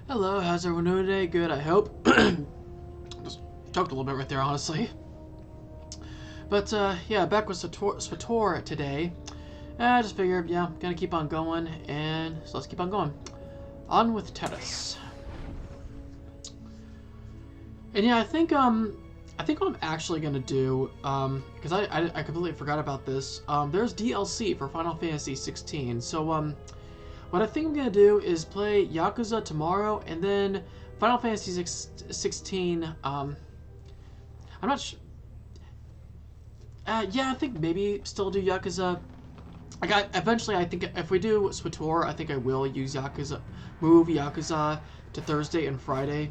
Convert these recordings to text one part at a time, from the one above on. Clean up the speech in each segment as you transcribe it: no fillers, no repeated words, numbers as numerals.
Hello, how's everyone doing today? Good, I hope. Just choked a little bit right there, honestly. But, yeah, back with SWTOR today. I just figured, yeah, gonna keep on going, and so let's keep on going. On with Taris. And yeah, I think what I'm actually gonna do, because I completely forgot about this, there's DLC for Final Fantasy 16, so, what I think I'm going to do is play Yakuza tomorrow, and then Final Fantasy 16, I'm not sure. Yeah, I think maybe still do Yakuza. Eventually, I think if we do SWTOR, I think I will move Yakuza to Thursday and Friday.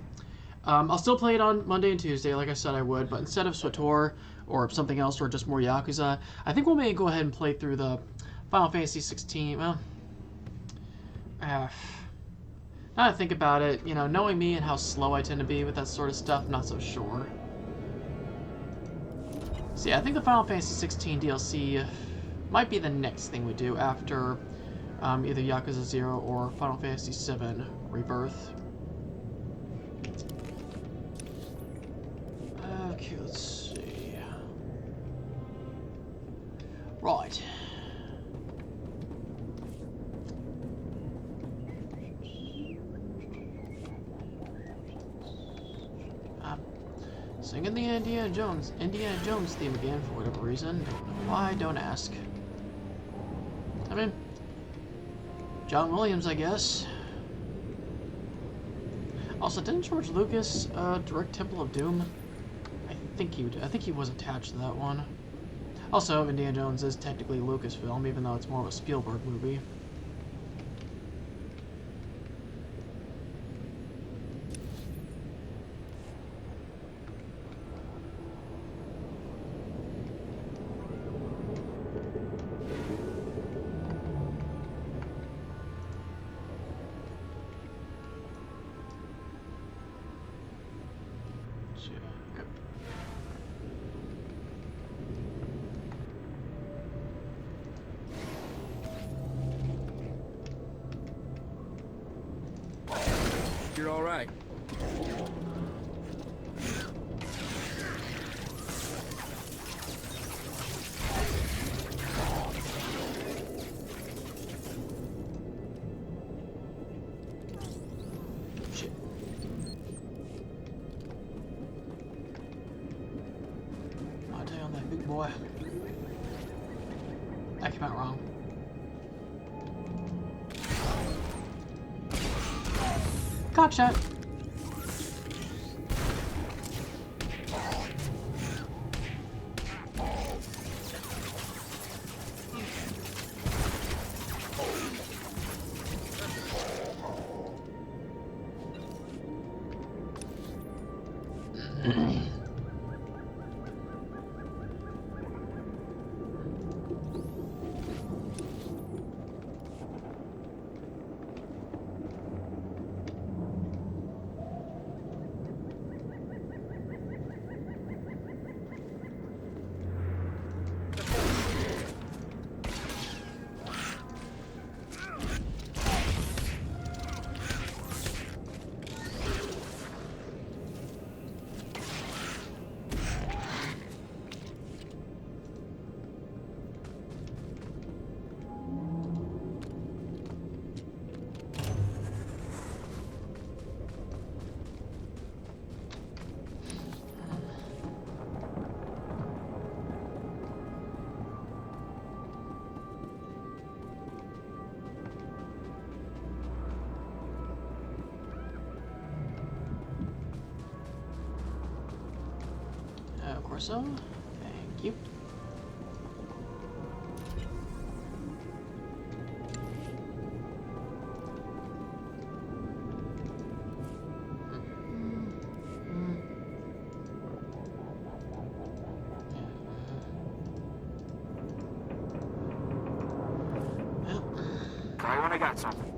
I'll still play it on Monday and Tuesday, like I said I would, but instead of SWTOR or something else or just more Yakuza, I think we'll maybe go ahead and play through the Final Fantasy 16, well... now that I think about it, you know, knowing me and how slow I tend to be with that sort of stuff, I'm not so sure. So yeah, I think the Final Fantasy 16 DLC might be the next thing we do after either Yakuza 0 or Final Fantasy 7 Rebirth. Okay, let's see. Right. Singing the Indiana Jones theme again for whatever reason. Don't know why, don't ask. I mean, John Williams, I guess. Also, didn't George Lucas direct Temple of Doom? I think he was attached to that one. Also, Indiana Jones is technically Lucasfilm, even though it's more of a Spielberg movie. You're all right. Shit. I'll tell you on that big boy. That came out wrong. Cockshot. Of course so. Thank you. Call when I got something.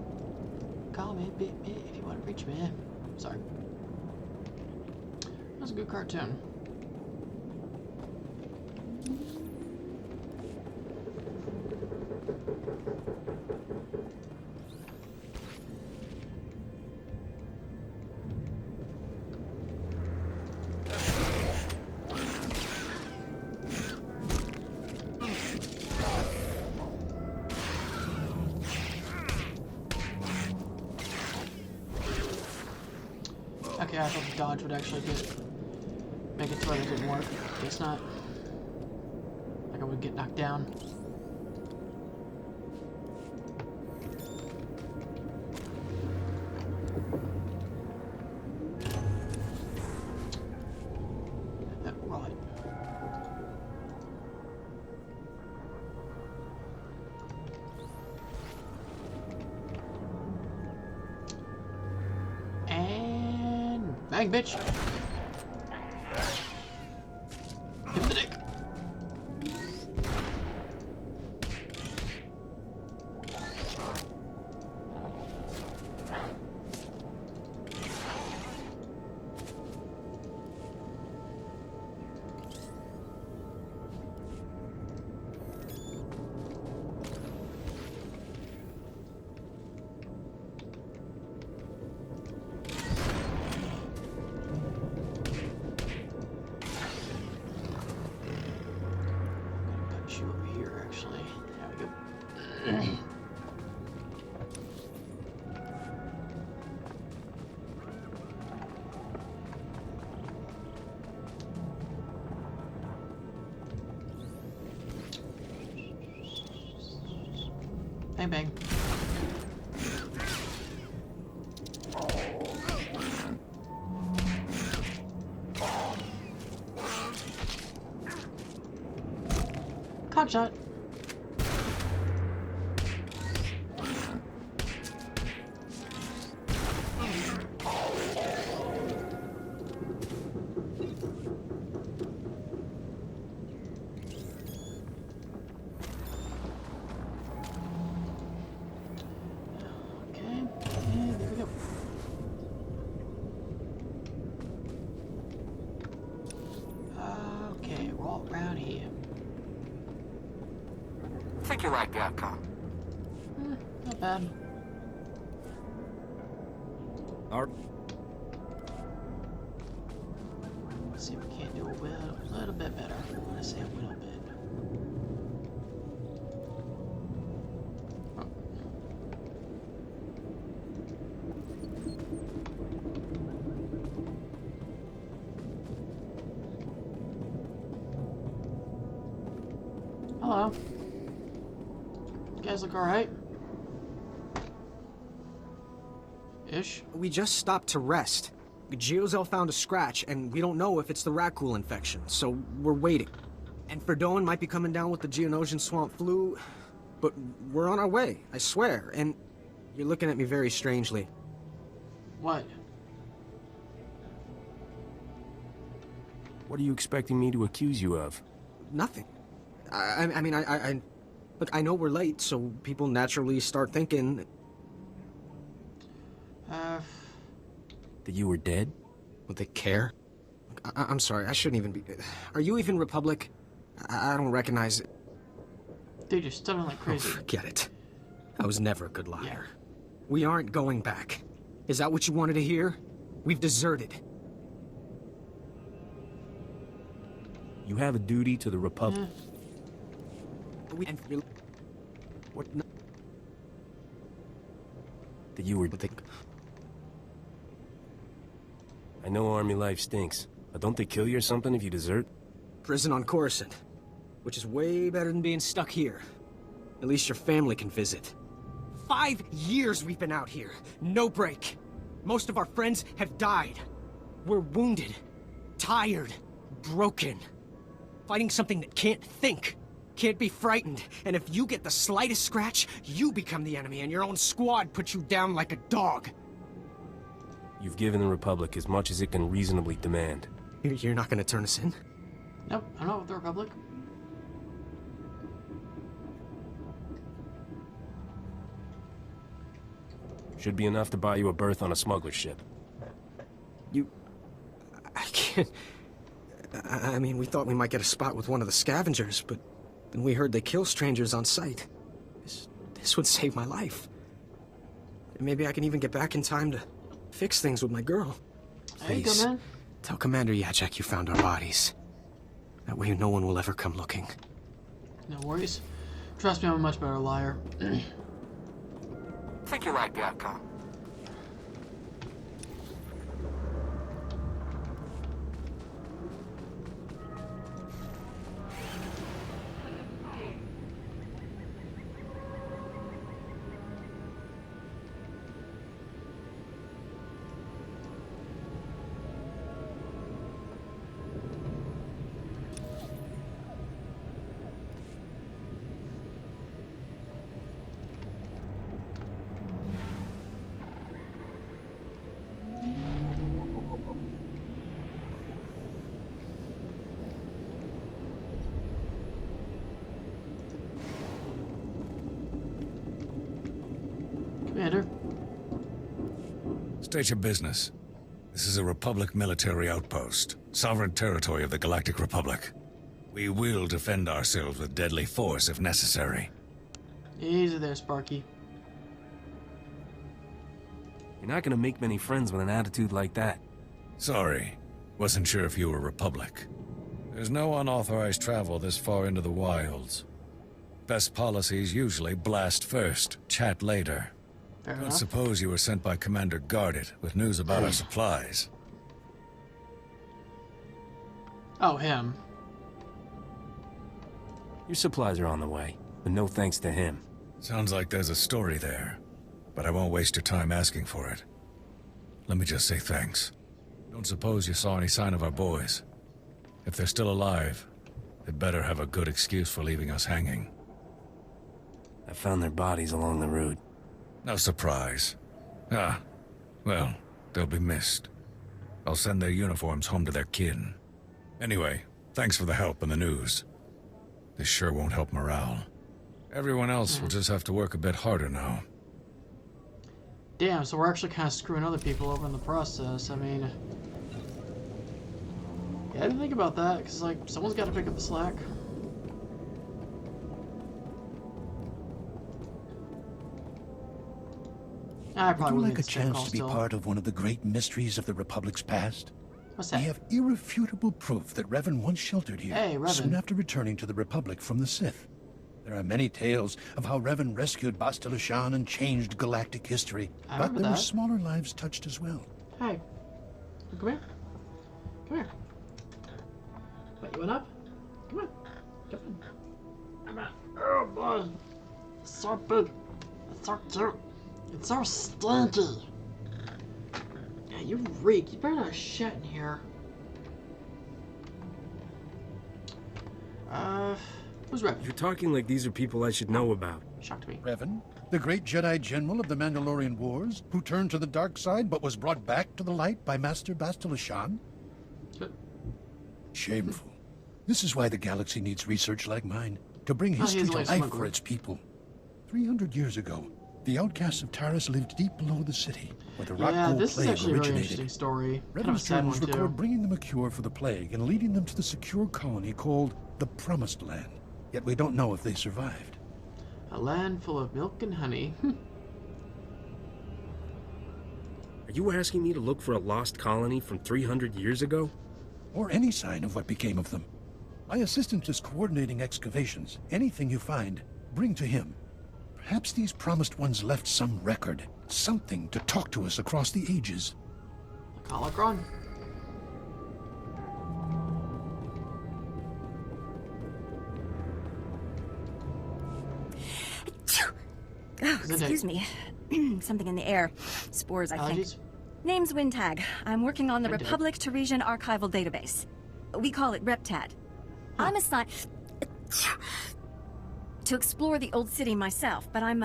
Call me if you want to reach me. Sorry. That was a good cartoon. Okay, I thought the dodge would actually make it so that it didn't work. Guess not. Like I would get knocked down. Right. And bang, bitch. Hit the dick. You over here, actually. There we go. Bang, bang. Cock shot. Around here. I think you like the outcome. Not bad. Let's see if we can't do a little bit better. I want to say a little bit. Hello. You guys look alright? Ish. We just stopped to rest. Geozel found a scratch, and we don't know if it's the Rakul infection, so we're waiting. And Ferdoan might be coming down with the Geonosian swamp flu, but we're on our way, I swear, and you're looking at me very strangely. What? What are you expecting me to accuse you of? Nothing. I mean, look, I know we're late, so people naturally start thinking... That you were dead? Would they care? I'm sorry, I shouldn't even be... Are you even Republic? I don't recognize it. Dude, you're stuttering like crazy. Oh, forget it. I was never a good liar. Yeah. We aren't going back. Is that what you wanted to hear? We've deserted. You have a duty to the Republic. What? That you were... I know army life stinks, but don't they kill you or something if you desert? Prison on Coruscant, which is way better than being stuck here. At least your family can visit. 5 years we've been out here, no break. Most of our friends have died. We're wounded, tired, broken. Fighting something that can't think, can't be frightened. And if you get the slightest scratch, you become the enemy and your own squad puts you down like a dog. You've given the Republic as much as it can reasonably demand. You're not gonna turn us in? Nope, I'm not with the Republic. Should be enough to buy you a berth on a smuggler ship. I can't... I mean, we thought we might get a spot with one of the scavengers, but then we heard they kill strangers on sight. This would save my life. Maybe I can even get back in time to fix things with my girl. There you go, man. Tell Commander Yachek you found our bodies. That way no one will ever come looking. No worries. Trust me, I'm a much better liar. I think you like the outcome. Commander. State your business. This is a Republic military outpost, sovereign territory of the Galactic Republic. We will defend ourselves with deadly force if necessary. Easy there, Sparky. You're not gonna make many friends with an attitude like that. Sorry. Wasn't sure if you were Republic. There's no unauthorized travel this far into the wilds. Best policies usually blast first, chat later. Fair I enough. suppose you were sent by Commander Guarded with news about our supplies. Oh, him. Your supplies are on the way, but no thanks to him. Sounds like there's a story there, but I won't waste your time asking for it. Let me just say thanks. Don't suppose you saw any sign of our boys. If they're still alive, they'd better have a good excuse for leaving us hanging. I found their bodies along the route. No surprise. Ah, well, they'll be missed. I'll send their uniforms home to their kin. Anyway, thanks for the help and the news. This sure won't help morale. Everyone else will just have to work a bit harder now. Damn, so we're actually kind of screwing other people over in the process. I mean... Yeah, I didn't think about that, because, like, someone's got to pick up the slack. I Would probably you would like a chance to be part of one of the great mysteries of the Republic's past? What's We that? have irrefutable proof that Revan once sheltered here, Hey, Revan. soon after returning to the Republic from the Sith. There are many tales of how Revan rescued Bastila Shan and changed galactic history, I but remember there were that. smaller lives touched as well. Hey. Come here. Come here. What, you went up? Come on. Come on. Come on. Oh, boy. It's so big. It's so cute. It's so stinky. Yeah, you reek. You better not shit in here. Who's Revan? You're talking like these are people I should know about. Shocked me. Revan, the great Jedi General of the Mandalorian Wars, who turned to the dark side but was brought back to the light by Master Bastila Shan? Good. Shameful. This is why the galaxy needs research like mine, to bring Oh, history he's to like life Smuggler. for its people. 300 years ago, the outcasts of Taris lived deep below the city, where the rock Yeah, gold this is plague actually a very originated. interesting story. Kind of a Revan's sad one, journals too. record bringing them a cure for the plague and leading them to the secure colony called the Promised Land. Yet we don't know if they survived. A land full of milk and honey. Are you asking me to look for a lost colony from 300 years ago? Or any sign of what became of them. My assistant is coordinating excavations. Anything you find, bring to him. Perhaps these promised ones left some record, something to talk to us across the ages. Holocron. Oh, Isn't it- excuse me. Something in the air. Spores, I think. Allergies? Name's Wintag. I'm working on the Wintag. Republic Teresian archival database. We call it RepTad. I'm assigned to explore the old city myself, but I'm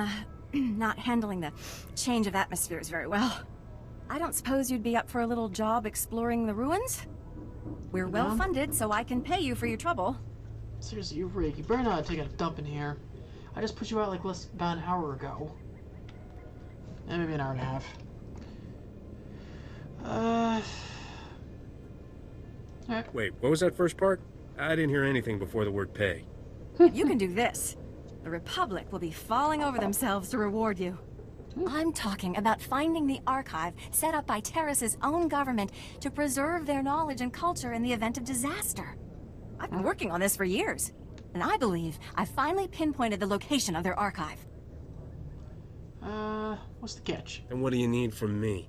not handling the change of atmospheres very well. I don't suppose you'd be up for a little job exploring the ruins? We're well No. funded, so I can pay you for your trouble. Seriously, you reek. You better not take a dump in here. I just put you out like about an hour ago. Maybe an hour and a half. Alright. Wait, what was that first part? I didn't hear anything before the word pay. You can do this. The Republic will be falling over themselves to reward you. I'm talking about finding the archive set up by Taris's own government to preserve their knowledge and culture in the event of disaster. I've been working on this for years, and I believe I finally pinpointed the location of their archive. What's the catch? And what do you need from me?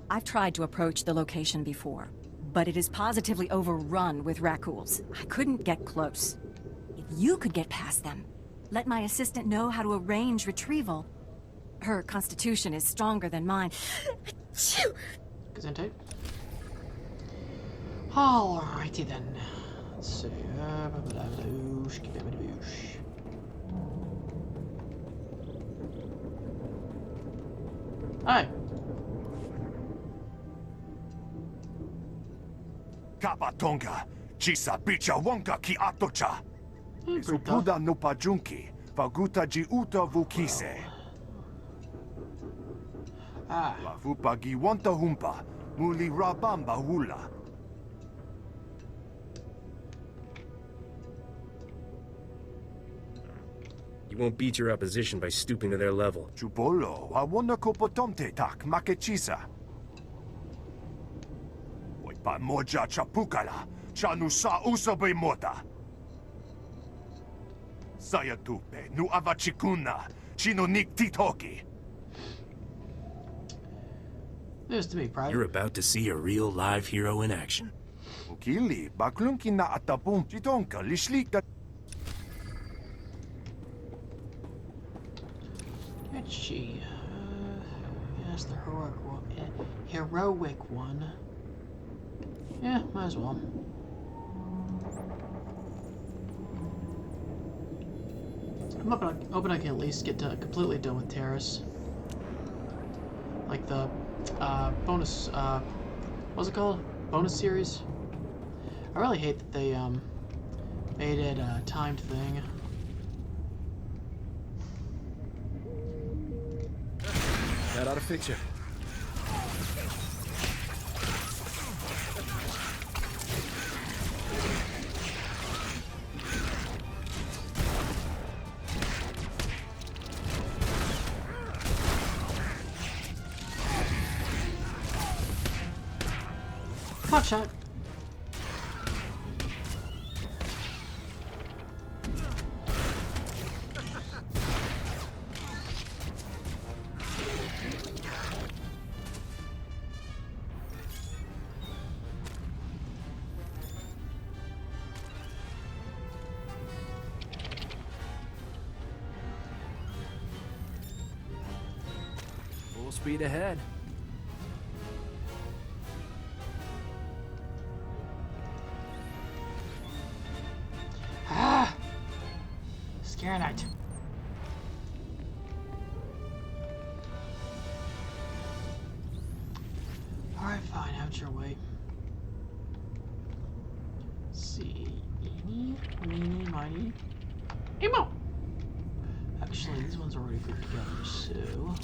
I've tried to approach the location before, but it is positively overrun with raccoons. I couldn't get close. If you could get past them, let my assistant know how to arrange retrieval. Her constitution is stronger than mine. Gesundheit. Alrighty then. Let's see. Hi. Kapatonga, Chisa Bicha Wonka Ki Atocha, Hey, pretty tough. Supuda no Pajunki, Vaguta Ji Uta Vukise. Ah. La fupagi wanta humpa. Muli rabamba hula. You won't beat your opposition by stooping to their level. Chupolo, awona kopotomte tak makechisa. Oipa moja chapukala, chanusa usobe mota. Saya tupe, nu avachikuna, chino nik titoki. News to me, Private. You're about to see a real live hero in action. Ukili, baklunki na atapum chitonka, lishlika. She, yes, the heroic one. Heroic one. Yeah, might as well. I'm hoping I can at least get completely done with Taris. Like the bonus, what's it called? Bonus series. I really hate that they made it a timed thing. That ought to fix you. Hot shot. Full speed ahead. Ah! Scare night. Alright, fine, have it your way. See. Eeny, meeny, miny. Emo! Actually, these ones are already grouped together, so.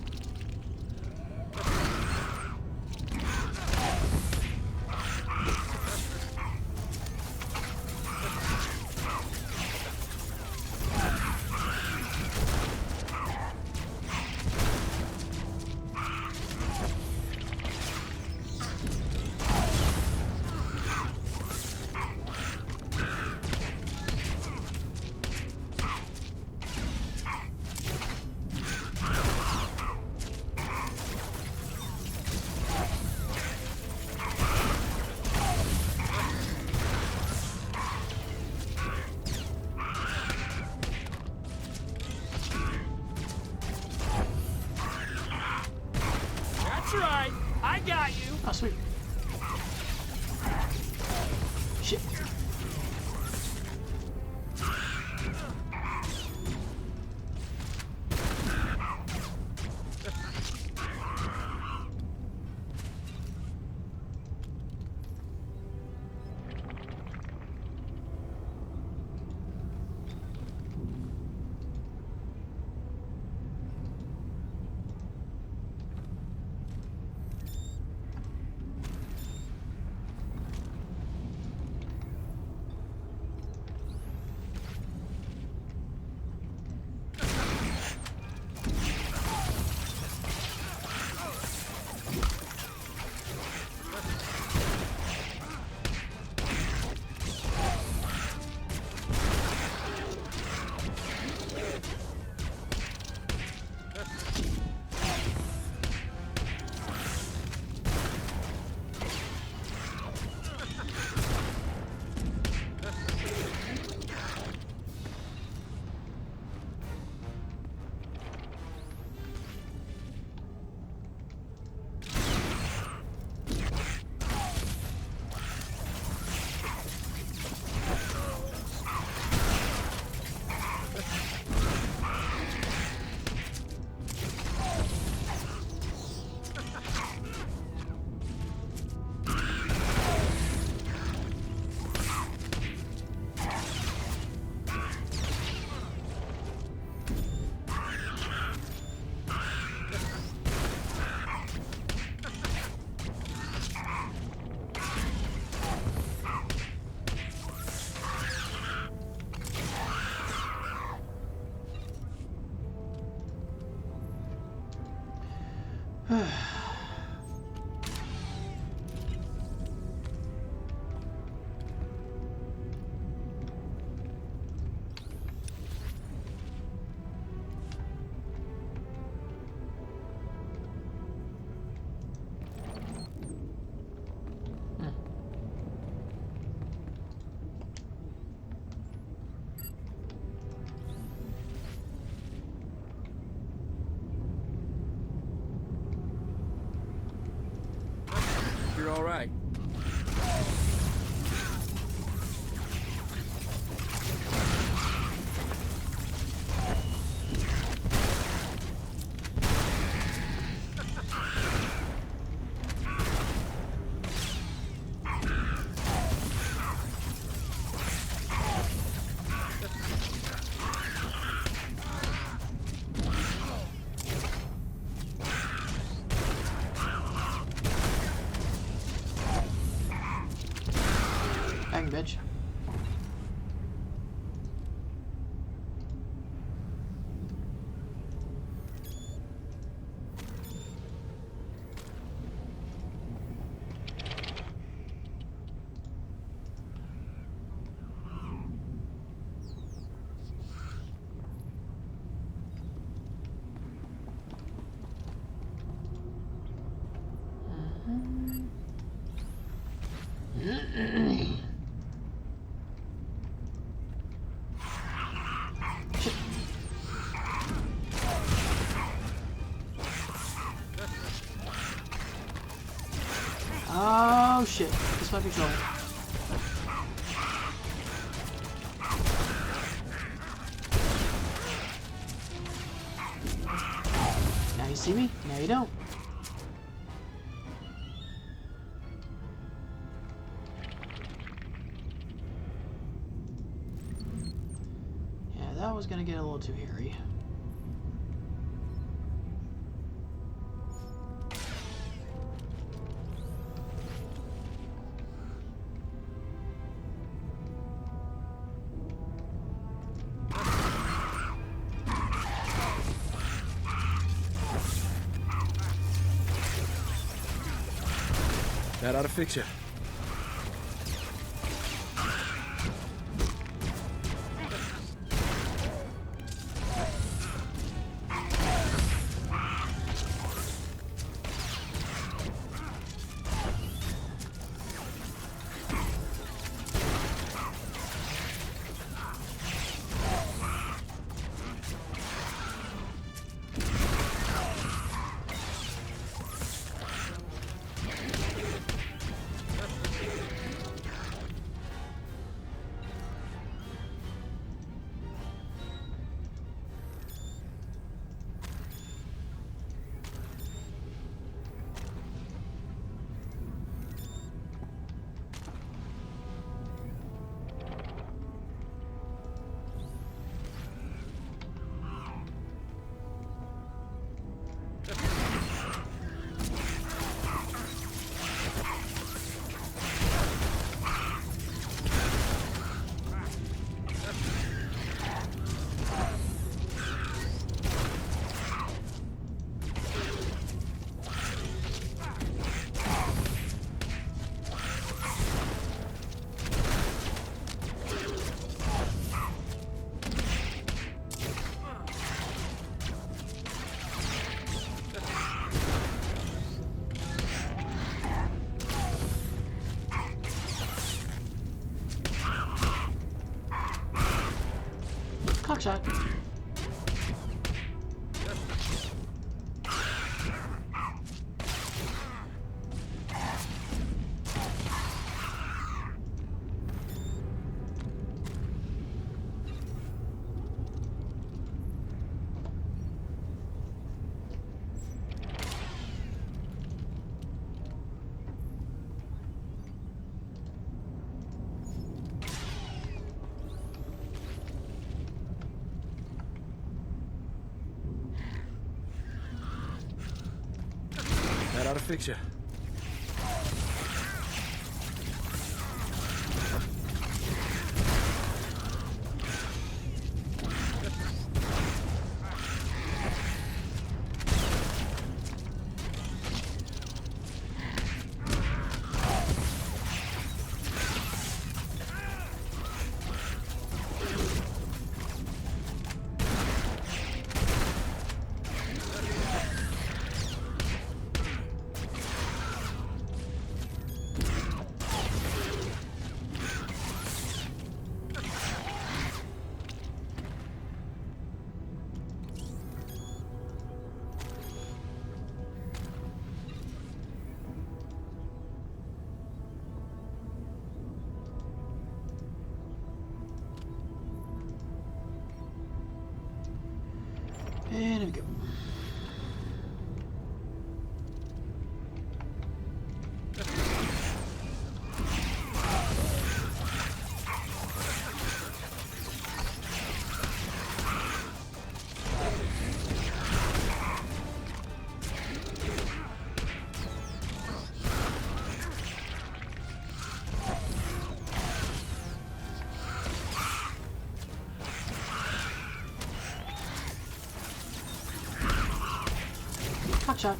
That's right. I got you. Oh, sweet. Shit. You're all right. Bang, bitch. Oh shit, this might be trouble. Now you see me, now you don't. Yeah, that was gonna get a little too hairy. That ought to fix you. Cockshot. That ought to fix you. shot.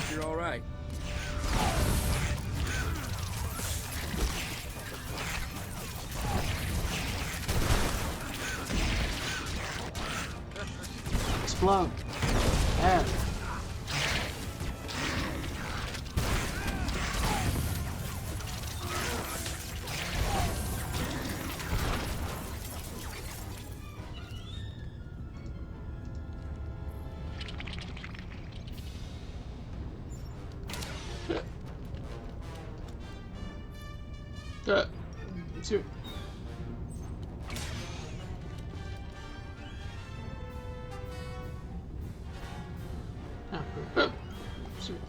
You're all right. Explode. There. Shoot. Shoot.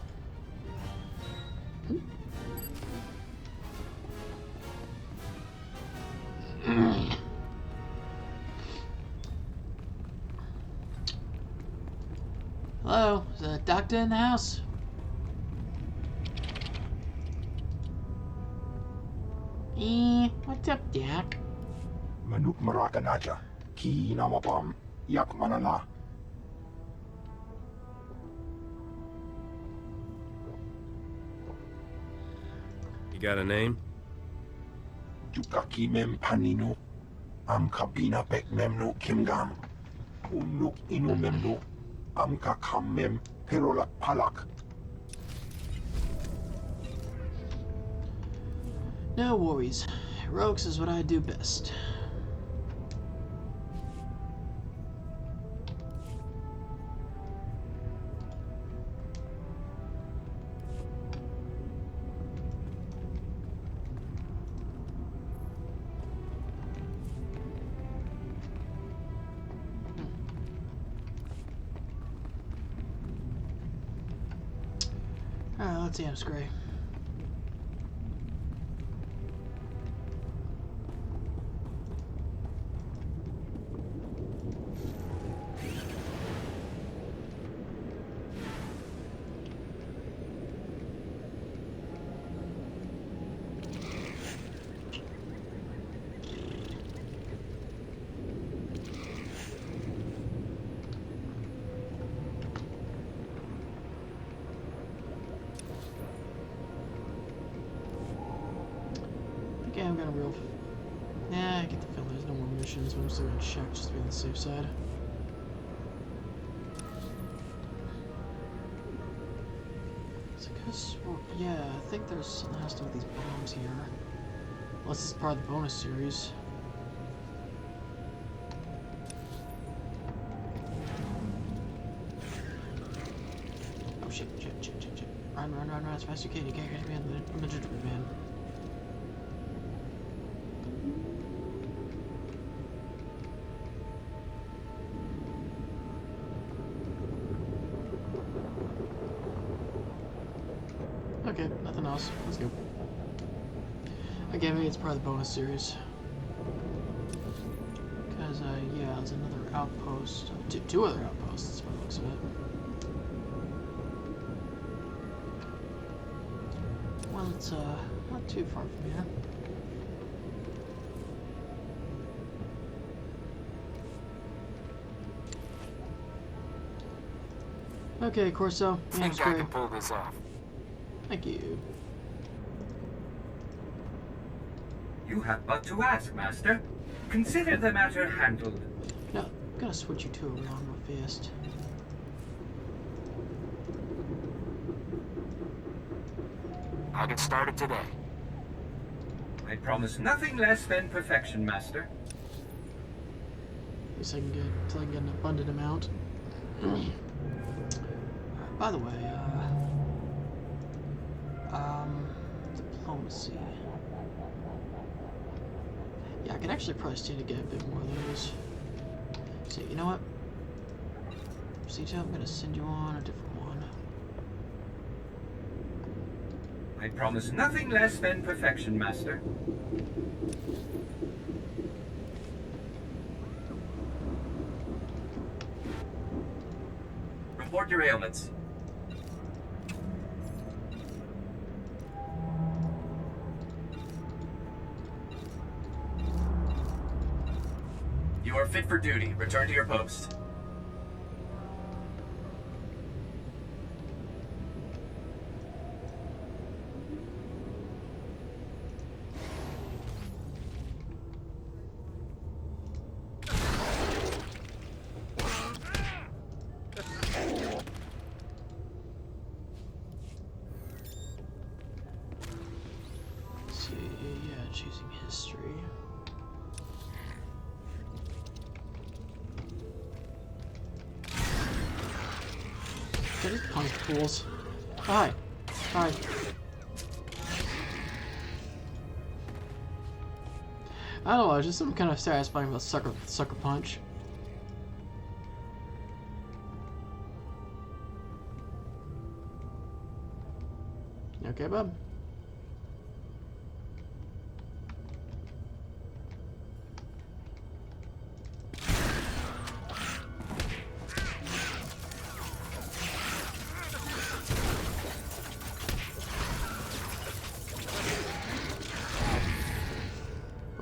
Hello, is a doctor in the house? What's up, Doc? Manuk Marakanaja. Ki namapam. Yak manana. You got a name? Jukaki mem panino. Am kabina pek memno kimgam. Unuk inu memno. Am kakam mem perolak palak. No worries. Heroics is what I do best. Alright, let's see. I'm Gray. Okay, I'm gonna real. Nah, I get the feeling there's no more missions, but I'm still gonna check just to be on the safe side. Because, well, yeah, I think there's something has to do with these bombs here. Unless this is part of the bonus series. Oh shit, shit. Run as fast as you can. You can't get me on the gingerbread man. Okay, nothing else. Let's go. Again, maybe it's part of the bonus series. Because, yeah, there's another outpost. Two other outposts, by the looks of it. Well, it's, not too far from here. Okay, Corso. Thanks, Think I Gray. can pull this off. Thank you. You have but to ask, Master. Consider the matter handled. Now, I'm gonna switch you two around real fast. I'll get started today. I promise nothing less than perfection, Master. At least I can get, till I can get an abundant amount. By the way, diplomacy. Yeah, I could actually probably stand to get a bit more of those. So, you know what? detail. I'm gonna send you on a different one. I promise nothing less than perfection, Master. Report your ailments. You are fit for duty. Return to your post. Choosing history. Get it, punk fools. Hi. Hi. I don't know, just some kind of satisfying about sucker punch. You okay, bub?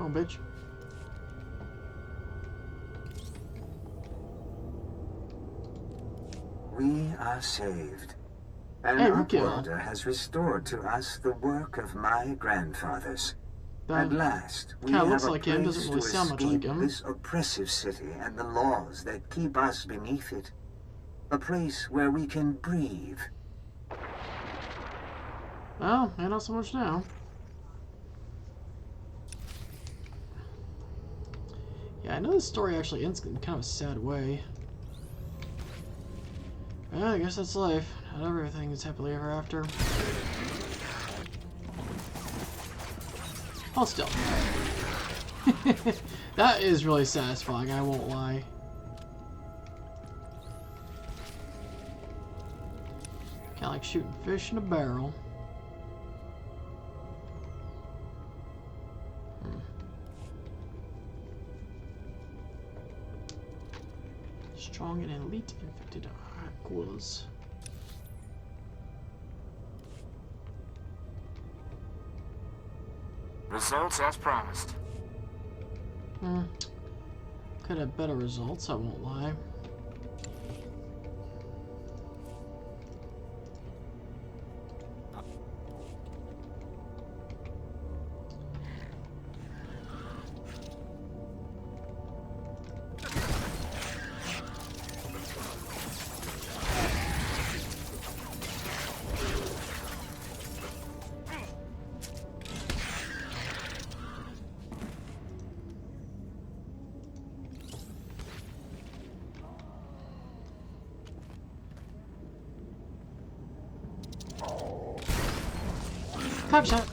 Bitch. We are saved. An Hey, upworlder has restored to us the work of my grandfathers. At last, we have looks a like him, place doesn't to really sound much like escape him. this oppressive city and the laws that keep us beneath it. A place where we can breathe. Well, and not so much now. Yeah, I know this story actually ends in kind of a sad way. Well, I guess that's life. Not everything is happily ever after. Oh, still. That is really satisfying, I won't lie. Kind of like shooting fish in a barrel. Strong and elite infected ghouls. Results as promised. Could have better results, I won't lie. Cop shot.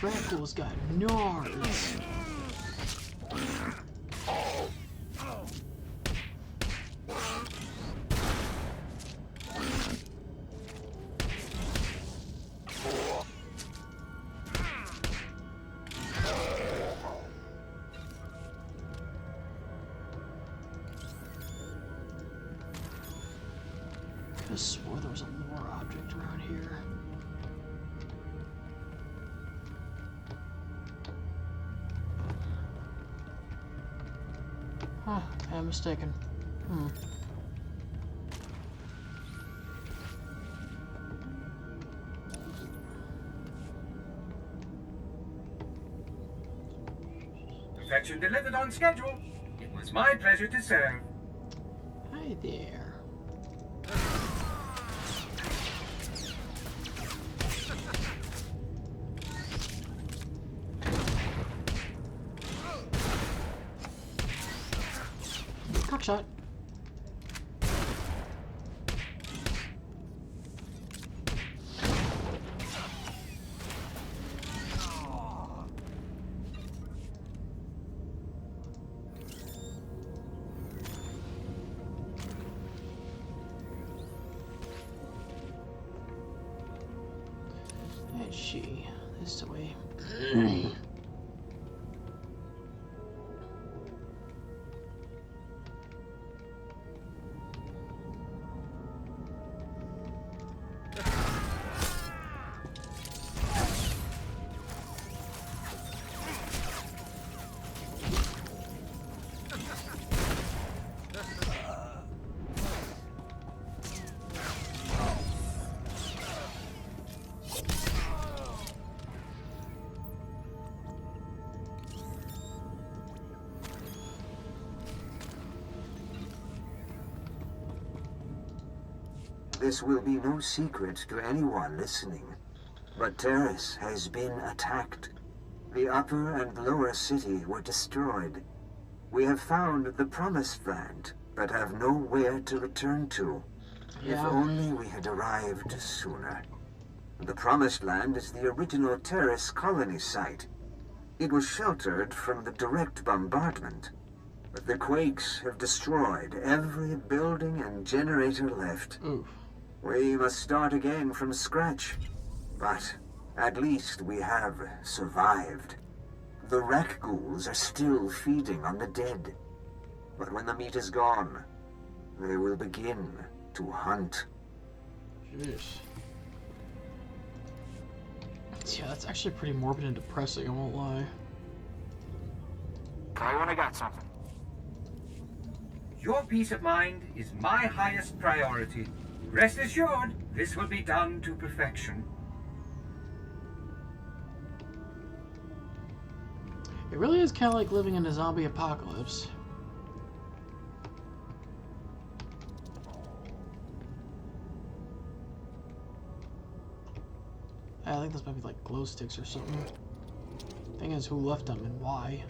Dracula's got nards. I swore there was a lore object around here. Huh, I'm mistaken. Perfection delivered on schedule. It was my pleasure to serve. Hi there. Cockshot. Gee, this way. This will be no secret to anyone listening, but Taris has been attacked. The upper and lower city were destroyed. We have found the Promised Land, but have nowhere to return to. If only we had arrived sooner. The Promised Land is the original Taris colony site. It was sheltered from the direct bombardment, but the quakes have destroyed every building and generator left. Oof. We must start again from scratch, but at least we have survived. The wreck ghouls are still feeding on the dead, but when the meat is gone, they will begin to hunt. Jeez. Yeah, that's actually pretty morbid and depressing, I won't lie. Call when I got something. Your peace of mind is my highest priority. Rest assured, this will be done to perfection. It really is kind of like living in a zombie apocalypse. I think this might be like glow sticks or something. Thing is, who left them and why?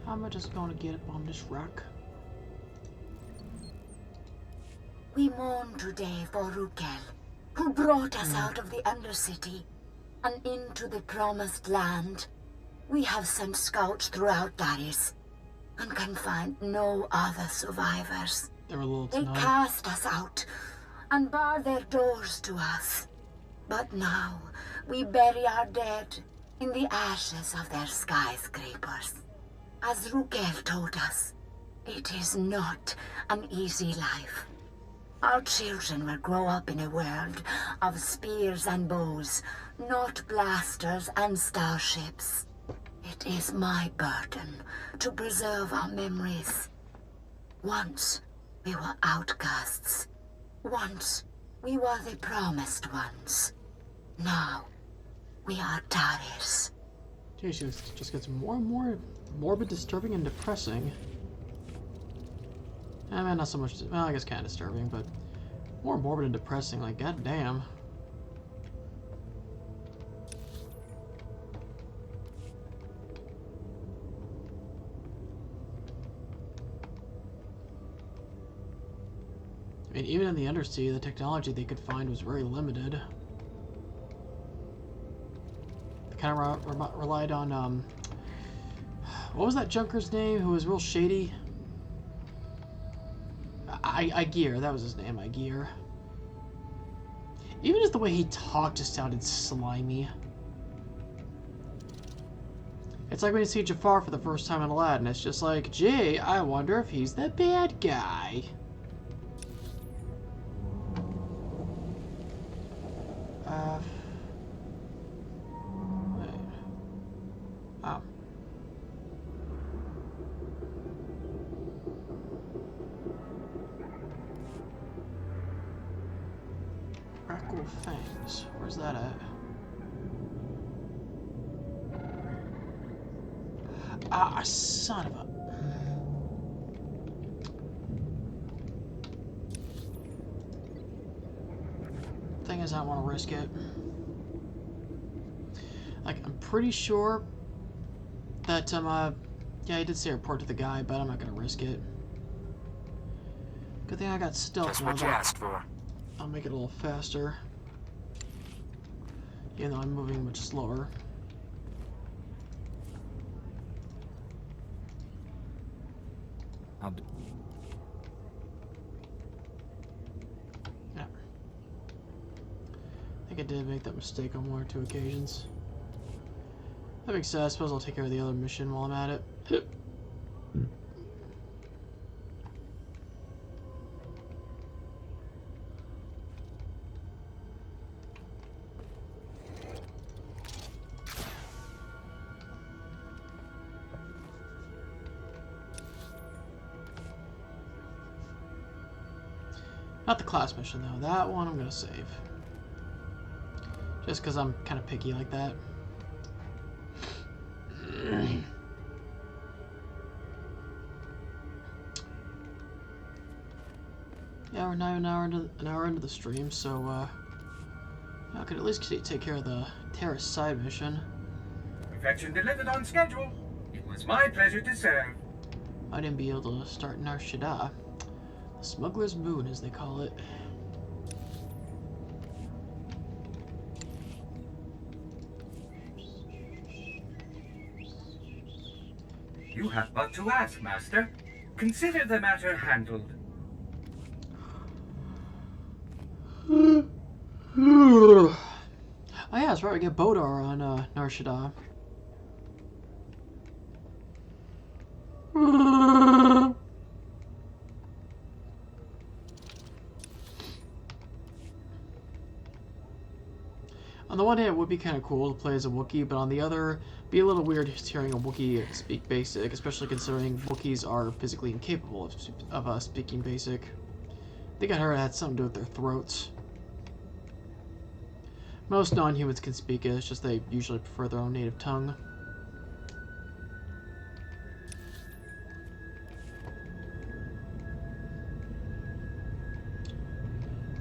How am I just going to get up on this rock? We mourn today for Rukel, who brought us out of the Undercity and into the Promised Land. We have sent scouts throughout Taris and can find no other survivors. They cast us out and barred their doors to us. But now we bury our dead in the ashes of their skyscrapers. As Rukel told us, it is not an easy life. Our children will grow up in a world of spears and bows, not blasters and starships. It is my burden to preserve our memories. Once we were outcasts. Once we were the promised ones. Now we are Taris. Geez, it just gets more and more morbid, disturbing, and depressing. I mean, not so much, well, I guess kind of disturbing, but more morbid and depressing, like, goddamn. I mean, even in the Undersea, the technology they could find was very limited. They kind of relied on, what was that junker's name who was real shady? Gear, that was his name, Gear. Even just the way he talked just sounded slimy. It's like when you see Jafar for the first time in Aladdin, it's just like, gee, I wonder if he's the bad guy. Wait. Oh. Crackle Fangs. Where's that at? Ah, son of a... Thing is, I don't want to risk it. Like, I'm pretty sure that, yeah, I did say report to the guy, but I'm not gonna risk it. Good thing I got stealth. That's what you asked for. I'll make it a little faster. Even though I'm moving much slower. think I did make that mistake on 1 or 2 occasions. That makes sense. I suppose I'll take care of the other mission while I'm at it. Not the class mission, though. That one I'm gonna save. Just because I'm kind of picky like that. Yeah, we're now an hour into the stream, so I could at least take care of the Taris side mission. Perfection delivered on schedule. It was my pleasure to serve. I didn't be able to start Nar Shaddaa. The Smuggler's Moon, as they call it. You have but to ask, Master. Consider the matter handled. Oh yeah, that's right, we get Bodar on Nar Shaddaa. On the one hand, it would be kind of cool to play as a Wookiee, but on the other, be a little weird just hearing a Wookiee speak Basic, especially considering Wookiees are physically incapable of speaking Basic. I think I heard it had something to do with their throats. Most non-humans can speak it, it's just they usually prefer their own native tongue.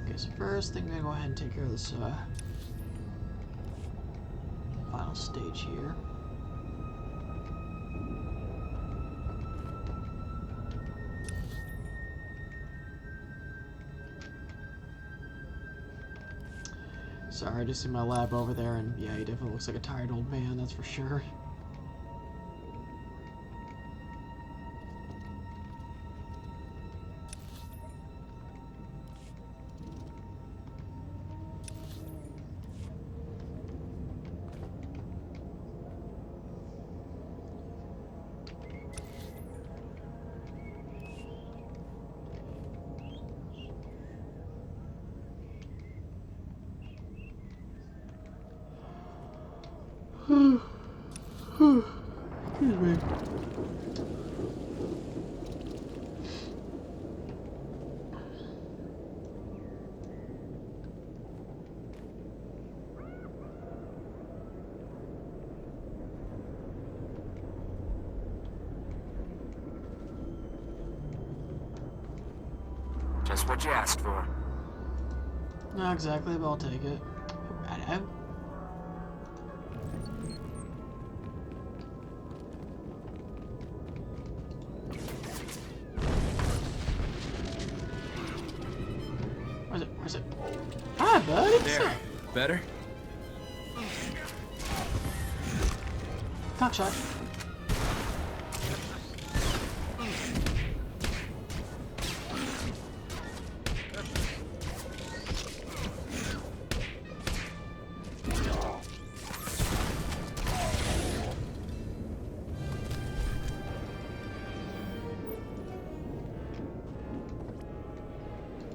Okay, so first thing, I'm gonna go ahead and take care of this final stage here. Sorry, I just see my lab over there, and yeah, he definitely looks like a tired old man, that's for sure. Excuse me. Just what you asked for. Not exactly, but I'll take it. Hello? Where's it? Hi, buddy. There. Better? Cock shot.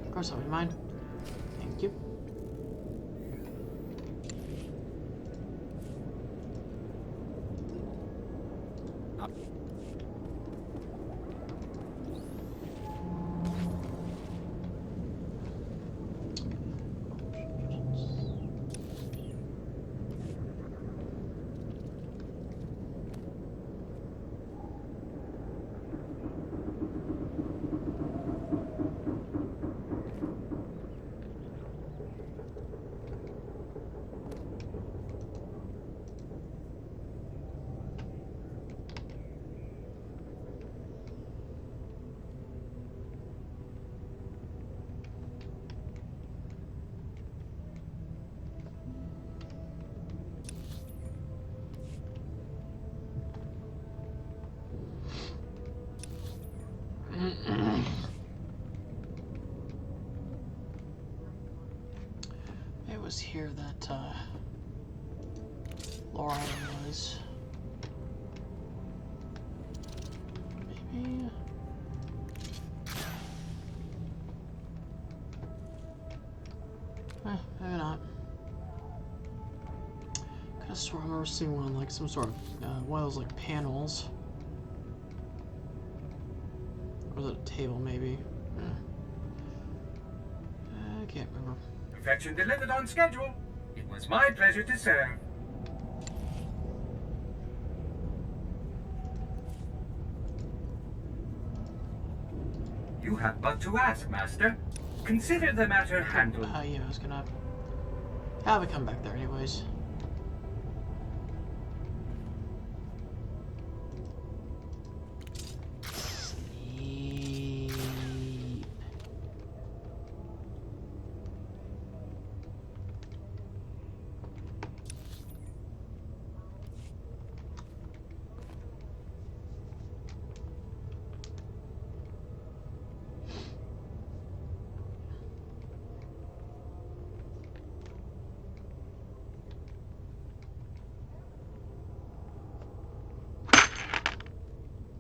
Of course, I wouldn't mind. Thank you. was here that lore item was. Maybe. Maybe not. Could have sworn I remember seeing one like some sort of one of those like panels. Or was it a table maybe? I can't remember. Perfection delivered on schedule. It was my pleasure to serve. You have but to ask, Master. Consider the matter handled. Yeah, I was gonna have it come back there anyways.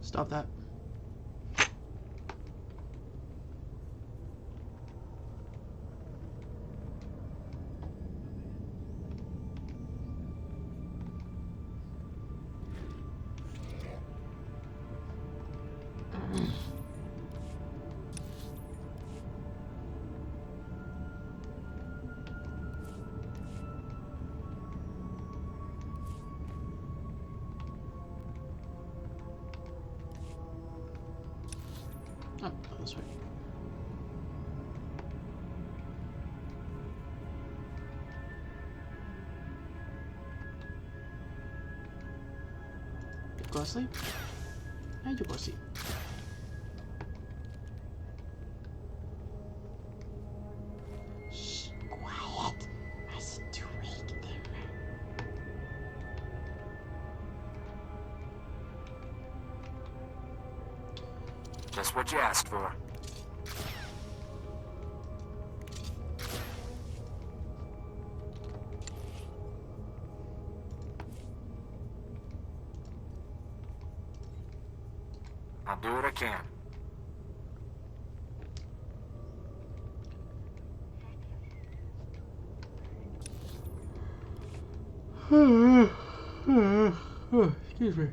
Stop that. Oh, this way. You go to sleep? And you go to sleep. Shh, quiet. I said to read there. Just what you asked for. I'll do what I can. Excuse me.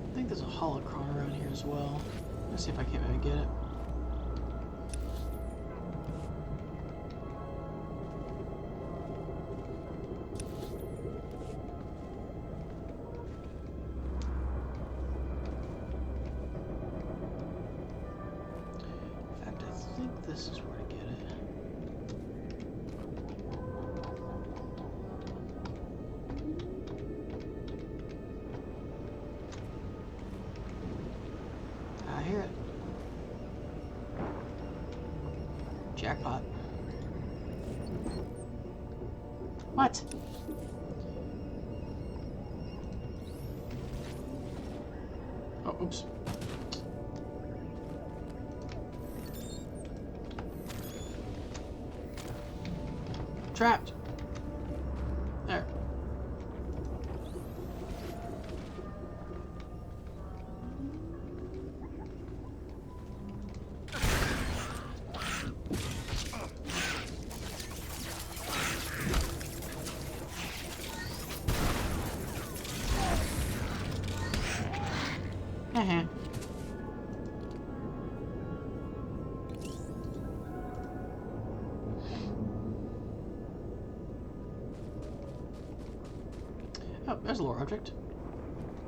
I think there's a holocron around here as well. Let's see if I can't maybe get it. In fact, I think this is where to get it. I hear it. Jackpot. What? Oh, oops. Trapped. There. Oh, there's a lore object.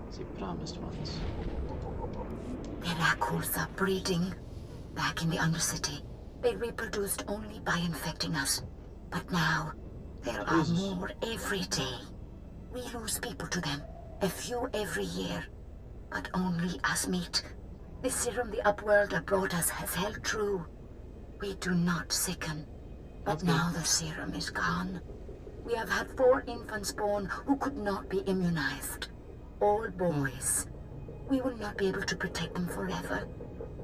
Let's see, put on missed ones. The Rakkos are breeding. Back in the Undercity, they reproduced only by infecting us. But now, there are more every day. We lose people to them, a few every year, but only as meat. The serum the Upworlder brought us has held true. We do not sicken. But now the serum is gone. We have had 4 infants born who could not be immunized. All boys. We will not be able to protect them forever.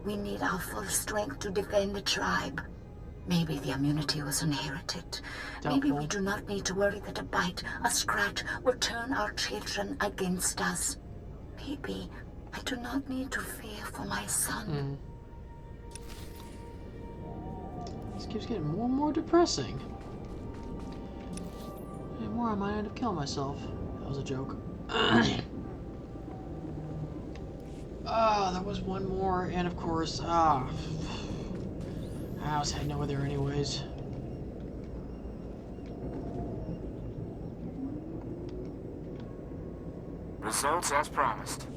We need our full strength to defend the tribe. Maybe the immunity was inherited. Maybe we do not need to worry that a bite, a scratch, will turn our children against us. Maybe I do not need to fear for my son. This keeps getting more and more depressing. And more I might end up killing myself. That was a joke. There was one more, and of course, I was heading over there anyways. Results as promised.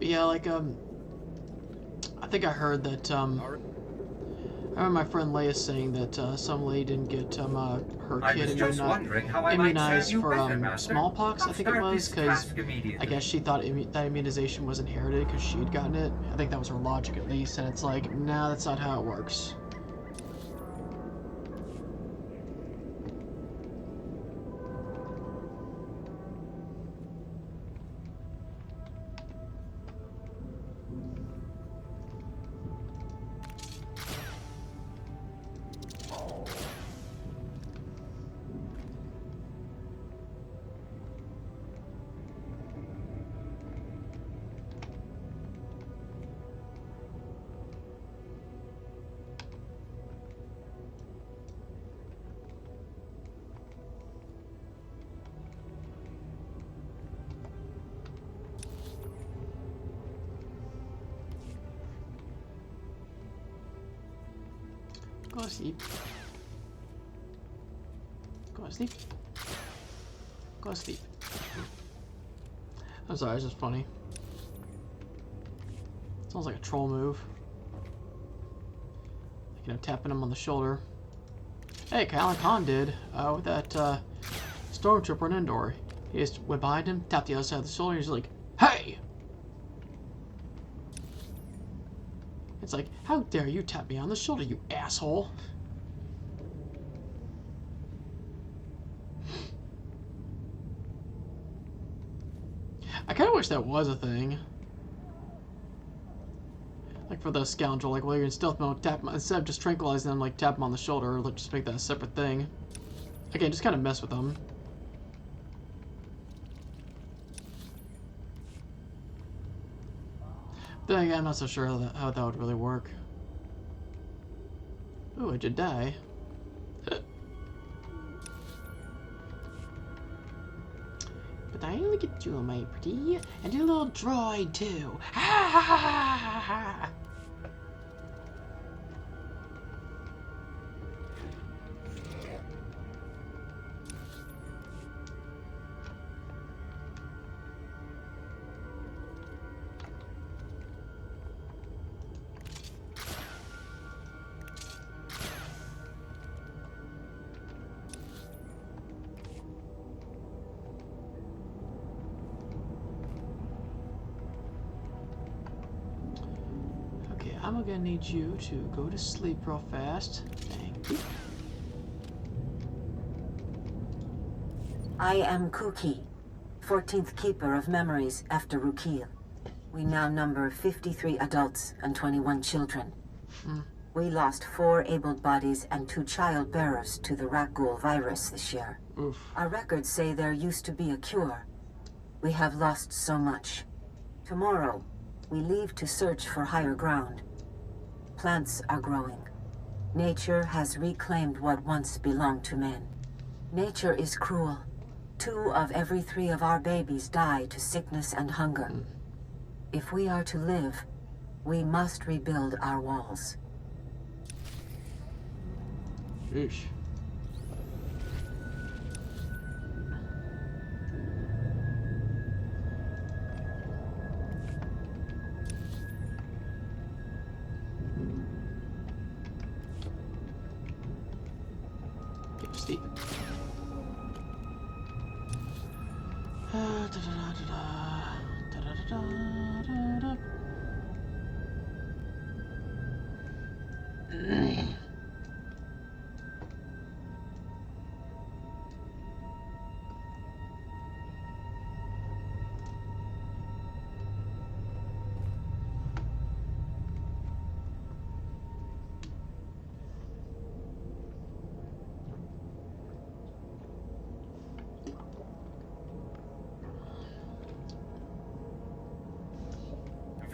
Yeah, like, I think I heard that, I remember my friend Leia saying that, some lady didn't get, her kid immunized for, smallpox, I think it was, because I guess she thought that immunization was inherited because she'd gotten it. I think that was her logic at least, and it's like, no, that's not how it works. Go to sleep. Go to sleep. Go to sleep. I'm sorry, it's just funny. Sounds like a troll move. You know, tapping him on the shoulder. Hey, Kylan Khan did with that stormtrooper in Endor. He just went behind him, tapped the other side of the shoulder, and he's like, "Hey!" It's like, how dare you tap me on the shoulder, you asshole! I kind of wish that was a thing. Like for the scoundrel, like while you're in stealth mode, tap him, instead of just tranquilizing them, like tap him on the shoulder, like just make that a separate thing. Again, just kind of mess with them. Then again, I'm not so sure how that would really work. Ooh, a Jedi. But I only get you, my pretty, and a little droid too. Ha ha ha ha ha! I'm gonna need you to go to sleep real fast. Thank you. I am Kuki, 14th Keeper of Memories after Rukil. We now number 53 adults and 21 children. We lost 4 abled bodies and 2 child bearers to the Rakghoul virus this year. Oof. Our records say there used to be a cure. We have lost so much. Tomorrow, we leave to search for higher ground. Plants are growing. Nature has reclaimed what once belonged to men. Nature is cruel. 2 of every 3 of our babies die to sickness and hunger. If we are to live, we must rebuild our walls. Sheesh. Sleep.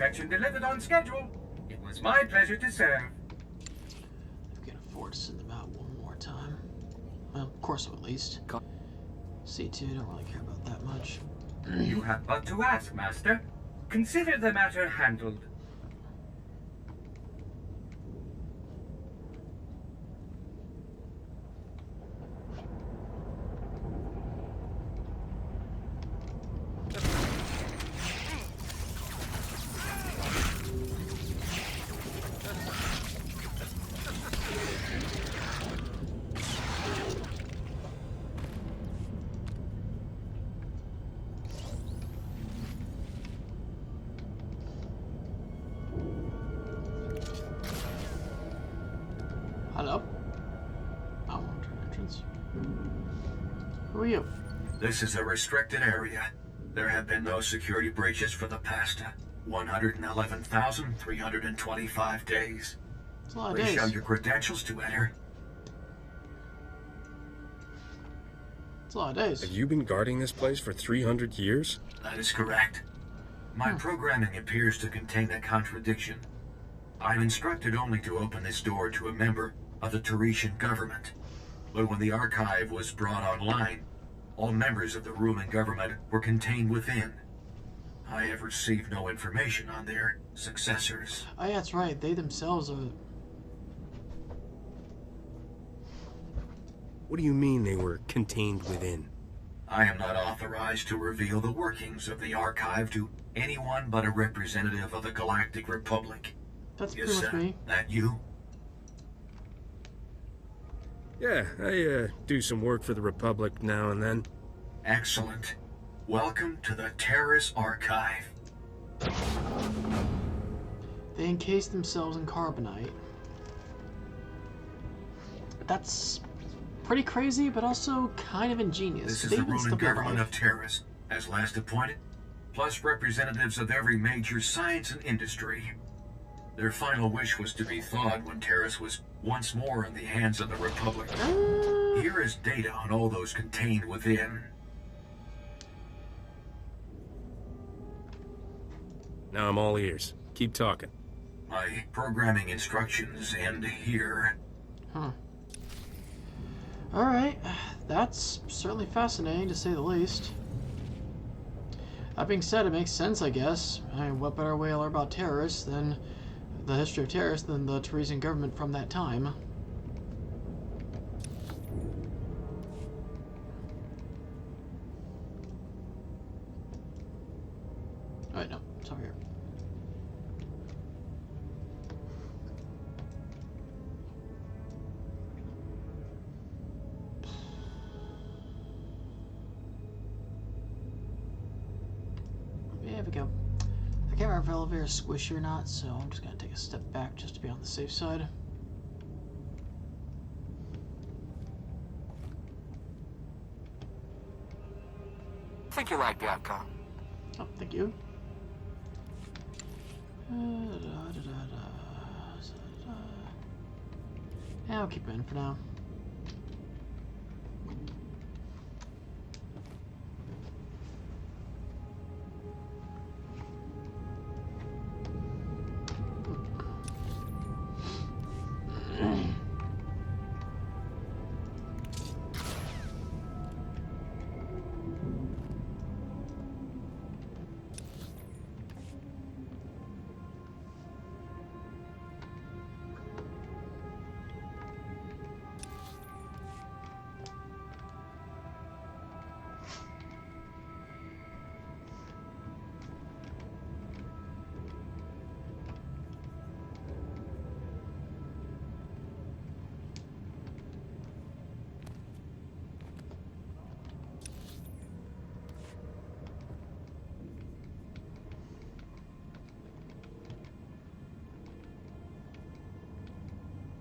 Perfection delivered on schedule. It was my pleasure to serve. We can afford to send them out one more time. Well, of course, at least. C2, don't really care about that much. You have but to ask, Master. Consider the matter handled. Hello? I want an entrance. Who are you? This is a restricted area. There have been no security breaches for the past 111,325 days. That's a lot of Please days. show your credentials to enter. That's a lot of days. Have you been guarding this place for 300 years? That is correct. My programming appears to contain a contradiction. I'm instructed only to open this door to a member of the Tarisian government. But when the archive was brought online, all members of the ruling government were contained within. I have received no information on their successors. Oh yeah, that's right. They themselves are... What do you mean they were contained within? I am not authorized to reveal the workings of the archive to anyone but a representative of the Galactic Republic. That's Is pretty much me. that you? Yeah, I do some work for the Republic now and then. Excellent. Welcome to the Taris archive. They encase themselves in carbonite. That's pretty crazy, but also kind of ingenious. This is They the even ruling still government alive. of Taris, as last appointed, plus representatives of every major science and industry. Their final wish was to be thawed when Taris was once more in the hands of the Republic. Here is data on all those contained within. Now I'm all ears. Keep talking. My programming instructions end here. Huh. Alright, that's certainly fascinating to say the least. That being said, it makes sense, I guess. I mean, what better way to learn about terrorists than the history of terrorists than the Tarisian government from that time? Oh, wait, no, it's over here. There we go. I can't remember if elevator is squishy or not, so I'm just gonna take a step back just to be on the safe side. I think you like the outcome. Oh, thank you. Yeah, I'll keep it in for now.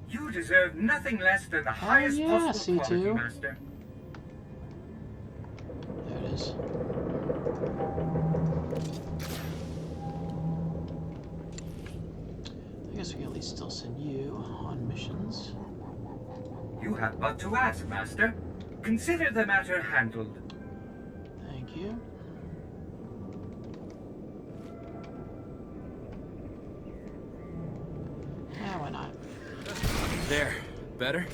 You deserve nothing less than the highest possible quality, C2. Master. There it is. I guess we can at least still send you on missions. You have but to ask, Master. Consider the matter handled. Thank you. There. Better?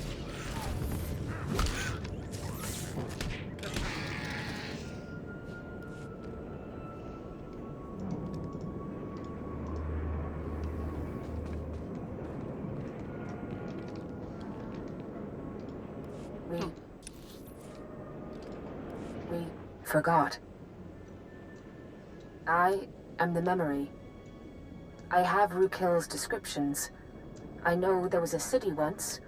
We forgot. I am the memory. I have Rukil's descriptions. I know there was a city once.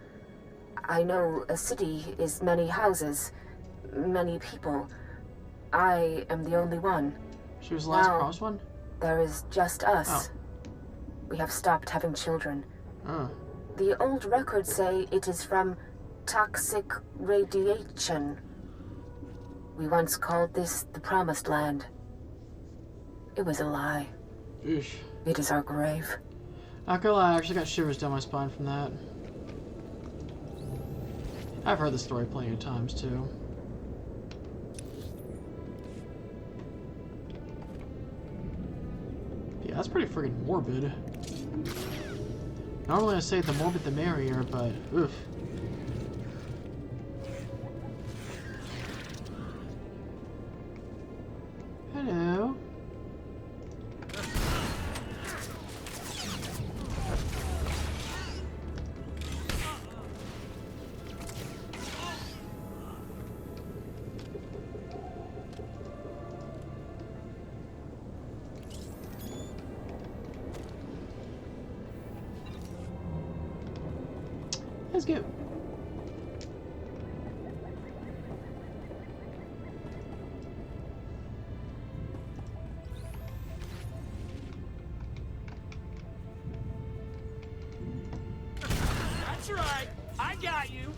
I know a city is many houses, many people. I am the only one. She was the last Now, cross one? there is just us. Oh. We have stopped having children. Oh. The old records say it is from toxic radiation. We once called this the Promised Land. It was a lie. Eesh. It is our grave. Not gonna lie, I actually got shivers down my spine from that. I've heard the story plenty of times too. Yeah, that's pretty friggin' morbid. Normally I say the morbid the merrier, but oof. Hello. Let's go. That's right. I got you.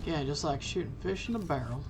Yeah, just like shooting fish in a barrel.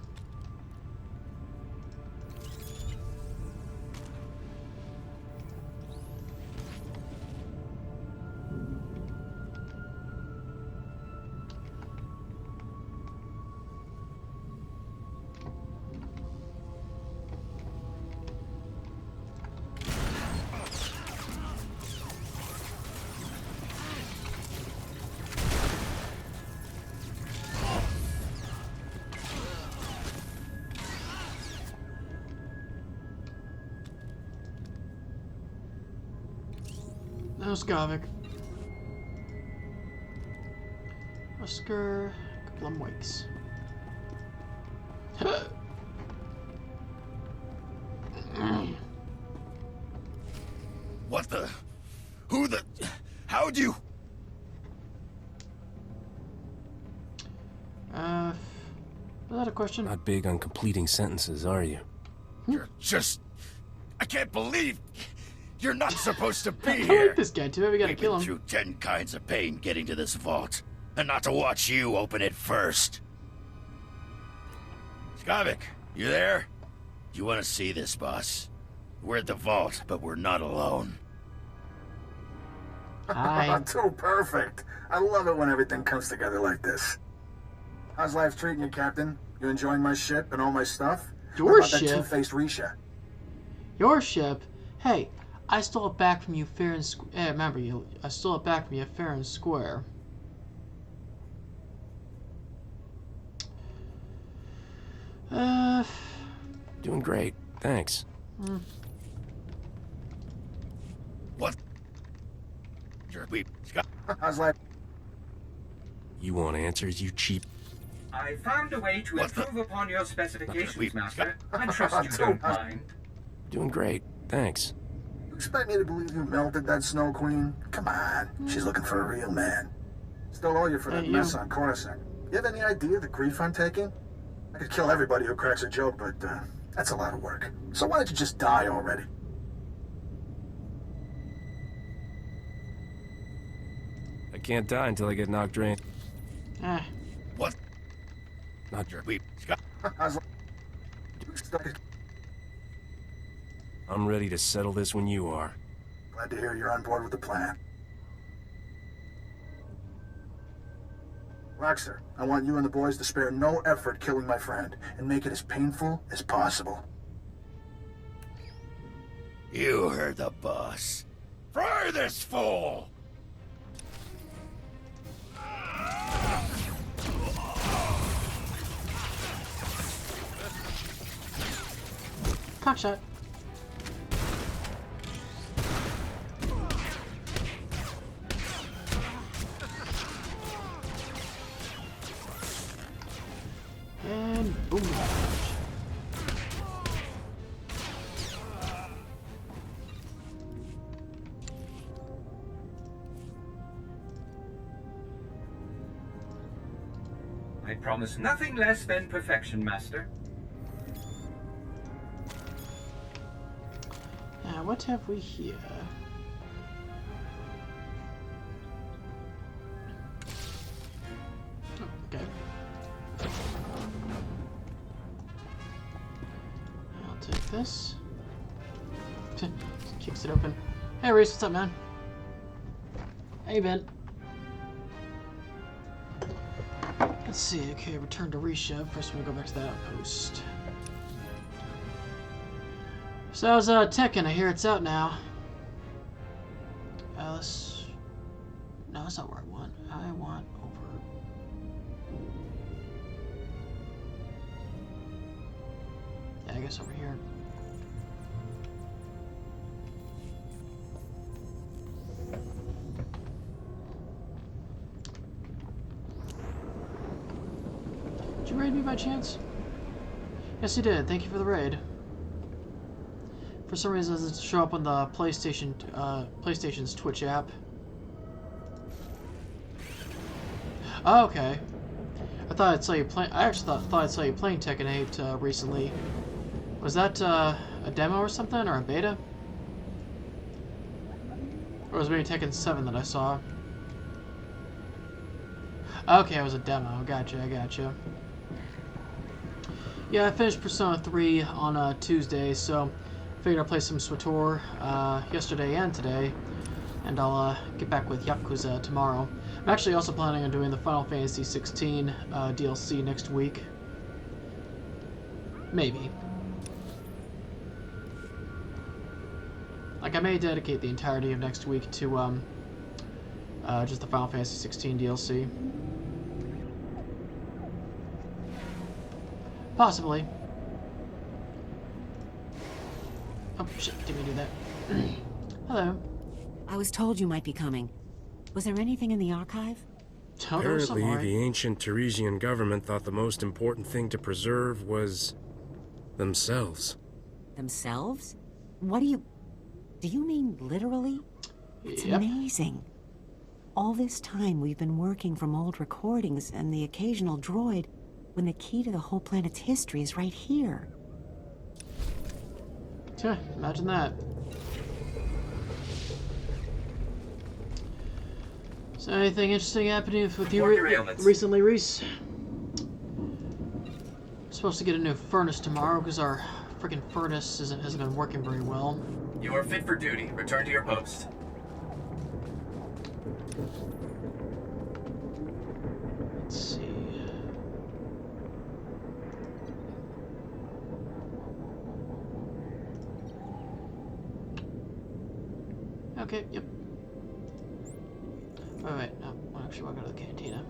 No Skavik. Oscar Glumwakes. What the? Who the? How'd you? Was that a question? Not big on completing sentences, are you? You're just... I can't believe... You're not supposed to be I here. like this guy too. We gotta We've kill been him. through 10 kinds of pain getting to this vault, and not to watch you open it first. Skavik, you there? You want to see this, boss? We're at the vault, but we're not alone. Hi. Too perfect. I love it when everything comes together like this. How's life treating you, Captain? You enjoying my ship and all my stuff? Your What about ship? that two-faced Risha? Your ship? Hey, I stole it back from you fair and square. Remember, I stole it back from you fair and square. Doing great, thanks. What? How's life? You want answers, you cheap... I found a way to improve upon your specifications, Master. I trust you Too don't mind. Doing great, thanks. You expect me to believe you melted that Snow Queen? Come on, she's looking for a real man. Still owe you for that mess on Coruscant. You have any idea the grief I'm taking? I could kill everybody who cracks a joke, but that's a lot of work. So why don't you just die already? I can't die until I get knocked drained. What? Not your... I'm ready to settle this when you are. Glad to hear you're on board with the plan. Roxer, I want you and the boys to spare no effort killing my friend, and make it as painful as possible. You heard the boss. Fry this fool! Cock shot. And boom. I promise nothing less than perfection, Master. Now, what have we here? Oh, okay. I'll take this. Kicks it open. Hey, Reese, what's up, man? Hey, Ben. Let's see. Okay, return to Risha. First, we're gonna go back to that outpost. So how's Tekken? I hear it's out now. Alice. No, that's not where I want. I want over. Yeah, I guess over here. Did you raid me by chance? Yes, you did. Thank you for the raid. For some reason, it doesn't show up on the PlayStation's Twitch app. Oh, okay. I thought I saw you play. I actually thought I saw you playing Tekken 8 recently. Was that a demo or something, or a beta? Or was it maybe Tekken 7 that I saw? Okay, it was a demo. Gotcha. I gotcha. Yeah, I finished Persona 3 on Tuesday, so figured I'll play some SWTOR yesterday and today, and I'll get back with Yakuza tomorrow. I'm actually also planning on doing the Final Fantasy 16 DLC next week. Maybe. Like, I may dedicate the entirety of next week to just the Final Fantasy 16 DLC. Possibly. Oh, shit, didn't mean to do that. Hello. I was told you might be coming. Was there anything in the archive? Apparently, the ancient Tarisian government thought the most important thing to preserve was themselves. Themselves? What do you mean literally? It's amazing. All this time we've been working from old recordings and the occasional droid, when the key to the whole planet's history is right here. Yeah, imagine that. So anything interesting happening with you recently, Reese? I'm supposed to get a new furnace tomorrow because our freaking furnace hasn't been working very well. You are fit for duty. Return to your post. Let's see. Okay, yep. Wait, no. Well, actually, we'll go to the cantina.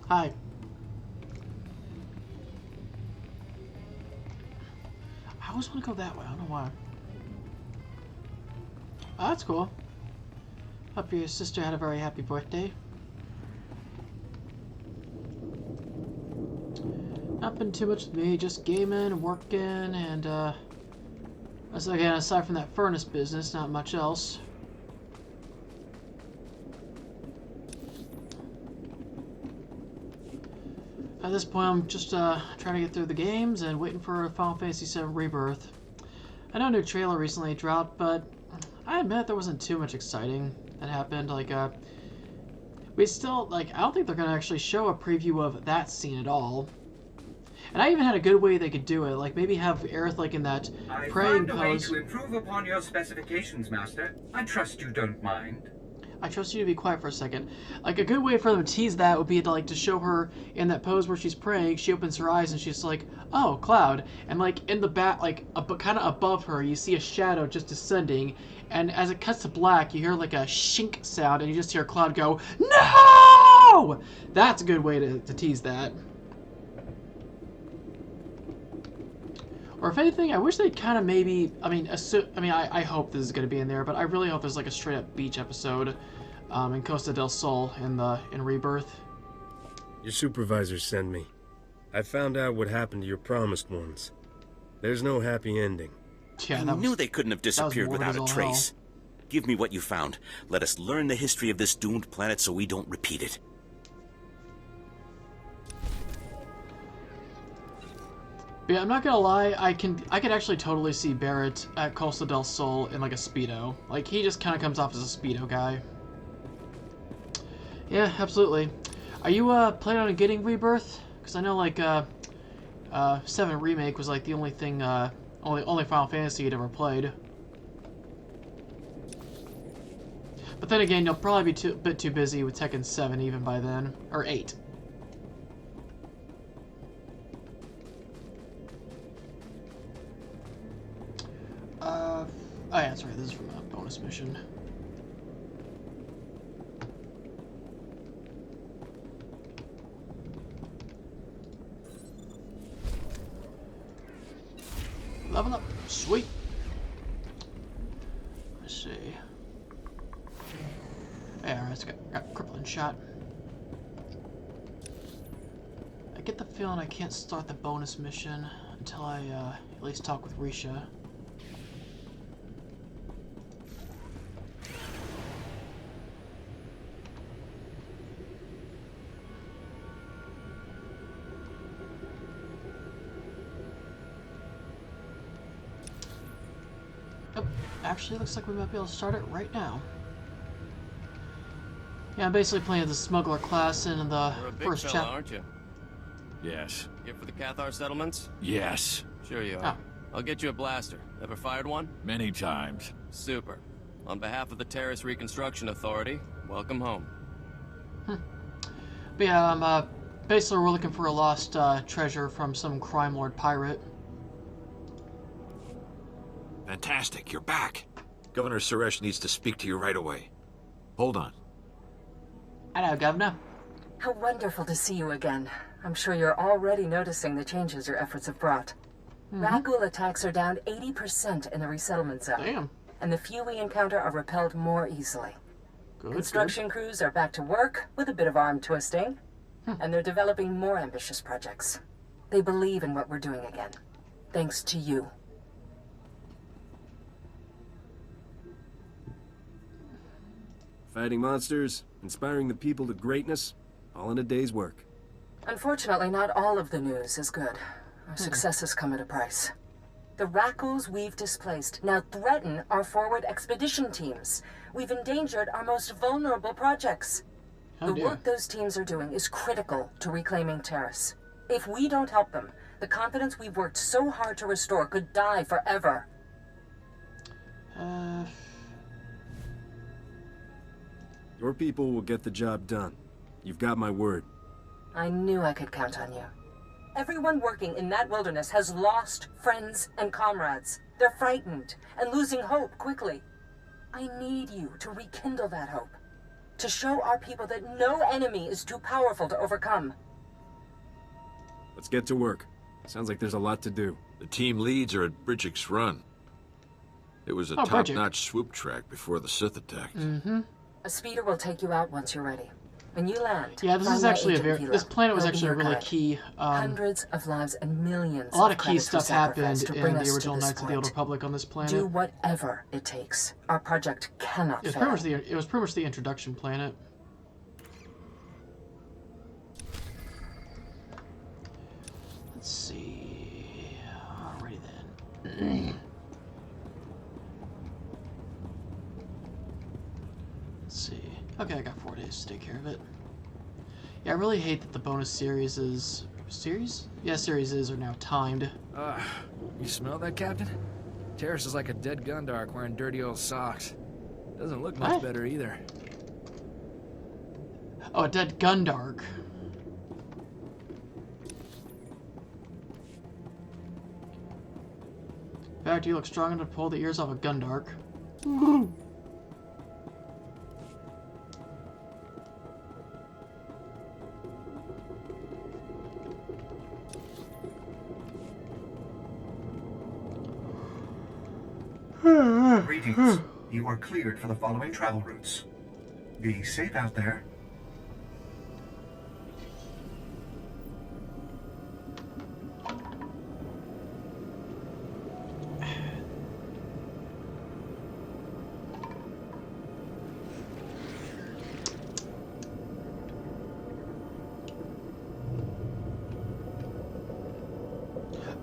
Hi. I always want to go that way. I don't know why. Oh, that's cool. Hope your sister had a very happy birthday. Not been too much with me, just gaming, working, and again, aside from that furnace business, not much else. At this point, I'm just trying to get through the games and waiting for Final Fantasy VII Rebirth. I know a new trailer recently dropped, but I admit there wasn't too much exciting that happened. Like, we still, like, I don't think they're gonna actually show a preview of that scene at all. And I even had a good way they could do it, like maybe have Aerith like in that praying I found a way pose. to improve upon your specifications, Master. I trust you don't mind. I trust you to be quiet for a second. Like a good way for them to tease that would be to like to show her in that pose where she's praying. She opens her eyes and she's like, "Oh, cloud!" And like in the back, like kind of above her, you see a shadow just descending. And as it cuts to black, you hear like a shink sound, and you just hear Cloud go, "No!" That's a good way to tease that. Or if anything, I wish they'd kind of maybe, I hope this is going to be in there, but I really hope there's like a straight up beach episode in Costa del Sol in Rebirth. Your supervisors send me. I found out what happened to your promised ones. There's no happy ending. Yeah, I knew they couldn't have disappeared without a trace. Give me what you found. Let us learn the history of this doomed planet so we don't repeat it. But yeah, I'm not gonna lie, I could actually totally see Barrett at Costa del Sol in like a Speedo. Like he just kind of comes off as a Speedo guy. Yeah, absolutely. Are you planning on getting Rebirth? Because I know like 7 Remake was like the only thing, only Final Fantasy you'd ever played. But then again, you'll probably be a bit too busy with Tekken 7 even by then, or 8. Oh yeah, that's right, this is from a bonus mission. Level up, sweet. Let's see. Yeah, it's got crippling shot. I get the feeling I can't start the bonus mission until I at least talk with Risha. Oh, actually looks like we might be able to start it right now. Yeah, I'm basically playing the Smuggler class in the first chapter. Aren't you? Yes. Here for the Cathar settlements? Yes. Sure you are. I'll get you a blaster. Ever fired one? Many times. Super. On behalf of the Taris Reconstruction Authority, welcome home. But yeah, basically we're looking for a lost treasure from some crime lord pirate. Fantastic, you're back. Governor Suresh needs to speak to you right away. Hold on. Hello, Governor. How wonderful to see you again. I'm sure you're already noticing the changes your efforts have brought. Ragul attacks are down 80% in the resettlement zone. Damn. And the few we encounter are repelled more easily. Good, Construction crews are back to work with a bit of arm twisting. And they're developing more ambitious projects. They believe in what we're doing again. Thanks to you. Fighting monsters, inspiring the people to greatness, all in a day's work. Unfortunately, not all of the news is good. Our successes come at a price. The Rackles we've displaced now threaten our forward expedition teams. We've endangered our most vulnerable projects. The work those teams are doing is critical to reclaiming Taris. If we don't help them, the confidence we've worked so hard to restore could die forever. Your people will get the job done. You've got my word. I knew I could count on you. Everyone working in that wilderness has lost friends and comrades. They're frightened and losing hope quickly. I need you to rekindle that hope. To show our people that no enemy is too powerful to overcome. Let's get to work. Sounds like there's a lot to do. The team leads are at Bridgick's Run. It was a top-notch swoop track before the Sith attacked. A speeder will take you out once you're ready. When you land, yeah, this is actually this planet was actually a really key. Hundreds of lives and millions. A lot of key stuff happened in the original Knights of the Old Republic on this planet. Do whatever it takes. Our project cannot fail. It was pretty much the introduction planet. Let's see. Alrighty then. Let's see. Okay, I got 4 days to take care of it. Yeah, I really hate that the bonus series is series? Yeah, series are now timed. You smell that, Captain? Taris is like a dead Gundark wearing dirty old socks. Doesn't look much better either. Oh, a dead Gundark. In fact, you look strong enough to pull the ears off a Gundark. Greetings. You are cleared for the following travel routes. Be safe out there.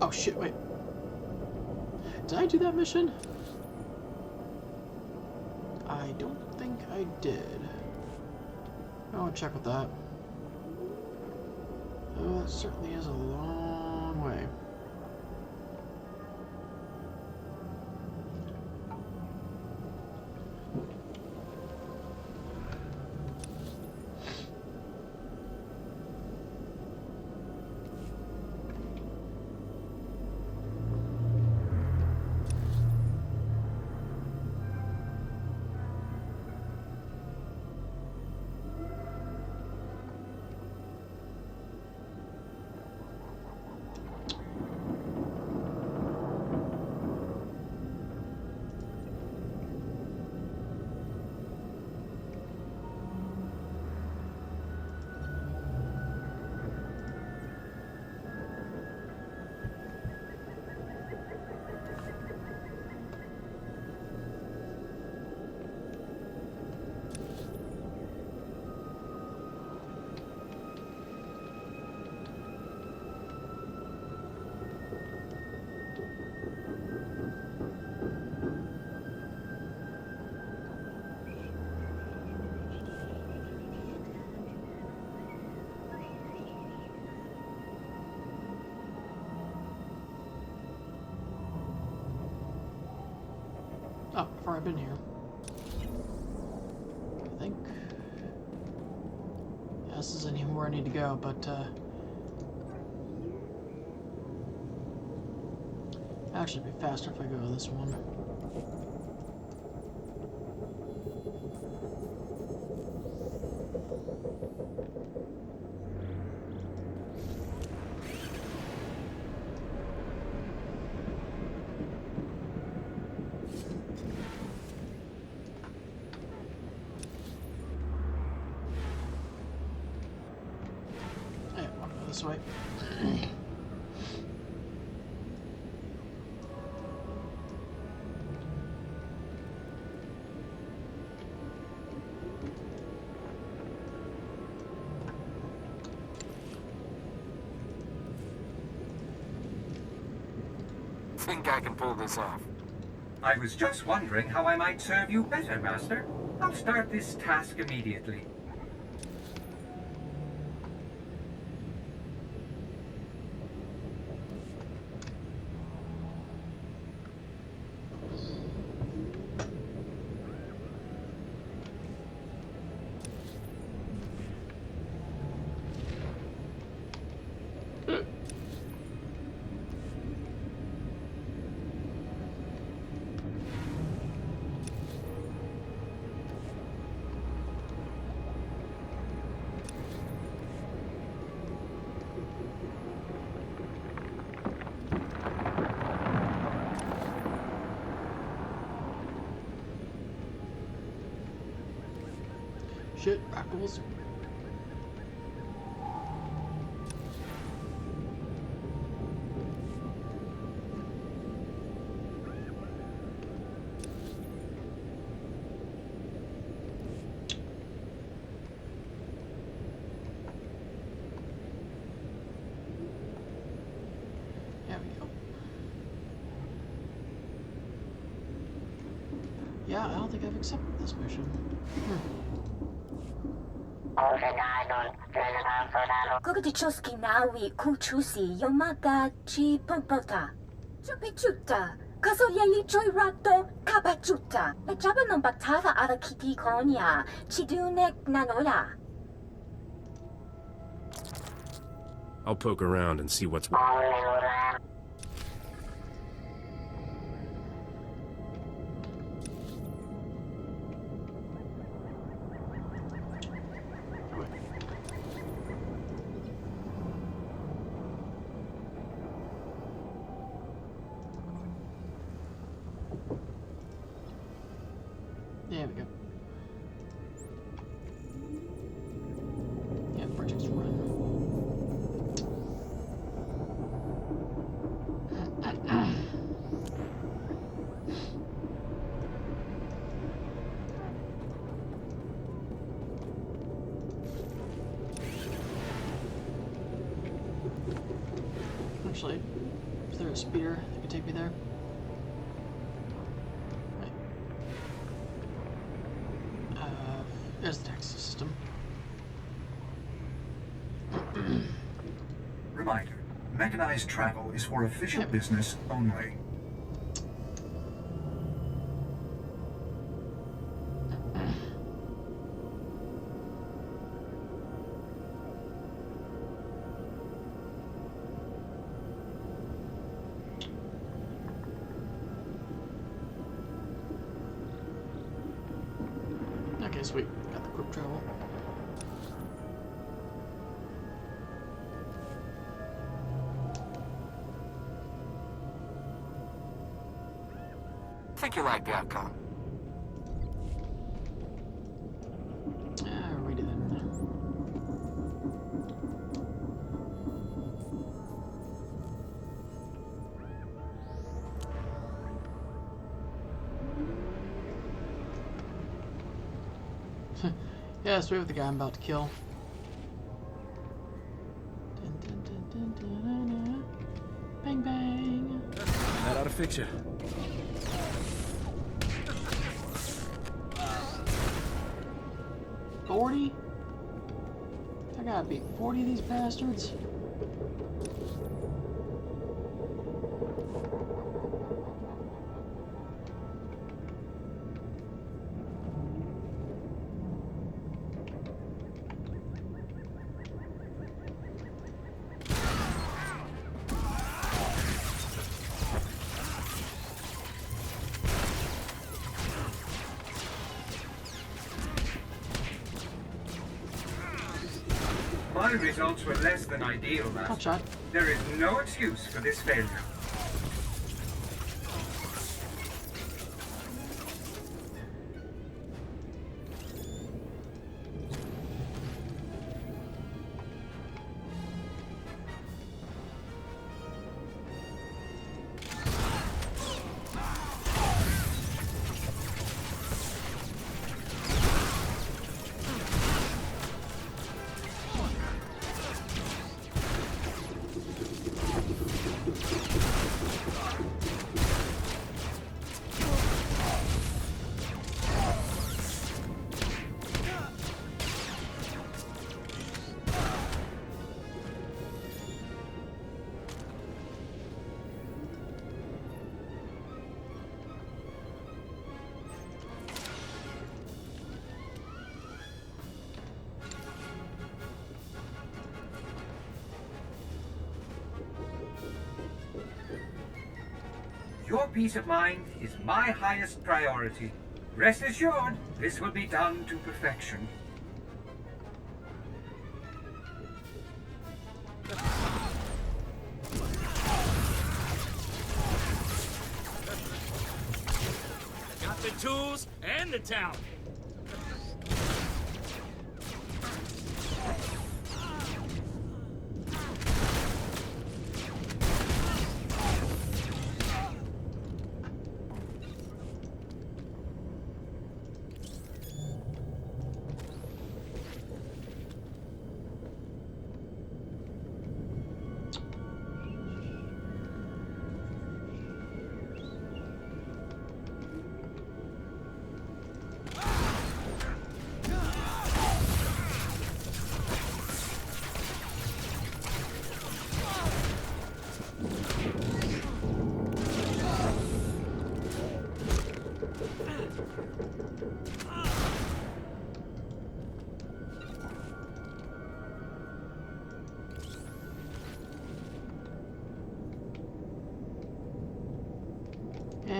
Oh shit, wait. Did I do that mission? I don't think I did. I want to check with that. Oh, that certainly is a long way. Oh, before I've been here. I think. Yeah, this isn't even where I need to go, but actually it'd be faster if I go to this one. This way. Think I can pull this off. I was just wondering how I might serve you better, Master. I'll start this task immediately. Shit, apples. There we go. Yeah, I don't think I've accepted this mission. Kogdichoski nawi kuchusi yomaka chi pompota. Chupichuta. Kasoyeli choy rato kapachuta. E jaba non batava ala kiti konya. Chidunek nanola. I'll poke around and see what's... There we go. Yeah, projects run. Actually, is there a speeder that could take me there? There's the taxi system. Reminder, mechanized travel is for official business only. Okay, sweet. Got the quick travel. Think you like the outcome? Alrighty then. Yeah, sweet with the guy I'm about to kill. Bang bang. That ought to fix you. $40? I gotta beat 40 of these bastards. My results were less than ideal, Master. There is no excuse for this failure. Your peace of mind is my highest priority. Rest assured, this will be done to perfection. Got the tools and the talent.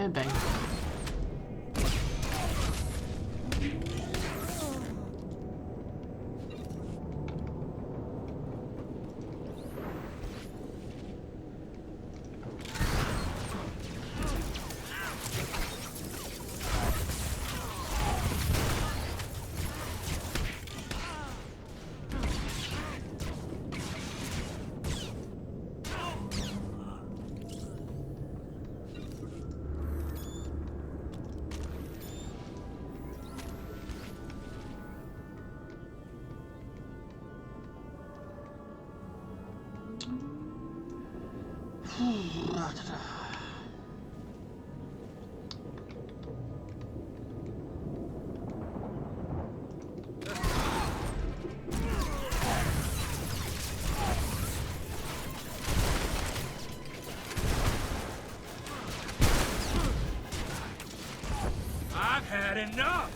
And bang. I've had enough!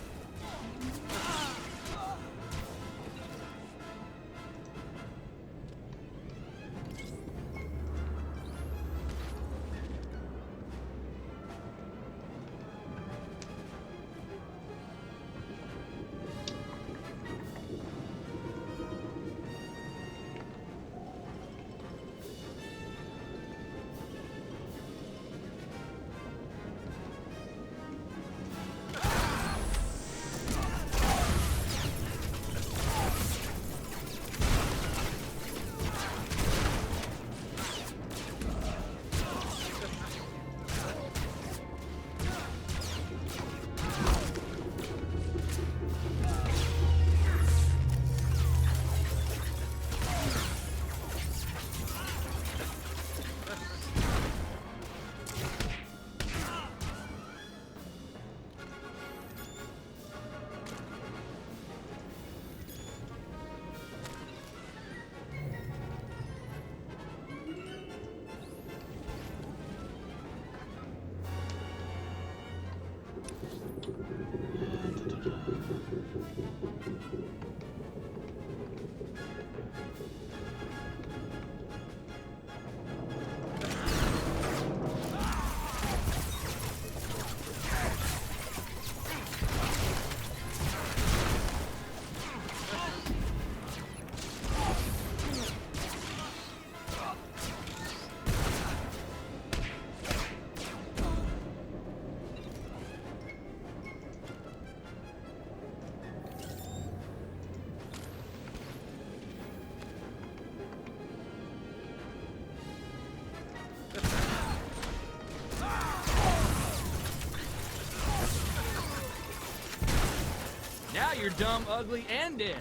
Now you're dumb, ugly, and dead.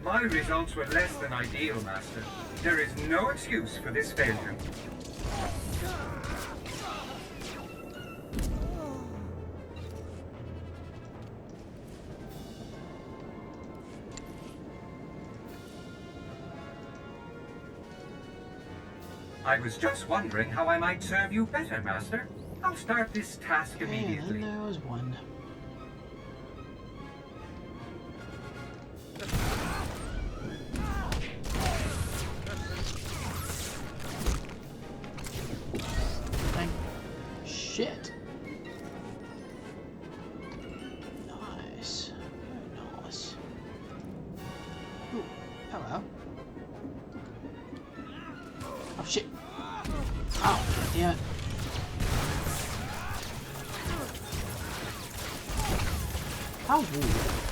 My results were less than ideal, Master. There is no excuse for this failure. I was just wondering how I might serve you better, Master. I'll start this task immediately. And there was one. Shit. Nice. Very nice. Ooh, hello. Oh shit. Oh, damn it. How rude.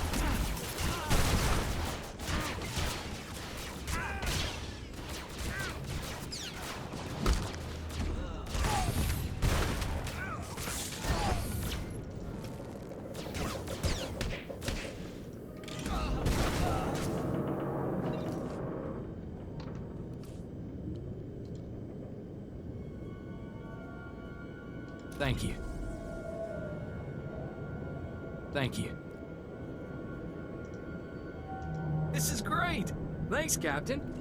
Thank you. Thank you. This is great! Thanks, Captain.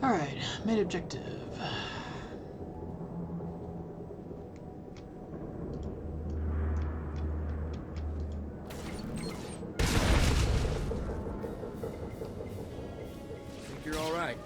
Alright, main objective. Think you're all right?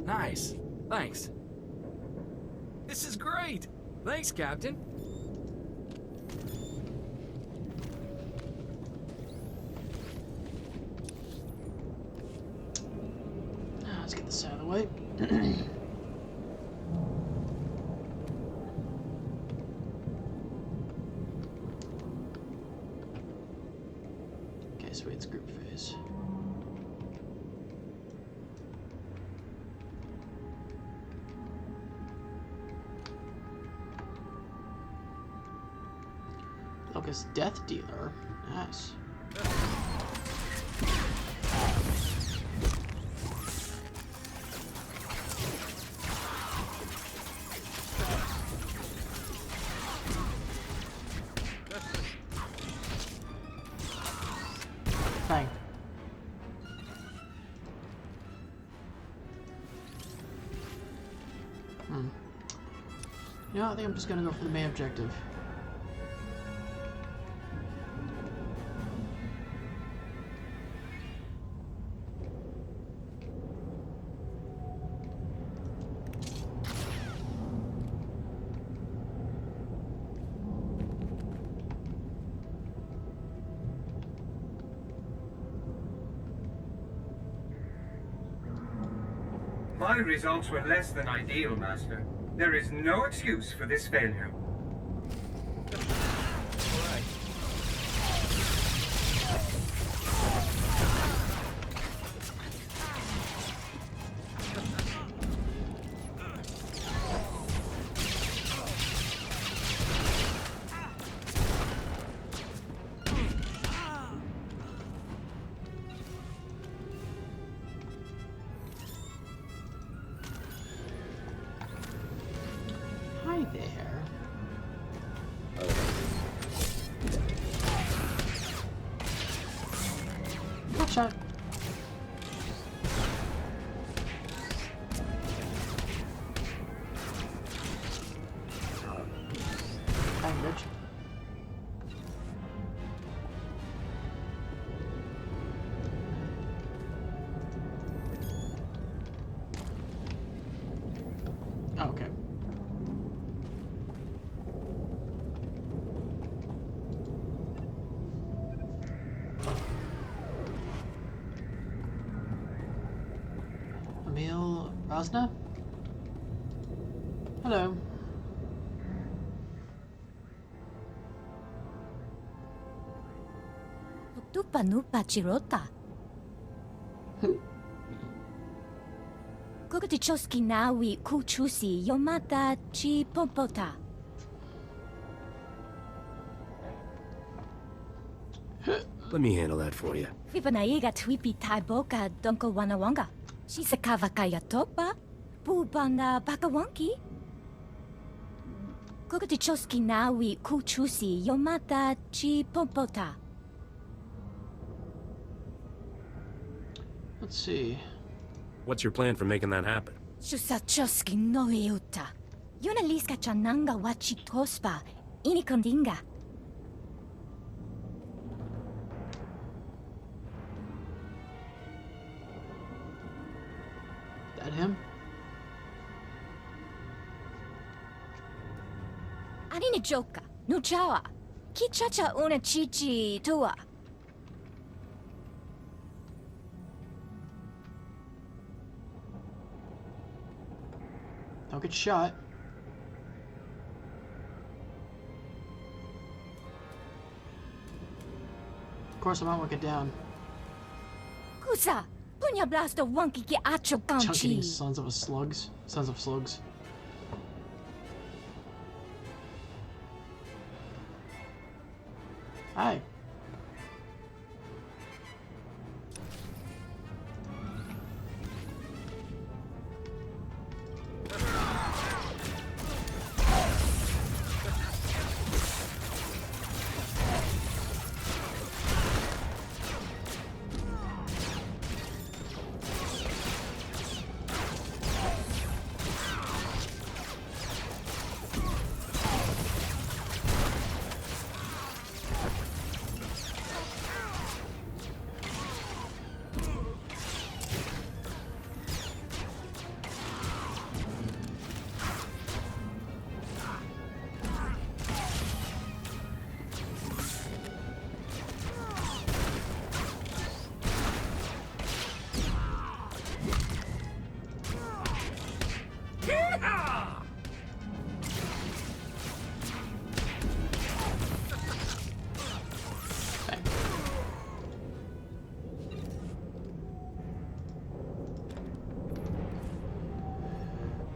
Nice. Thanks. This is great. Thanks, Captain. Let's get this out of the way. Okay, sweet, it's group phase. Locust Death Dealer. Nice. Bang. You know, I think I'm just gonna go for the main objective. My results were less than ideal, Master. There is no excuse for this failure. Hi there. Gotcha. Bang, bitch. Okay. Emil Rosna? Hello. Tupa nupa chirota. Kukatichoski nawi kuchusi yomata chi pompota. Let me handle that for you. Vipanaiga twipi taiboka donko wanawanga. Shisakava kaya topa. Pubanda bakawanki. Kukatichoski nawi kuchusi yomata chi pompota. Let's see. What's your plan for making that happen? Shusachoski no iuta. Yunaliska chananga wachi tospa. Inikondinga. That him? Uni joka, nuchawa. Kichacha una chichi tua. Don't get shot. Of course, I might want to get down. Kusa, punya blaster wonky ki acho Chunky kanchi. sons of slugs. Sons of slugs. Hi.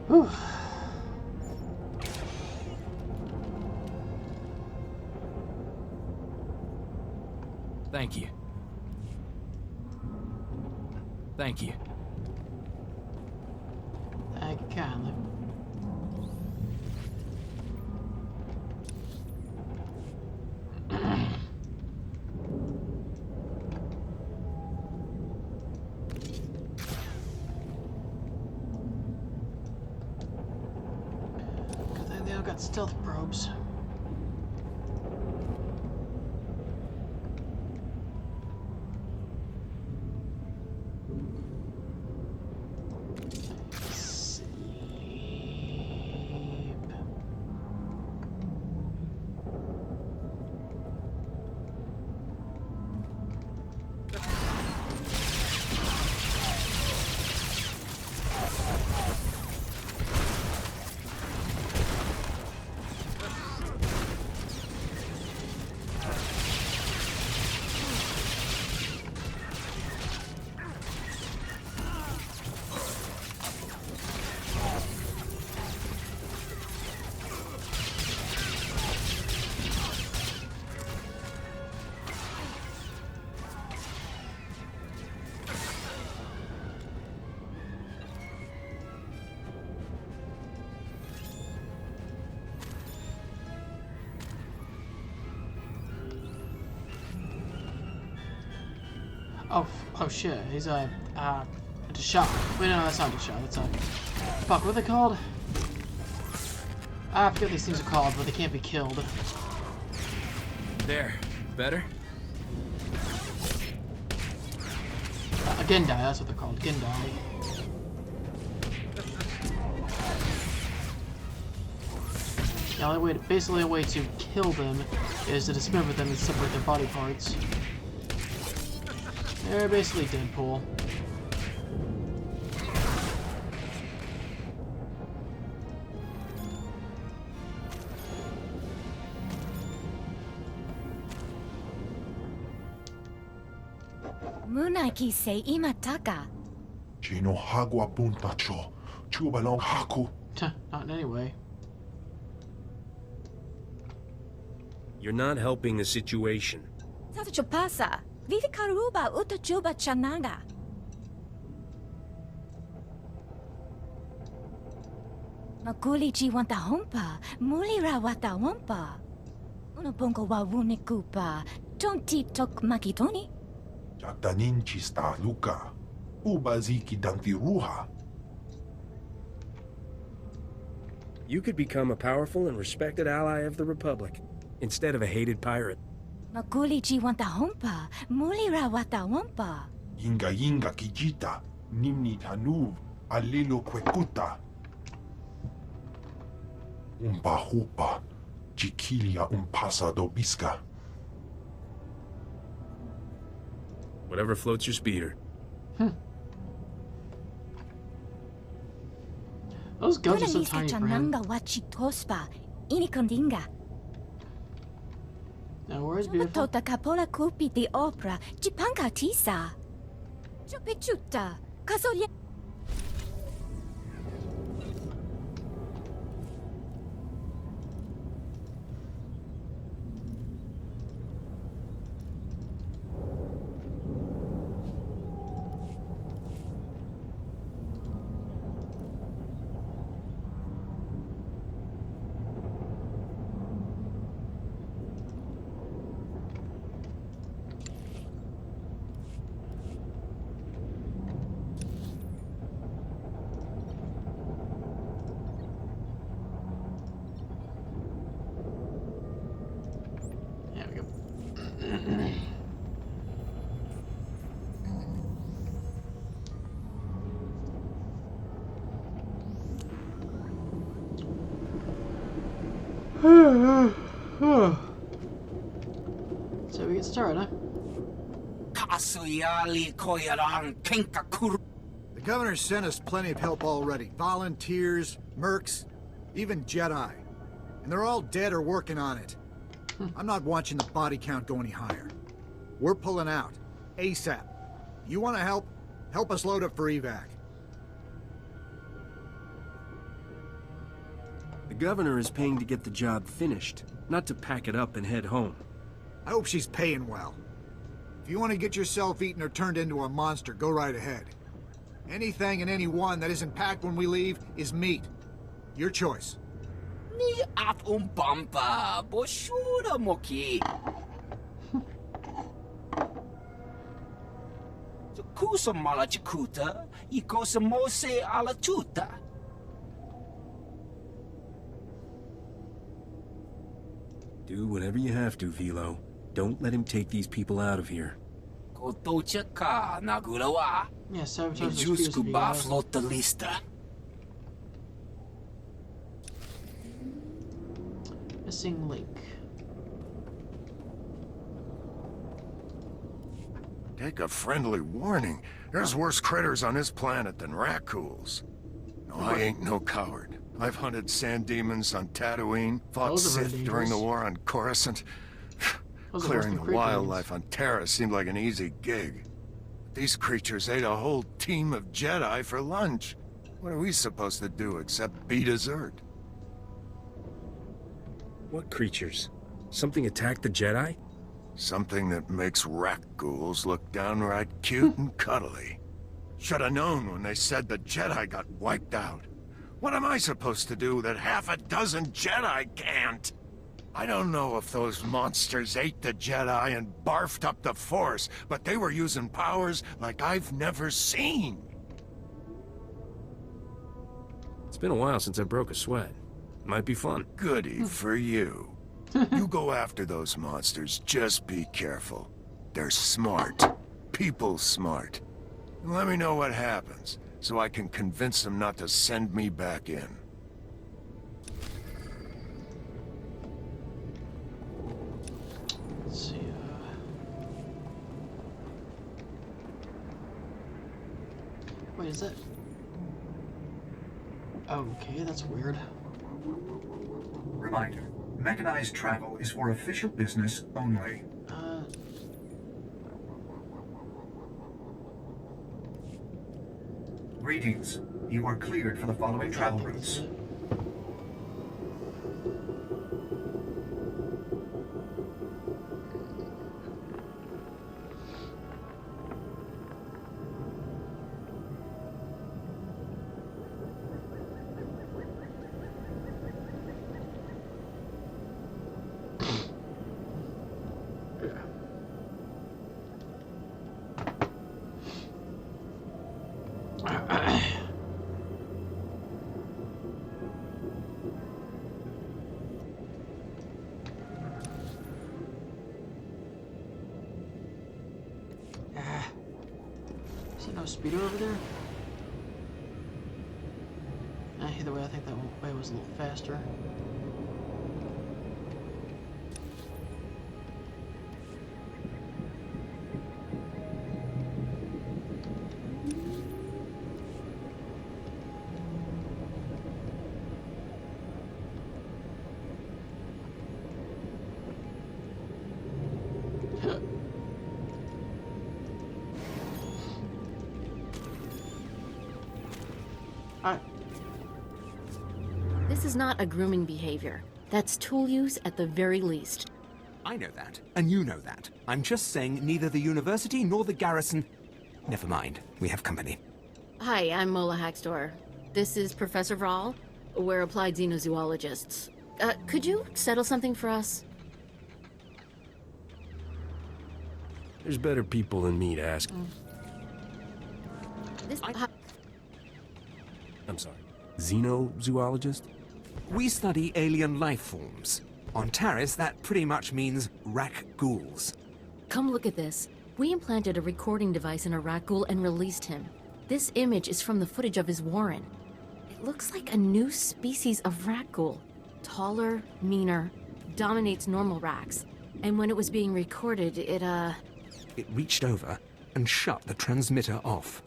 Whew. Thank you. Thank you. Thank you kindly. They all got stealth probes. Oh shit, he's a shot. Wait, no, that's not a shot, that's a... Fuck, what are they called? I forget what these things are called, but they can't be killed. There. Better? A Gendai, that's what they're called, Gendai. The only way, basically a way to kill them is to dismember them and separate their body parts. They're basically Deadpool. Munaki se imataka. Chino hagwa puntacho. Chubalong haku. Not in any way. You're not helping the situation. Sacho pasa. Vivi karuba utachuba chananga. Makuli chi wanta hompa. Mulira wata wampa. Unabongo wa wunikupa. Tonti tok makitoni. Jatanin chista luka. Ubaziki danti ruha. You could become a powerful and respected ally of the Republic, instead of a hated pirate. Makuli chi wanta hompa. Mulira wata wampa. Yinga kijita. Nimni tanuv. Alilo kwekuta. Umpa hupa. Chiquilia pasa do bisca. Whatever floats your speeder. Those guns are so tiny for him. Now, where's beautiful? Tota capola cupi di opera, cipanca tisa. Ciupiciutta, casolia. So we get started, huh? The governor sent us plenty of help already. Volunteers, mercs, even Jedi. And they're all dead or working on it. I'm not watching the body count go any higher. We're pulling out. ASAP. You want to help? Help us load up for evac. The governor is paying to get the job finished, not to pack it up and head home. I hope she's paying well. If you want to get yourself eaten or turned into a monster, go right ahead. Anything and anyone that isn't packed when we leave is meat. Your choice. Ni at umpampa, boshura moki. Kusa mala chikuta, ikosa mose ala chuta. Do whatever you have to, Vilo. Don't let him take these people out of here. Kotocha ka nagulawa. Yeah, sabotage the Jusku spears ba of the flota lista. Missing link. Take a friendly warning. There's worse critters on this planet than raccoons. No, I ain't no coward. I've hunted sand demons on Tatooine, fought Sith during the war on Coruscant. Clearing the wildlife on Taris seemed like an easy gig. These creatures ate a whole team of Jedi for lunch. What are we supposed to do except be dessert? What creatures? Something attacked the Jedi? Something that makes rat-ghouls look downright cute and cuddly. Should have known when they said the Jedi got wiped out. What am I supposed to do that half a dozen Jedi can't? I don't know if those monsters ate the Jedi and barfed up the Force, but they were using powers like I've never seen. It's been a while since I broke a sweat. Might be fun. Goody for you. You go after those monsters, just be careful. They're smart. People smart. Let me know what happens, so I can convince them not to send me back in. Let's see. Wait, is that? Okay, that's weird. Reminder: mechanized travel is for official business only. Greetings. You are cleared for the following travel routes. No speeder over there? Either way, I think that way was a little faster. This is not a grooming behavior. That's tool use at the very least. I know that, and you know that. I'm just saying neither the university nor the garrison... Never mind, we have company. Hi, I'm Mola Haxtor. This is Professor Vraal. We're applied xenozoologists. Could you settle something for us? There's better people than me to ask. I'm sorry. Xenozoologist? We study alien life forms. On Taris, that pretty much means rak ghouls. Come look at this. We implanted a recording device in a rat ghoul and released him. This image is from the footage of his warren. It looks like a new species of rat ghoul. Taller, meaner, dominates normal rats. And when it was being recorded, it reached over and shut the transmitter off.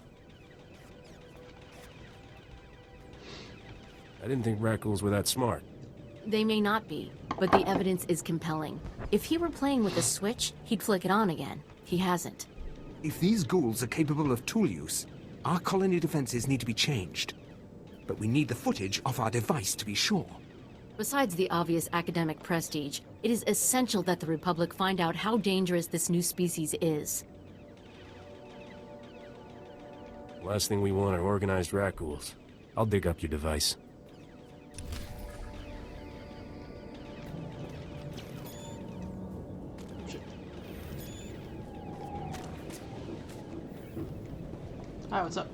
I didn't think rat ghouls were that smart. They may not be, but the evidence is compelling. If he were playing with a switch, he'd flick it on again. He hasn't. If these ghouls are capable of tool use, our colony defenses need to be changed. But we need the footage of our device to be sure. Besides the obvious academic prestige, it is essential that the Republic find out how dangerous this new species is. Last thing we want are organized rat ghouls. I'll dig up your device. Hi, what's up?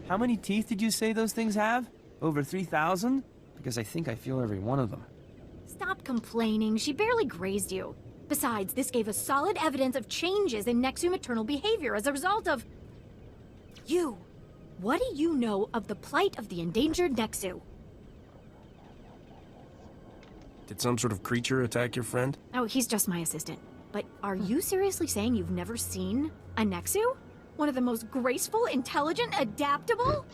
How many teeth did you say those things have? Over 3,000? Because I think I feel every one of them. Stop complaining. She barely grazed you. Besides, this gave us solid evidence of changes in Nexu maternal behavior as a result of... You. What do you know of the plight of the endangered Nexu? Did some sort of creature attack your friend? Oh, he's just my assistant. But are you seriously saying you've never seen a Nexu? One of the most graceful, intelligent, adaptable?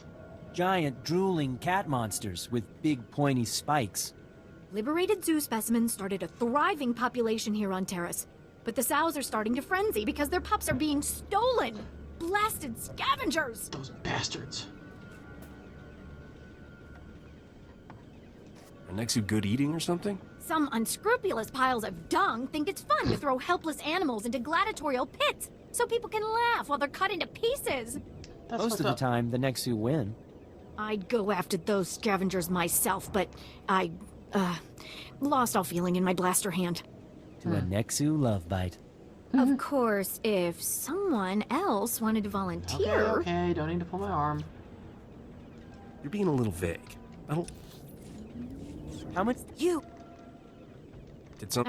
Giant, drooling cat monsters with big, pointy spikes. Liberated zoo specimens started a thriving population here on Taris. But the sows are starting to frenzy because their pups are being stolen! Blasted scavengers! Those bastards. Are Nexu good eating or something? Some unscrupulous piles of dung think it's fun to throw helpless animals into gladiatorial pits so people can laugh while they're cut into pieces. Most of the time, the Nexu win. I'd go after those scavengers myself, but I, lost all feeling in my blaster hand. To a Nexu love bite. Of course, if someone else wanted to volunteer... Okay, don't need to pull my arm. You're being a little vague. I don't... How much... You... Did some...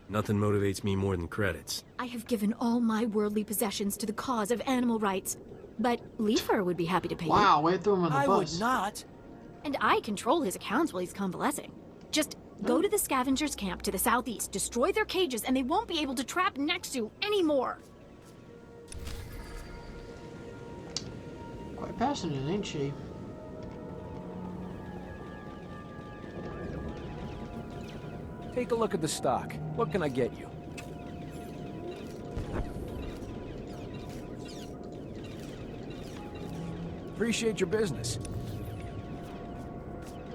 Nothing motivates me more than credits. I have given all my worldly possessions to the cause of animal rights. But Leifer would be happy to pay you. Wow, way through him on the bus. I would not. And I control his accounts while he's convalescing. Just go to the scavengers camp to the southeast, destroy their cages, and they won't be able to trap Nexu anymore. Quite passionate, ain't she? Take a look at the stock. What can I get you? Appreciate your business.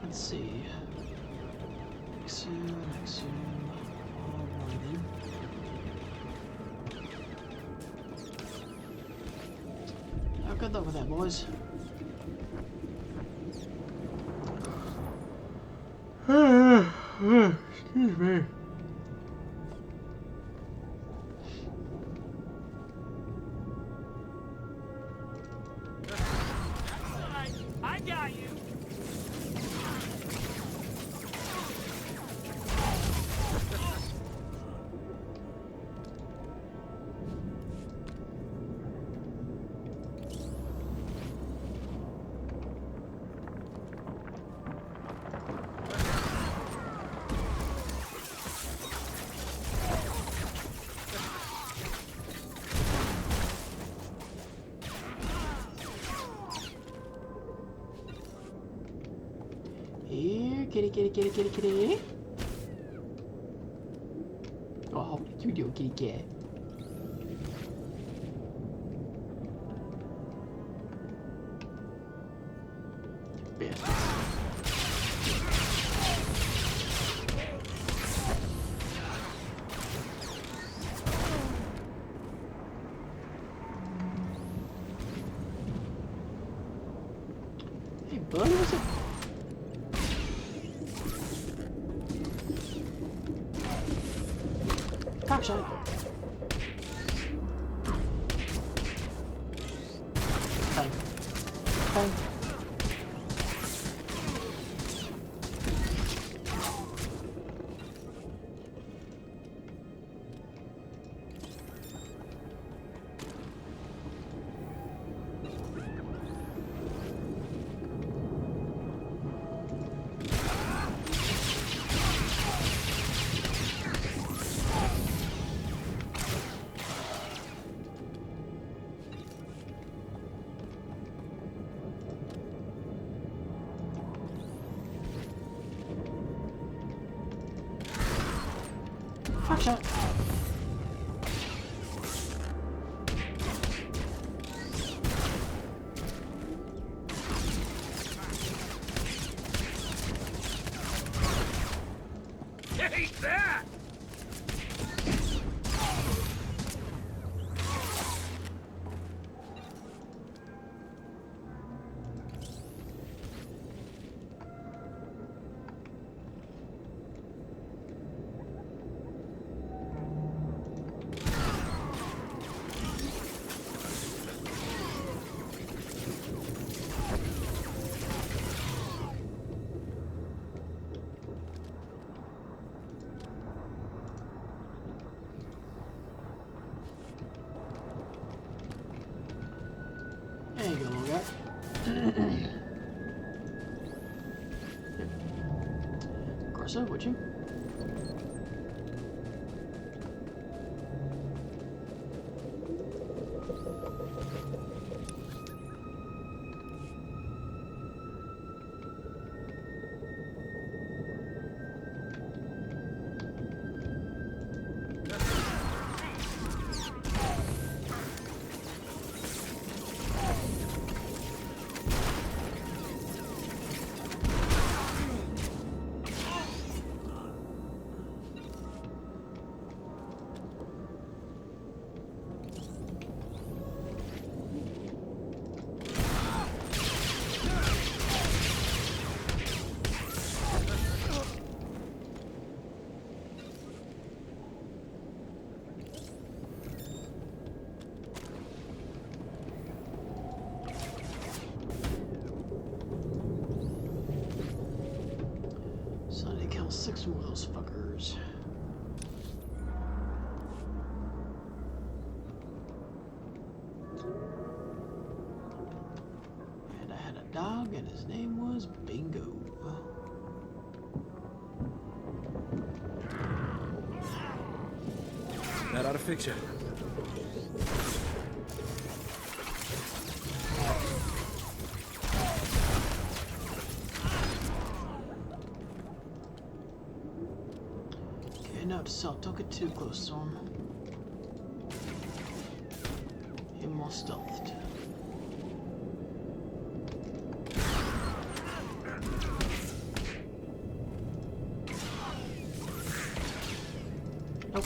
Let's see. Nexu. Alrighty. Oh, good luck with that, boys. Excuse me. I got you. Here, kitty. Oh, how cute you kitty cat. What was it? Cockshot. Bang. Bang. Cockshot. Take that! There you go, little guy. Aggressive, would you? So I need to kill 6 more of those fuckers. And I had a dog, and his name was Bingo. That ought to fix you. Okay, note to self, don't get too close to him. Be more stealthed. Nope.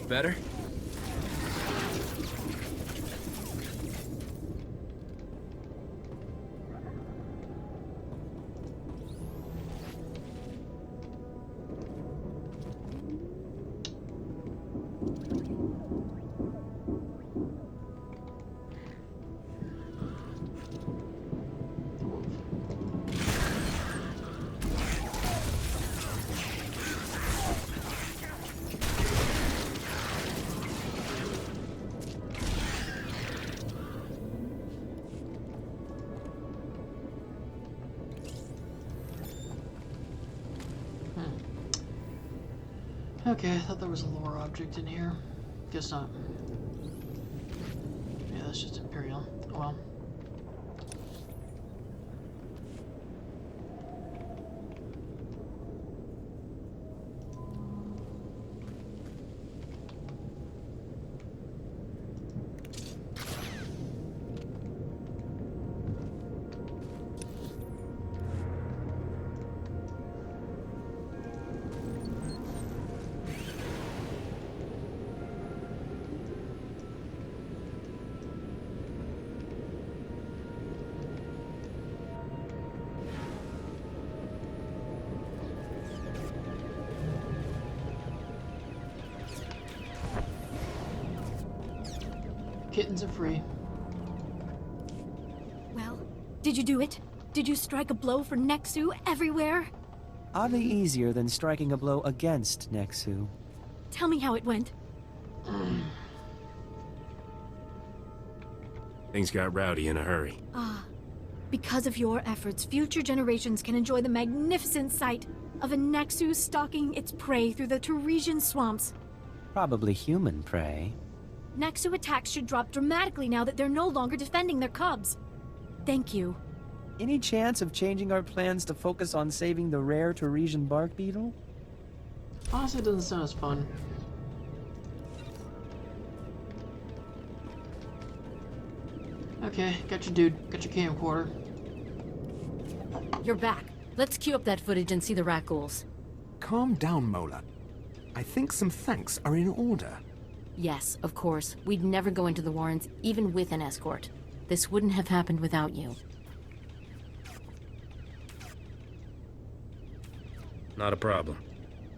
Better? Okay, I thought there was a lore object in here. Guess not. Yeah, that's just Imperial. Oh well. Kittens are free. Well, did you do it? Did you strike a blow for Nexu everywhere? Oddly easier than striking a blow against Nexu. Tell me how it went. Things got rowdy in a hurry. Because of your efforts, future generations can enjoy the magnificent sight of a Nexu stalking its prey through the Tarisian swamps. Probably human prey. Nexu attacks should drop dramatically now that they're no longer defending their cubs. Thank you. Any chance of changing our plans to focus on saving the rare Tarisian bark beetle? Honestly, it doesn't sound as fun. Okay, got your dude. Got your camcorder. You're back. Let's queue up that footage and see the rat ghouls. Calm down, Mola. I think some thanks are in order. Yes, of course. We'd never go into the Warrens, even with an escort. This wouldn't have happened without you. Not a problem.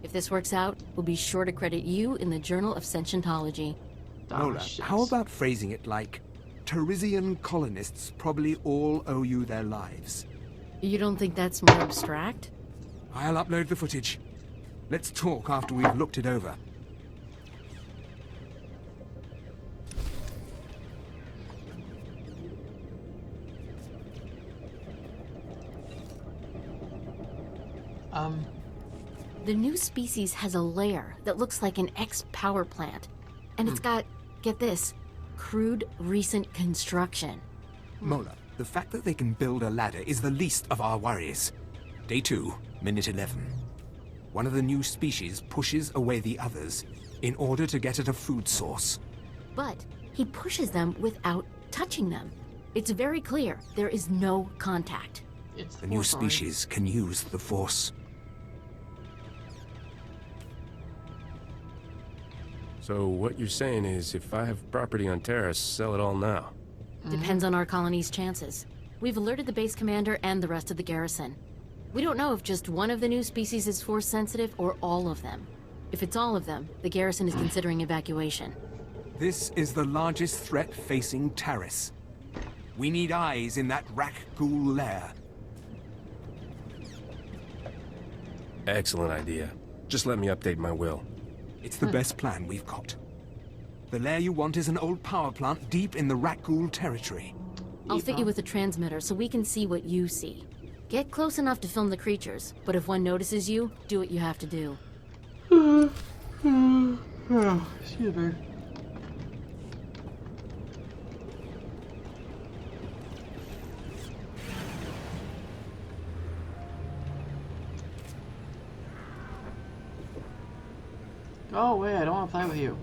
If this works out, we'll be sure to credit you in the Journal of Sentientology. Mola, how about phrasing it like, Tarisian colonists probably all owe you their lives? You don't think that's more abstract? I'll upload the footage. Let's talk after we've looked it over. The new species has a lair that looks like an ex-power plant. And it's got, get this, crude recent construction. Mola, the fact that they can build a ladder is the least of our worries. Day 2, minute 11. One of the new species pushes away the others in order to get at a food source. But he pushes them without touching them. It's very clear there is no contact. The new species can use the Force. So what you're saying is, if I have property on Taris, sell it all now. Depends on our colony's chances. We've alerted the base commander and the rest of the garrison. We don't know if just one of the new species is Force sensitive or all of them. If it's all of them, the garrison is considering evacuation. This is the largest threat facing Taris. We need eyes in that rat ghoul lair. Excellent idea. Just let me update my will. It's the best plan we've got. The lair you want is an old power plant deep in the rat ghoul territory. I'll fit you with a transmitter so we can see what you see. Get close enough to film the creatures, but if one notices you, do what you have to do. Excuse me. Go away, I don't want to play with you.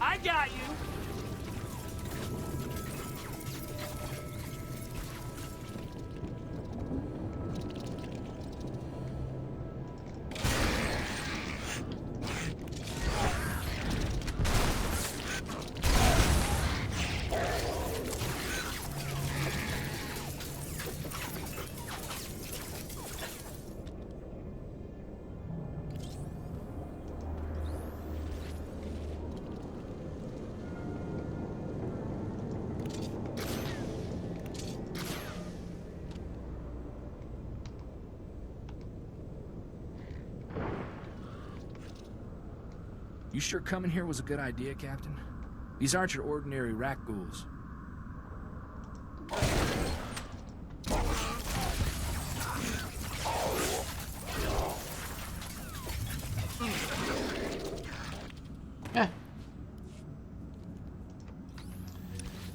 I got you! You sure coming here was a good idea, Captain? These aren't your ordinary rat ghouls.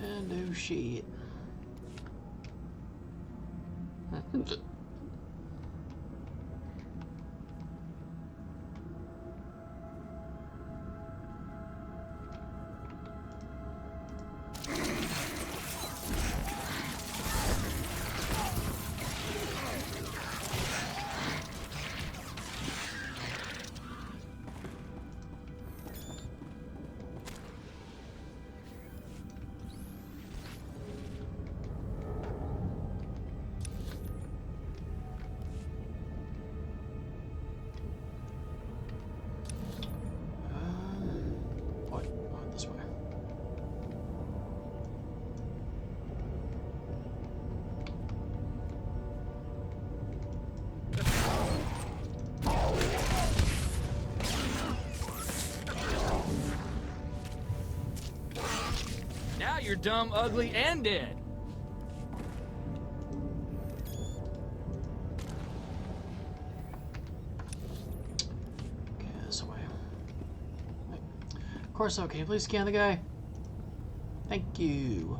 And no shit. This way. Now you're dumb, ugly, and dead. Okay, this way. Of course, okay. Please scan the guy. Thank you.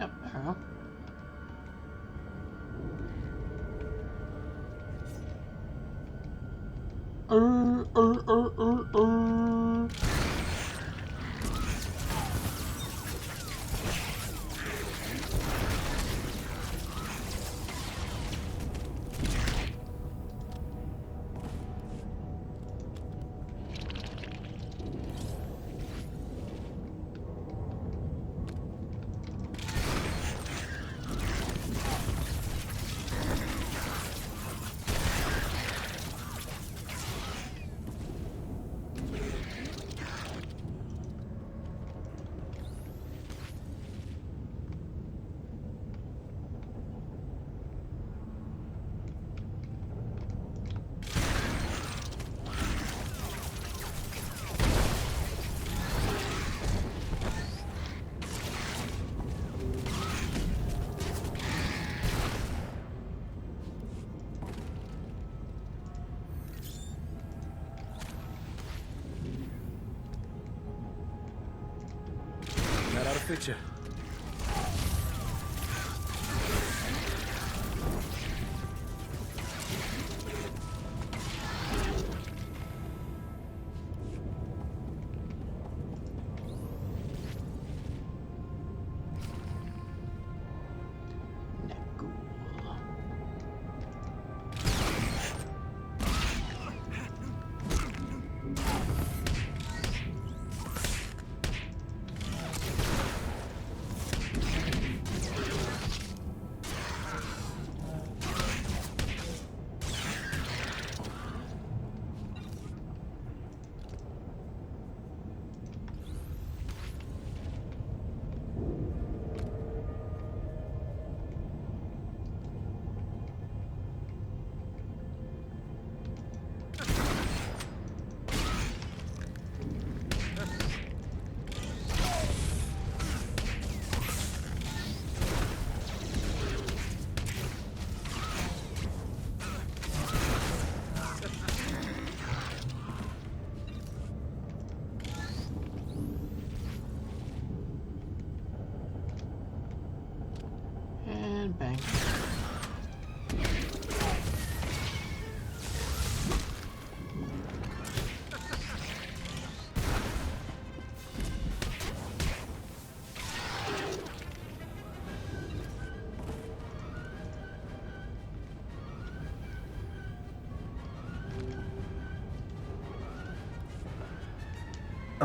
Yep, there we go. That ought to fix you.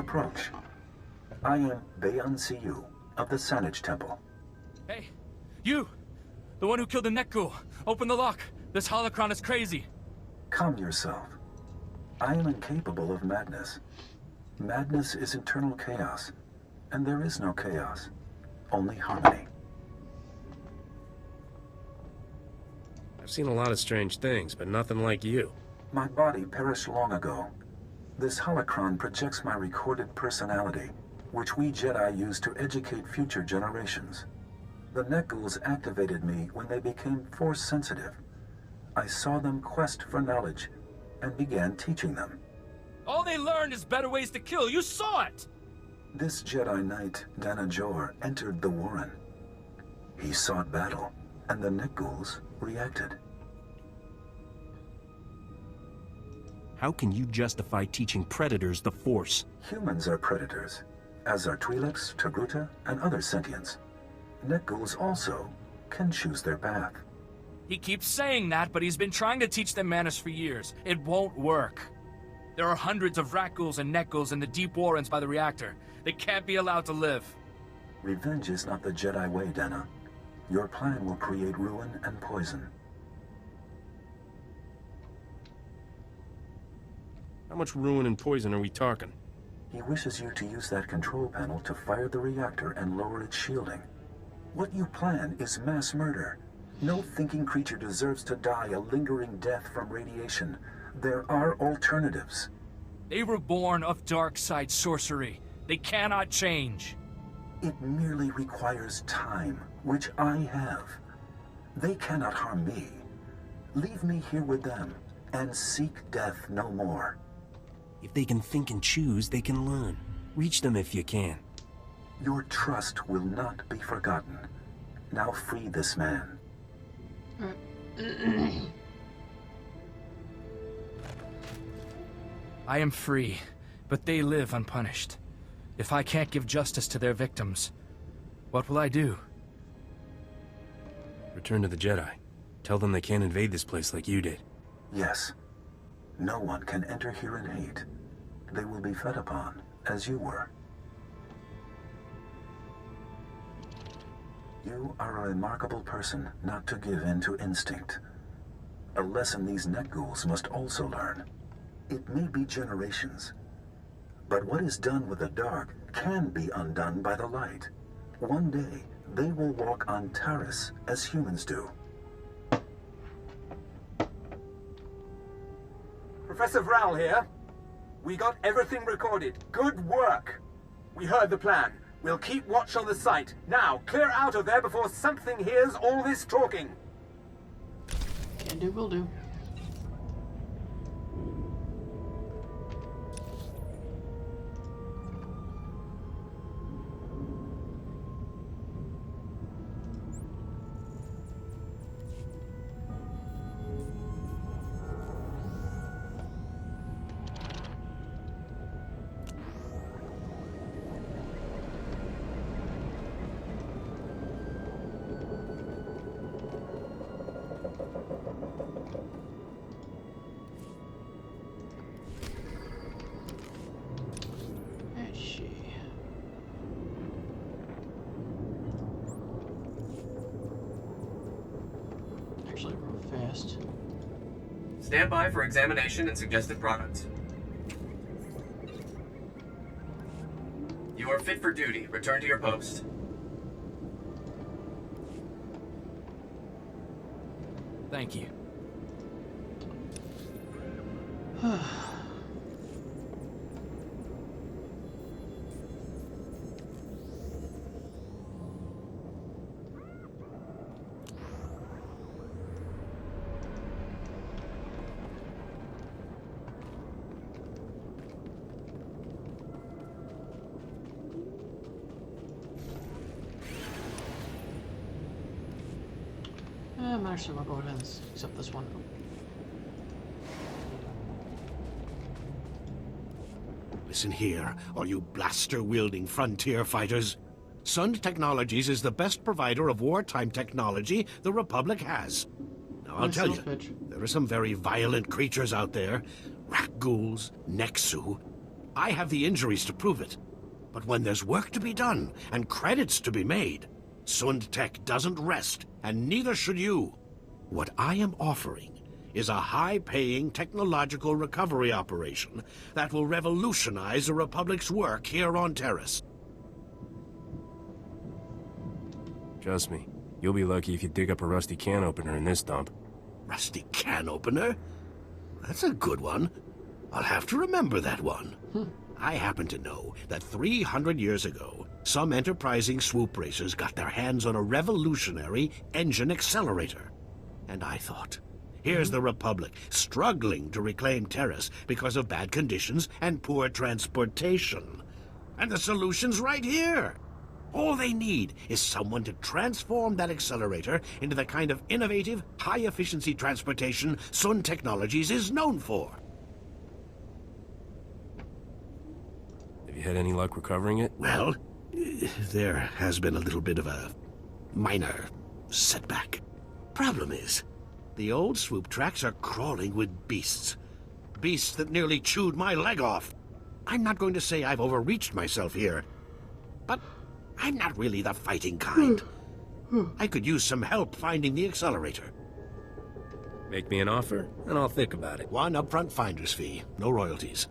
Approach. I am Bayon Siyu of the Sanage Temple. Hey, you! The one who killed the Nekgul! Open the lock! This holocron is crazy! Calm yourself. I am incapable of madness. Madness is internal chaos, and there is no chaos, only harmony. I've seen a lot of strange things, but nothing like you. My body perished long ago. This holocron projects my recorded personality, which we Jedi use to educate future generations. The Nekguls activated me when they became Force-sensitive. I saw them quest for knowledge, and began teaching them. All they learned is better ways to kill. You saw it! This Jedi Knight, Dana Jor, entered the Warren. He sought battle, and the Nekguls reacted. How can you justify teaching predators the Force? Humans are predators, as are Twi'leks, Togruta, and other sentients. Nekguls also can choose their path. He keeps saying that, but he's been trying to teach them manners for years. It won't work. There are hundreds of Rakghouls and Nekguls in the deep Warrens by the reactor. They can't be allowed to live. Revenge is not the Jedi way, Dana. Your plan will create ruin and poison. How much ruin and poison are we talking? He wishes you to use that control panel to fire the reactor and lower its shielding. What you plan is mass murder. No thinking creature deserves to die a lingering death from radiation. There are alternatives. They were born of dark side sorcery. They cannot change. It merely requires time, which I have. They cannot harm me. Leave me here with them, and seek death no more. If they can think and choose, they can learn. Reach them if you can. Your trust will not be forgotten. Now free this man. I am free, but they live unpunished. If I can't give justice to their victims, what will I do? Return to the Jedi. Tell them they can't invade this place like you did. Yes. No one can enter here in hate. They will be fed upon, as you were. You are a remarkable person not to give in to instinct. A lesson these Nekguls must also learn. It may be generations, but what is done with the dark can be undone by the light. One day, they will walk on Taris as humans do. Professor Vral here. We got everything recorded. Good work. We heard the plan. We'll keep watch on the site. Now, clear out of there before something hears all this talking. Can do, will do. Stand by for examination and suggested products. You are fit for duty. Return to your post. Thank you. Actually, we'll go ahead and accept this one. Listen here, all you blaster-wielding frontier fighters. Sun Technologies is the best provider of wartime technology the Republic has. Now, I'll tell you, there are some very violent creatures out there. Rakghouls, Nexu. I have the injuries to prove it. But when there's work to be done and credits to be made, Sundtech doesn't rest, and neither should you. What I am offering is a high-paying technological recovery operation that will revolutionize the Republic's work here on Taris. Trust me, you'll be lucky if you dig up a rusty can opener in this dump. Rusty can opener? That's a good one. I'll have to remember that one. I happen to know that 300 years ago, some enterprising swoop racers got their hands on a revolutionary engine accelerator. And I thought, here's the Republic struggling to reclaim Taris because of bad conditions and poor transportation. And the solution's right here. All they need is someone to transform that accelerator into the kind of innovative, high-efficiency transportation Sun Technologies is known for. Have you had any luck recovering it? Well, there has been a little bit of a minor setback. Problem is, the old swoop tracks are crawling with beasts. Beasts that nearly chewed my leg off. I'm not going to say I've overreached myself here, but I'm not really the fighting kind. I could use some help finding the accelerator. Make me an offer, and I'll think about it. One upfront finder's fee, no royalties.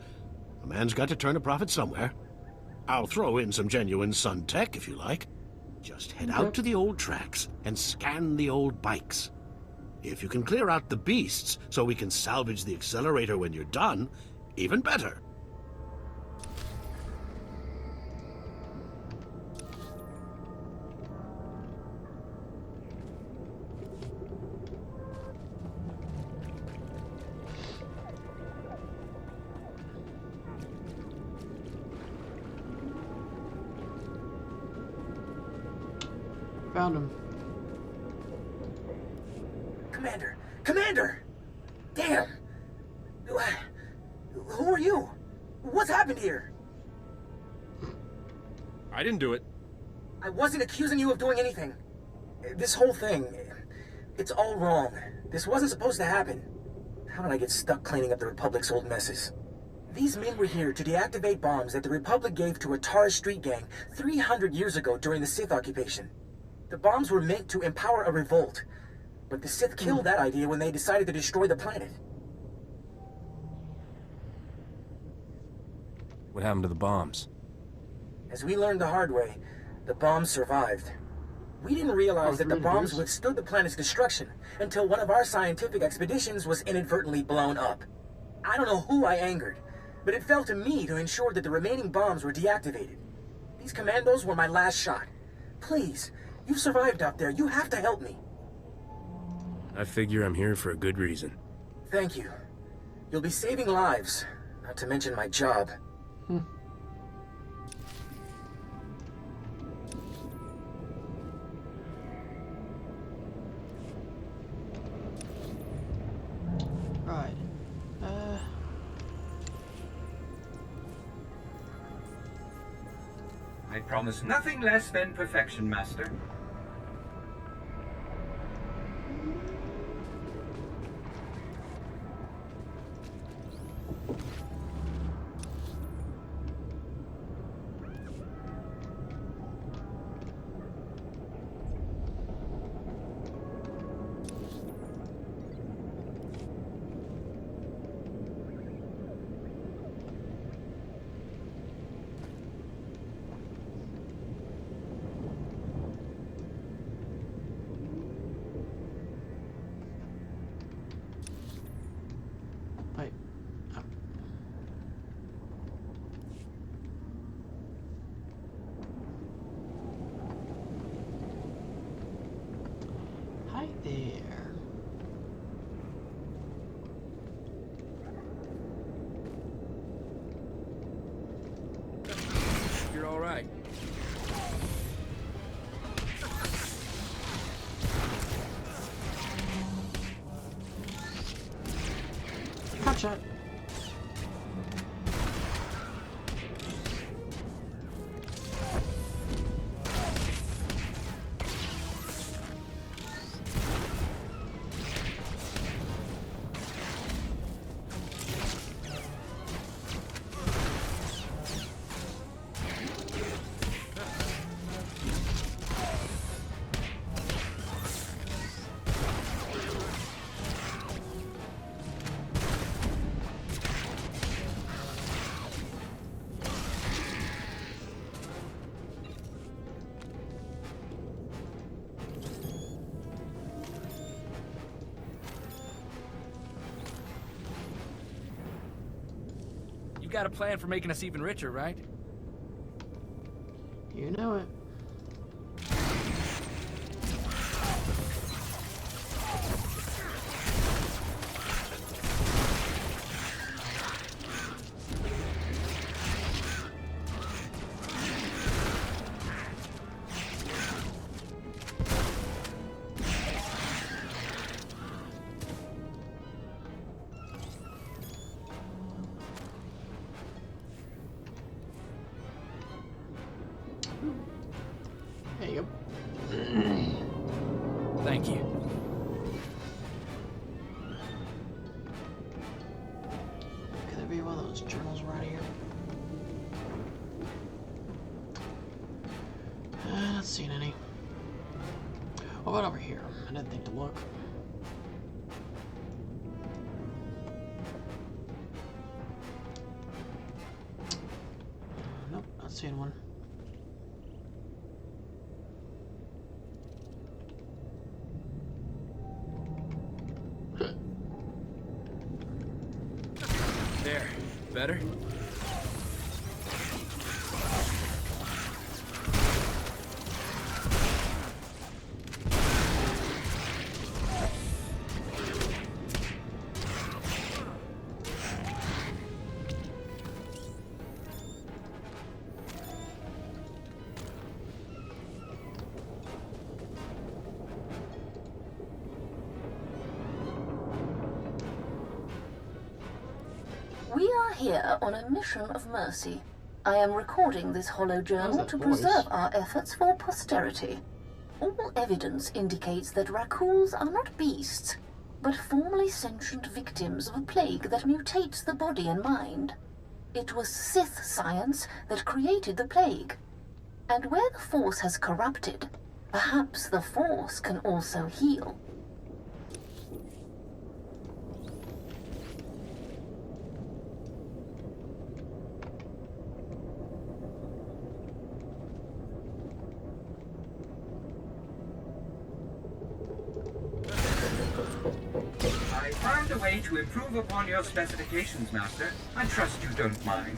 A man's got to turn a profit somewhere. I'll throw in some genuine Sun tech if you like. Just head out to the old tracks and scan the old bikes. If you can clear out the beasts so we can salvage the accelerator when you're done, even better. Found him. Commander! Commander! Damn! Who are you? What's happened here? I didn't do it. I wasn't accusing you of doing anything. This whole thing, it's all wrong. This wasn't supposed to happen. How did I get stuck cleaning up the Republic's old messes? These men were here to deactivate bombs that the Republic gave to a Taris street gang 300 years ago during the Sith occupation. The bombs were meant to empower a revolt, but the Sith killed that idea when they decided to destroy the planet. What happened to the bombs? As we learned the hard way, the bombs survived. We didn't realize that the bombs withstood the planet's destruction until one of our scientific expeditions was inadvertently blown up. I don't know who I angered, but it fell to me to ensure that the remaining bombs were deactivated. These commandos were my last shot. Please, you've survived out there. You have to help me. I figure I'm here for a good reason. Thank you. You'll be saving lives, not to mention my job. Right. I promise nothing less than perfection, Master. Wait. Hi there. You're all right. Gotcha. got a plan for making us even richer, right? You know it. There you go. Thank you. Could there be one of those journals right here? Not seeing any. What about over here? I didn't think to look. Nope, not seeing one. There. Better? We are here on a mission of mercy. I am recording this hollow journal to preserve our efforts for posterity. All evidence indicates that raccoons are not beasts, but formerly sentient victims of a plague that mutates the body and mind. It was Sith science that created the plague. And where the Force has corrupted, perhaps the Force can also heal. I found a way to improve upon your specifications, Master. I trust you don't mind.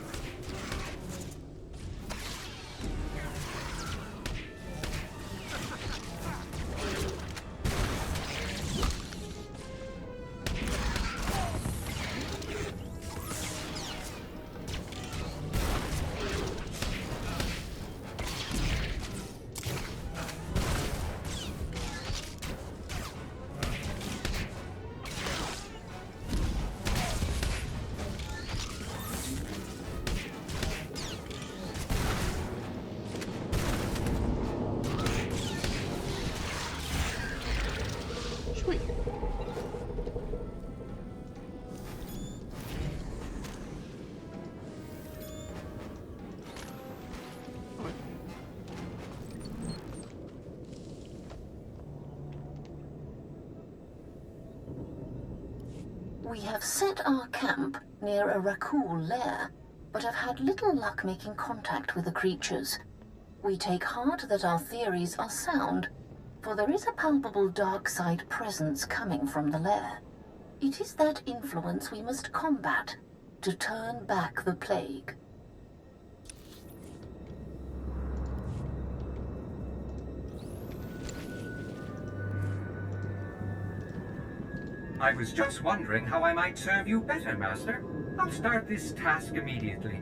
We have set our camp near a raccoon lair, but have had little luck making contact with the creatures. We take heart that our theories are sound, for there is a palpable dark side presence coming from the lair. It is that influence we must combat to turn back the plague. I was just wondering how I might serve you better, Master. I'll start this task immediately.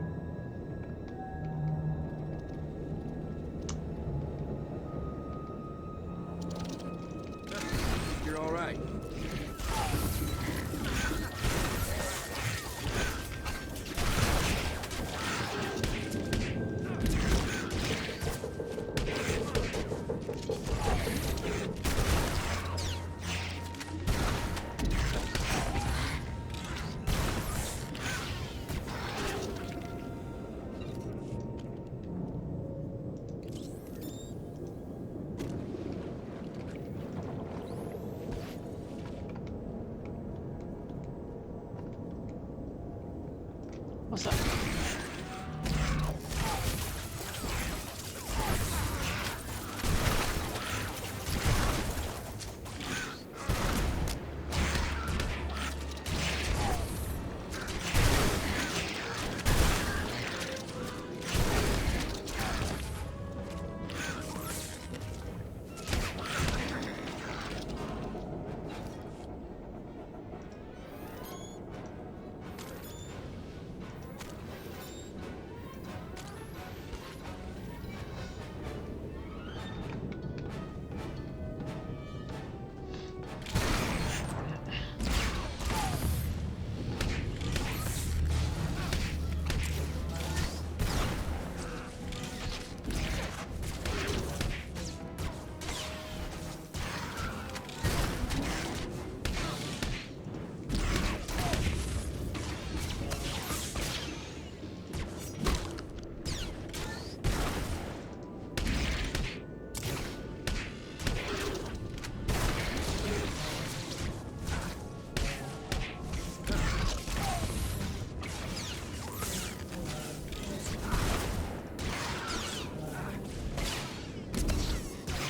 You're all right.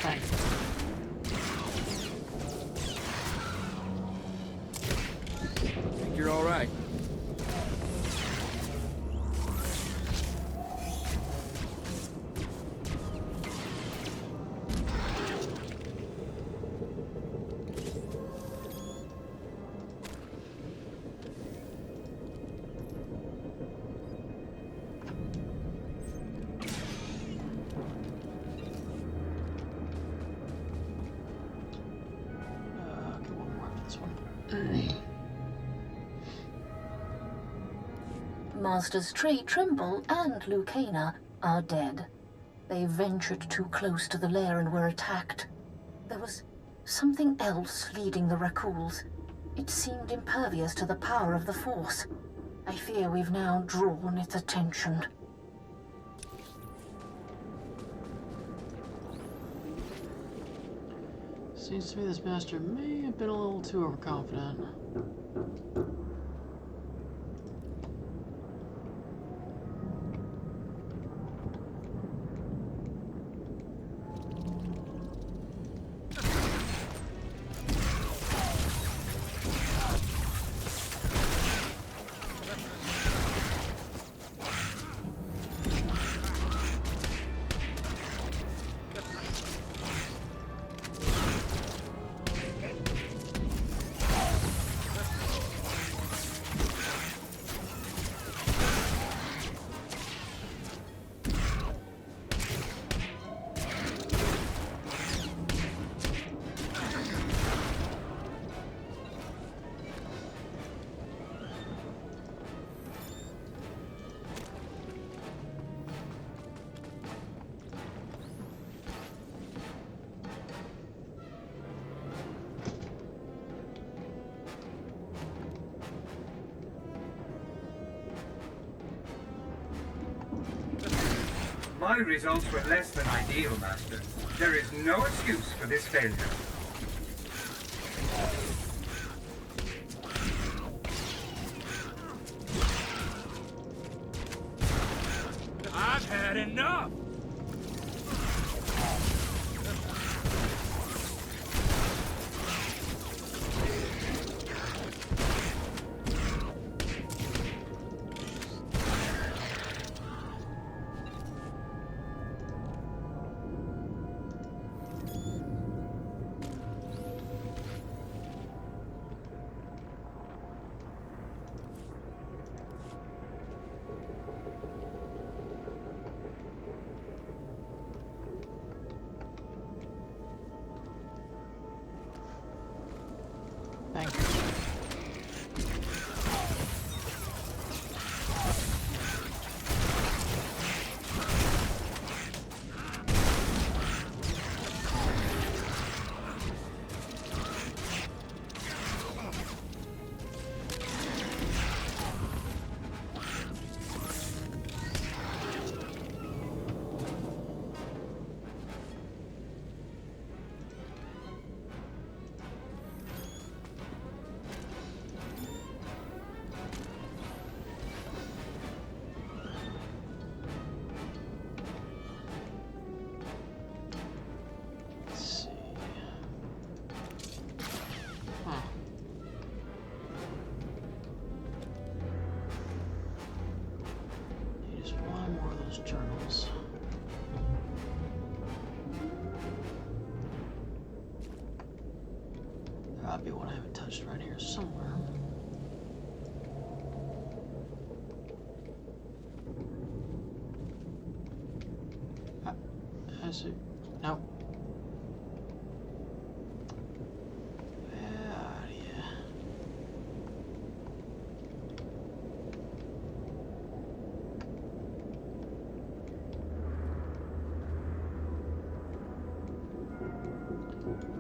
Bang. I think you're all right. Masters Tree, Trimble, and Lucana are dead. They ventured too close to the lair and were attacked. There was something else leading the Rakuls. It seemed impervious to the power of the Force. I fear we've now drawn its attention. Seems to me this master may have been a little too overconfident. My results were less than ideal, Master. There is no excuse for this failure. I've had enough! Journals. There ought to be one I haven't touched right here somewhere. I see. No.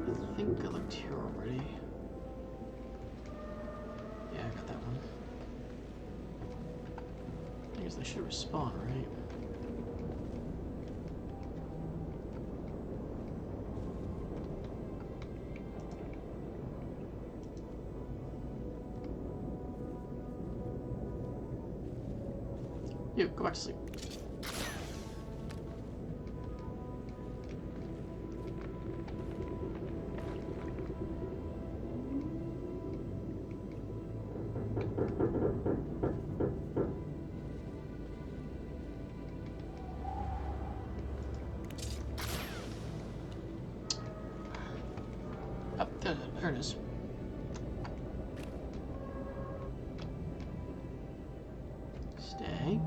I think I looked here already. Yeah, I got that one. I guess they should respawn, right? You, go back to sleep. There it is. Stay.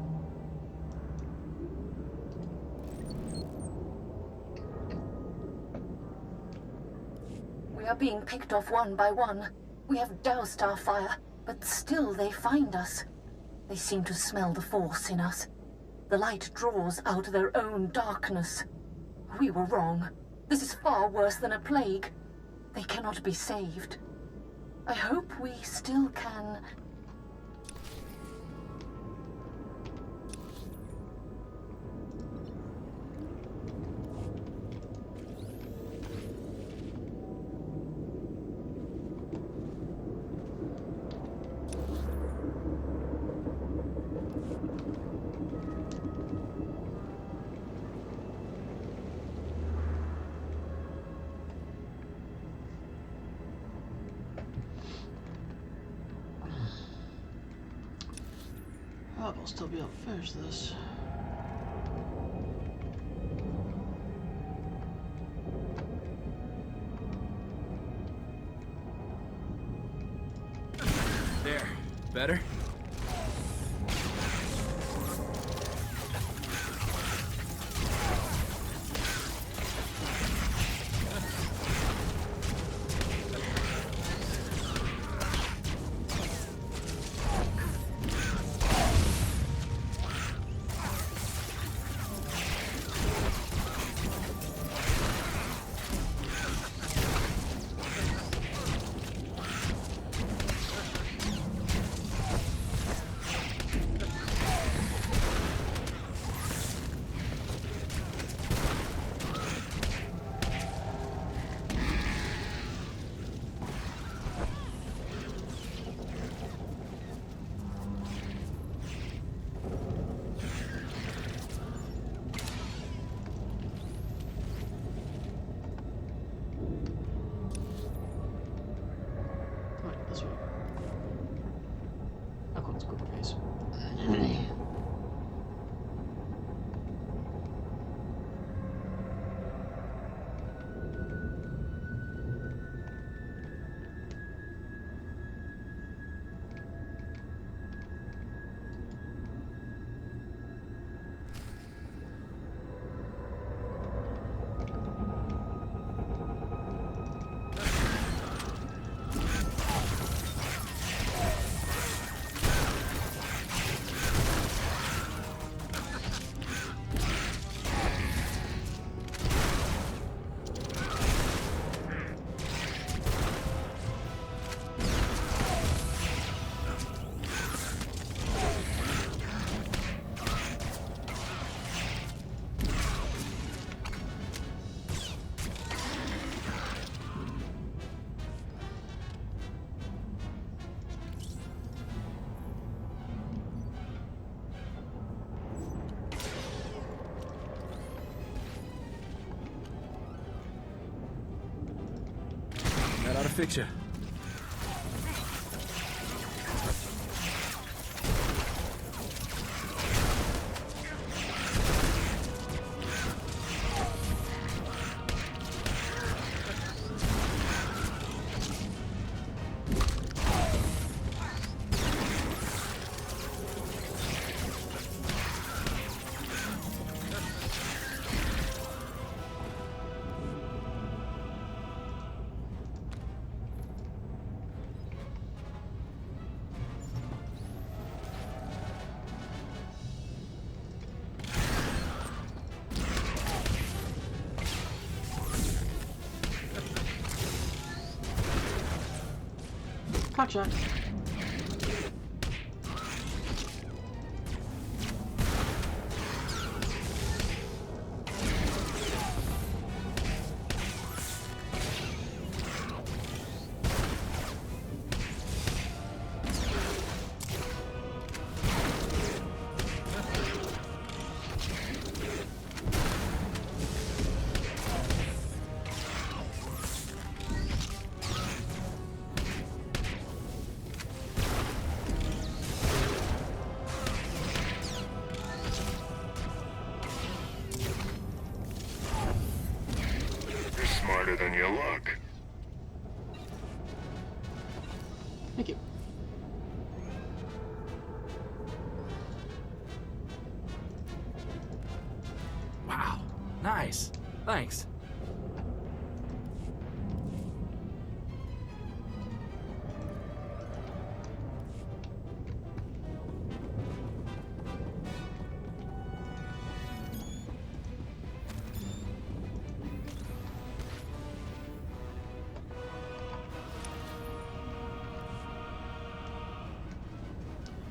We are being picked off one by one. We have doused our fire, but still they find us. They seem to smell the force in us. The light draws out their own darkness. We were wrong. This is far worse than a plague. They cannot be saved. I hope we still can. Oh, I'll still be able to finish this. There. Better? This way. Oh, cool, it's a quicker pace. That ought to fix you. Gotcha. You're smarter than you look. Wow. Nice. Thanks.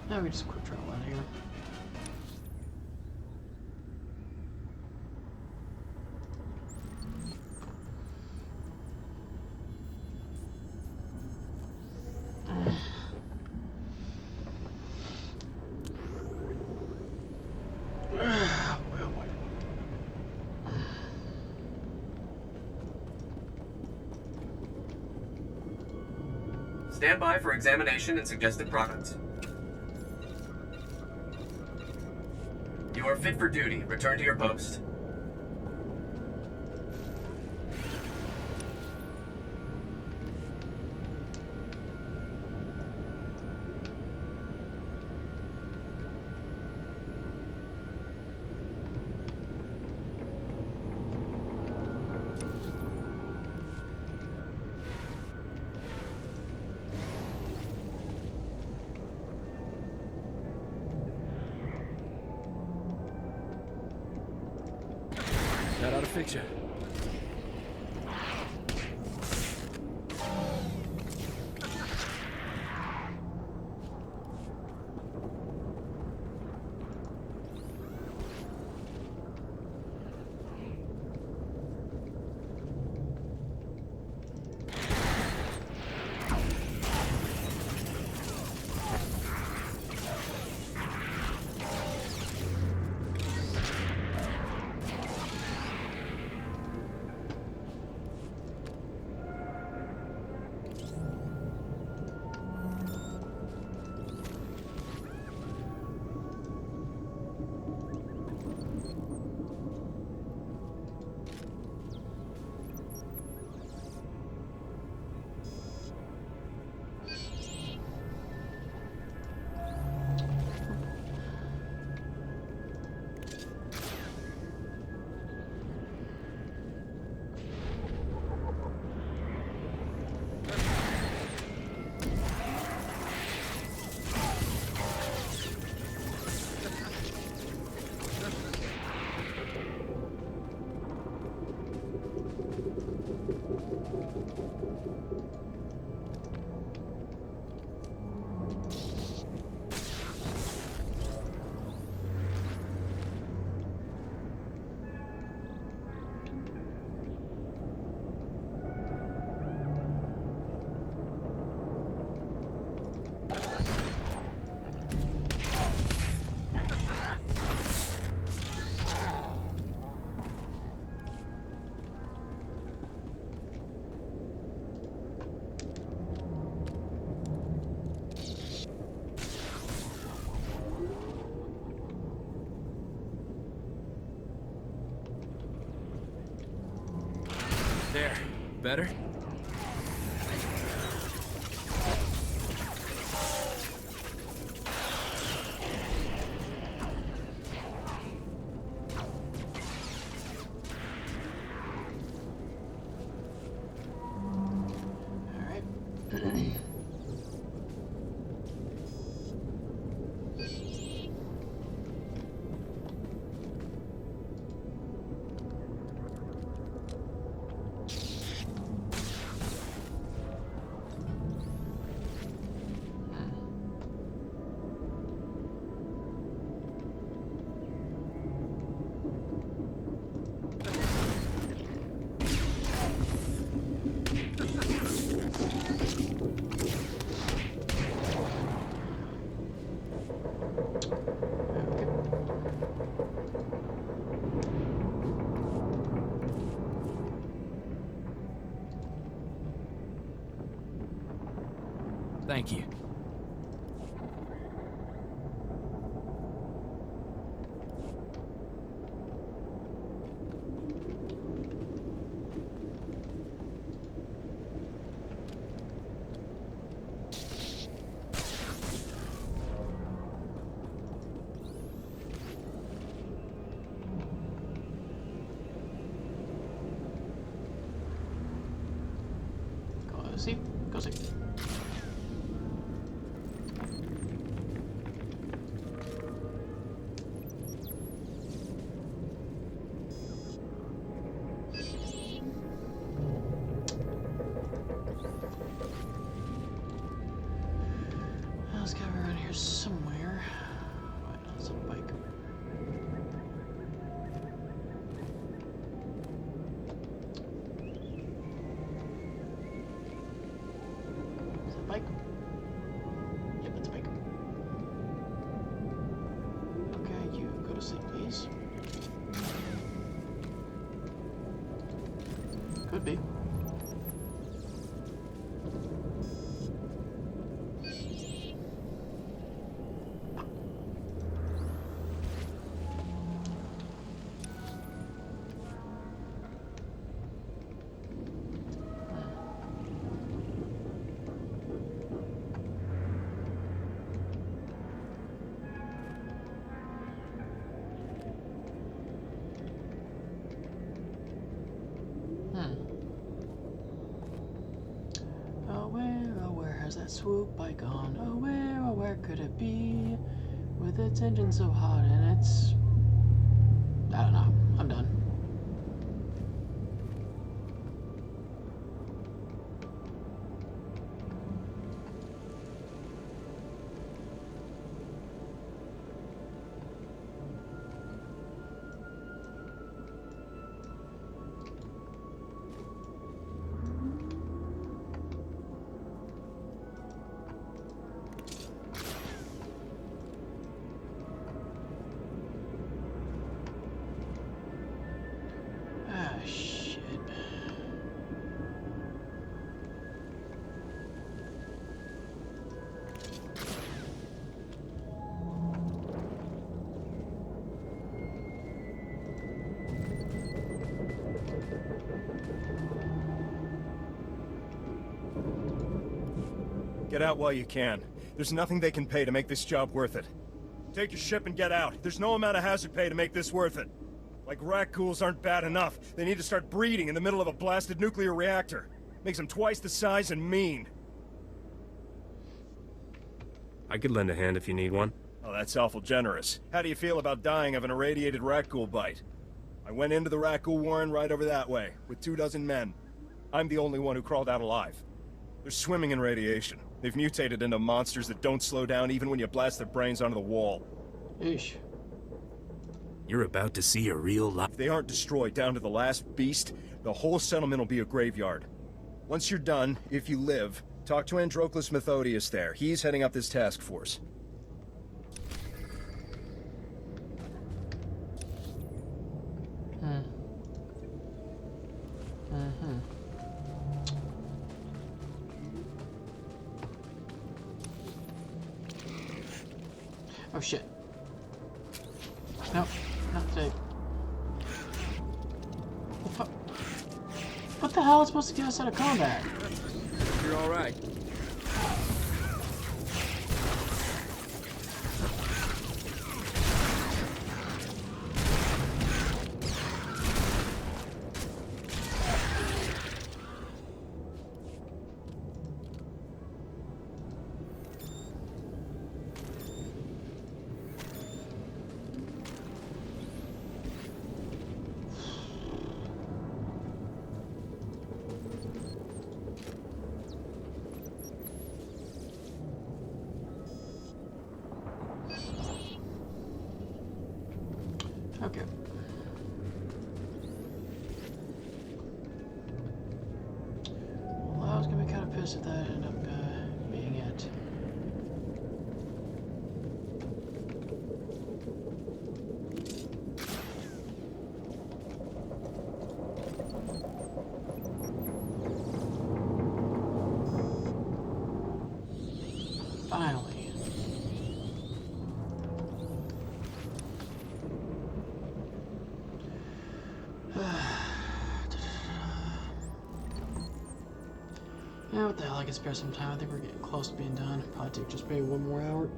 Now we just quick travel out of here. Stand by for examination and suggested products. You are fit for duty. Return to your post. That ought to fix you. There. Better? Thank you. see? Go see. Let's get around here somewhere. Right, that's a bike. Is that a bike? Yep, that's a bike. Okay, you go to sleep, please. Could be. Has that swoop bike on? Oh where could it be? With its engine so hot and it's... I don't know. I'm done. Get out while you can. There's nothing they can pay to make this job worth it. Take your ship and get out. There's no amount of hazard pay to make this worth it. Like rat ghouls aren't bad enough. They need to start breeding in the middle of a blasted nuclear reactor. Makes them twice the size and mean. I could lend a hand if you need one. Oh, that's awful generous. How do you feel about dying of an irradiated rat ghoul bite? I went into the rat ghoul warren right over that way, with 24 men. I'm the only one who crawled out alive. They're swimming in radiation. They've mutated into monsters that don't slow down even when you blast their brains onto the wall. Eesh. You're about to see a real life. If they aren't destroyed down to the last beast, the whole settlement will be a graveyard. Once you're done, if you live, talk to Androclus Methodius there. He's heading up this task force. Oh shit. No, not today. What the hell is supposed to get us out of combat? You're alright. Okay. Well, I was gonna be kind of pissed if that ended up being it. Finally. Yeah, what the hell, I can spare some time. I think we're getting close to being done. Probably take just maybe 1 more hour.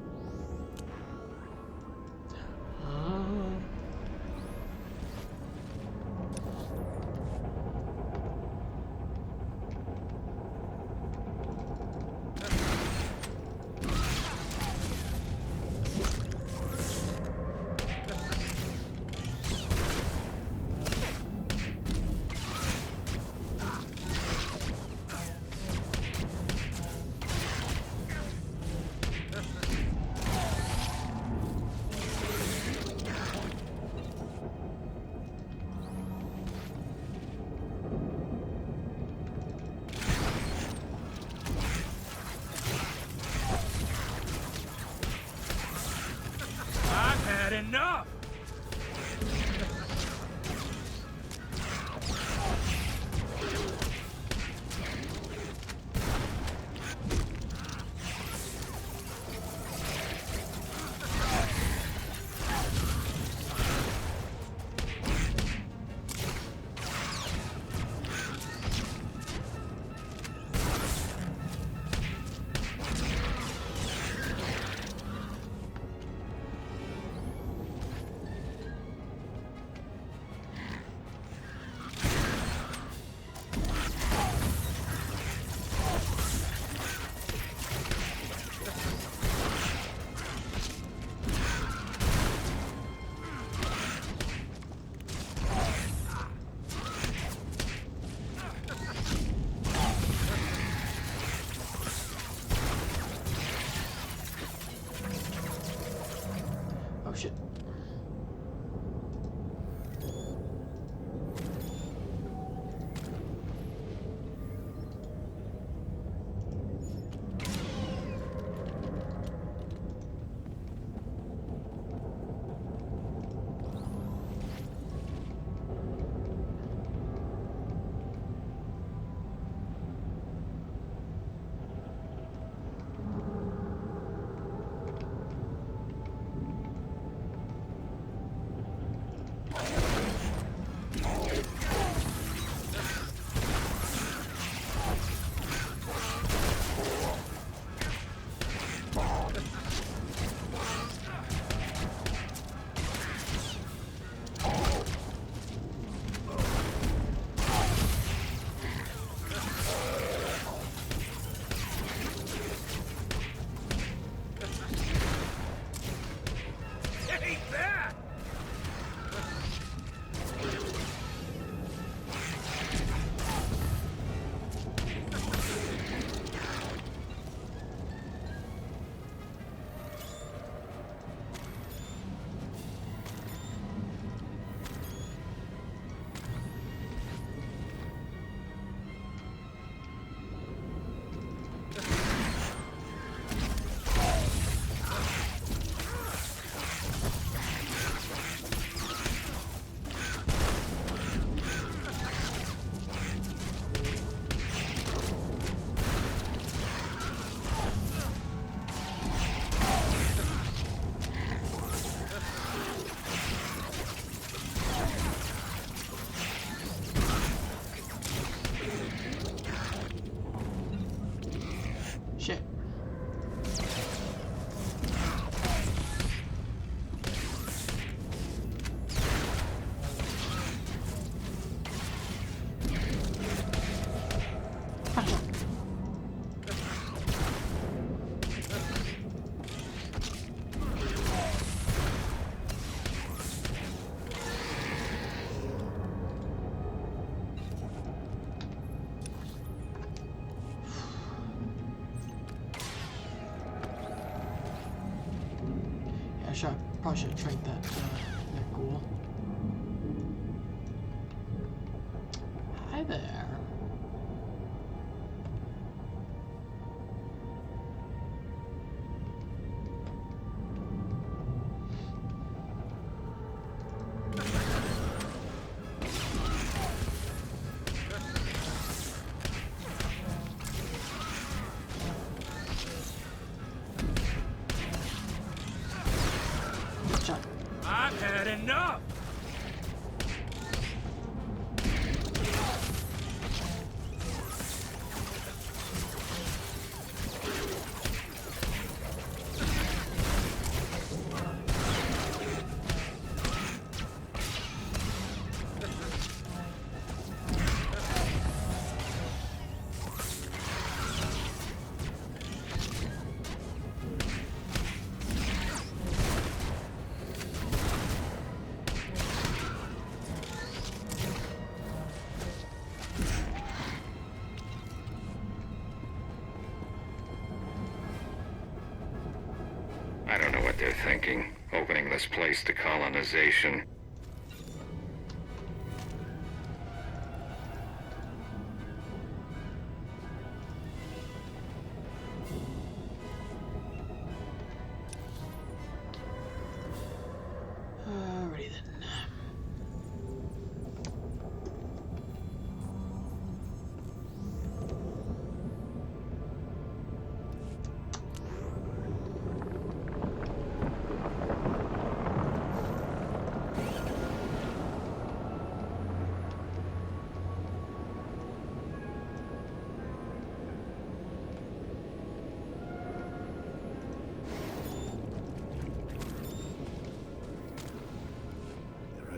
Probably should have trained that ghoul. Hi there. I've had enough! I don't know what they're thinking, opening this place to colonization. Alrighty then.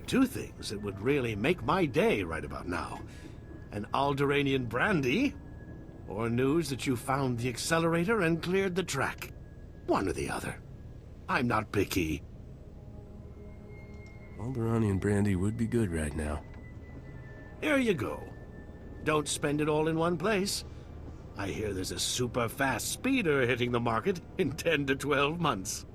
Two things that would really make my day right about now. An Alderanian brandy, or news that you found the accelerator and cleared the track. One or the other. I'm not picky. Alderanian brandy would be good right now. Here you go. Don't spend it all in one place. I hear there's a super fast speeder hitting the market in 10 to 12 months.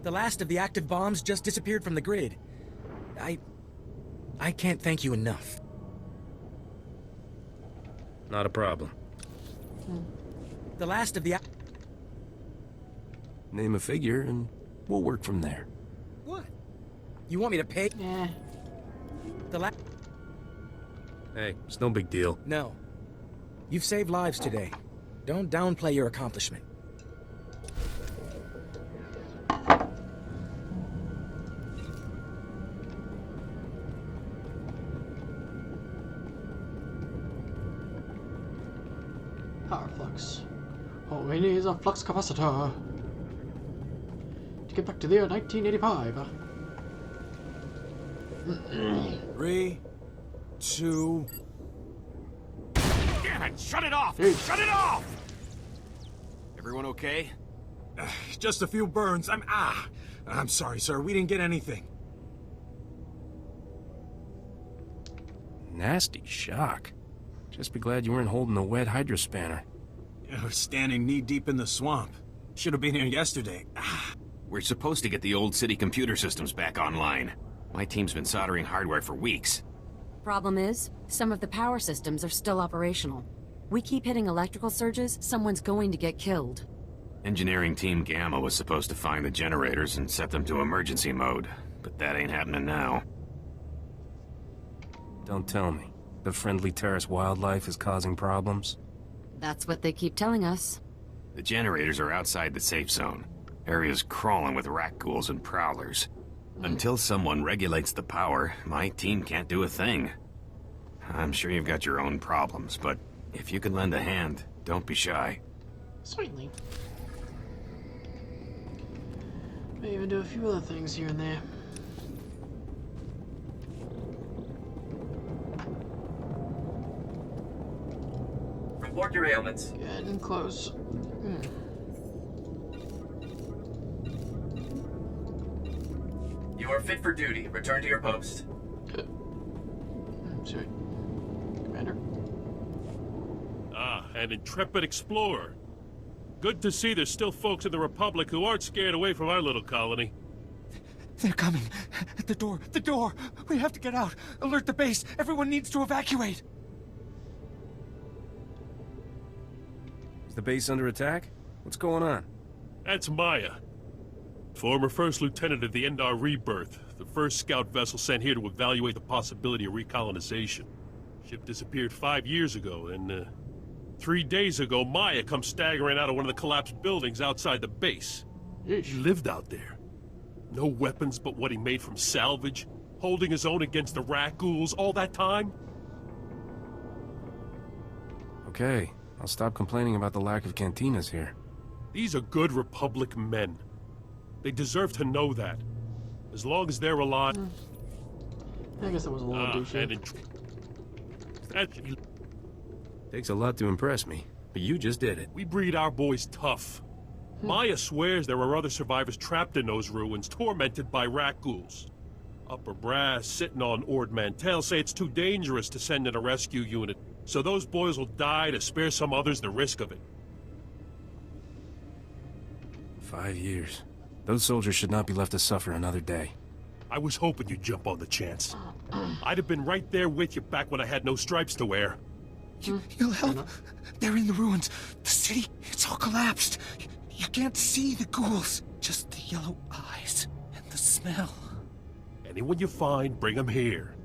The last of the active bombs just disappeared from the grid. I can't thank you enough. Not a problem. The last of the... Name a figure and we'll work from there. What? You want me to pay? Yeah. Hey, it's no big deal. No. You've saved lives today. Don't downplay your accomplishment. Power flux. All we need is a flux capacitor. To get back to the year 1985. 3, 2... Damn it! Shut it off! Hey. Shut it off! Everyone okay? Just a few burns. I'm sorry, sir. We didn't get anything. Nasty shock. Just be glad you weren't holding the wet hydrospanner. We're standing knee-deep in the swamp. Should have been here yesterday. We're supposed to get the old city computer systems back online. My team's been soldering hardware for weeks. Problem is, some of the power systems are still operational. We keep hitting electrical surges, someone's going to get killed. Engineering Team Gamma was supposed to find the generators and set them to emergency mode, but that ain't happening now. Don't tell me. The friendly Taris wildlife is causing problems? That's what they keep telling us. The generators are outside the safe zone. Area's crawling with rat ghouls and prowlers. Until someone regulates the power, my team can't do a thing. I'm sure you've got your own problems, but if you can lend a hand, don't be shy. Certainly. May even do a few other things here and there. report your ailments. Getting close. You are fit for duty. Return to your post. Good. Sorry. Commander. Ah, an intrepid explorer. Good to see there's still folks in the Republic who aren't scared away from our little colony. They're coming. At the door. The door! We have to get out. Alert the base. Everyone needs to evacuate. Is the base under attack? What's going on? That's Maya. Former First Lieutenant of the Endar Rebirth, the first scout vessel sent here to evaluate the possibility of recolonization. Ship disappeared 5 years ago, and 3 days ago, Maya comes staggering out of one of the collapsed buildings outside the base. He lived out there. No weapons but what he made from salvage, holding his own against the rat ghouls all that time? Okay, I'll stop complaining about the lack of cantinas here. These are good Republic men. They deserve to know that. As long as they're alive... I guess that was a little douchey. Takes a lot to impress me, but you just did it. We breed our boys tough. Maya swears there are other survivors trapped in those ruins, tormented by rat ghouls. Upper brass, sitting on Ord Mantell, say it's too dangerous to send in a rescue unit, so those boys will die to spare some others the risk of it. 5 years. Those soldiers should not be left to suffer another day. I was hoping you'd jump on the chance. I'd have been right there with you back when I had no stripes to wear. You'll help. They're in the ruins. The city, it's all collapsed. You can't see the ghouls. Just the yellow eyes and the smell. Anyone you find, bring them here.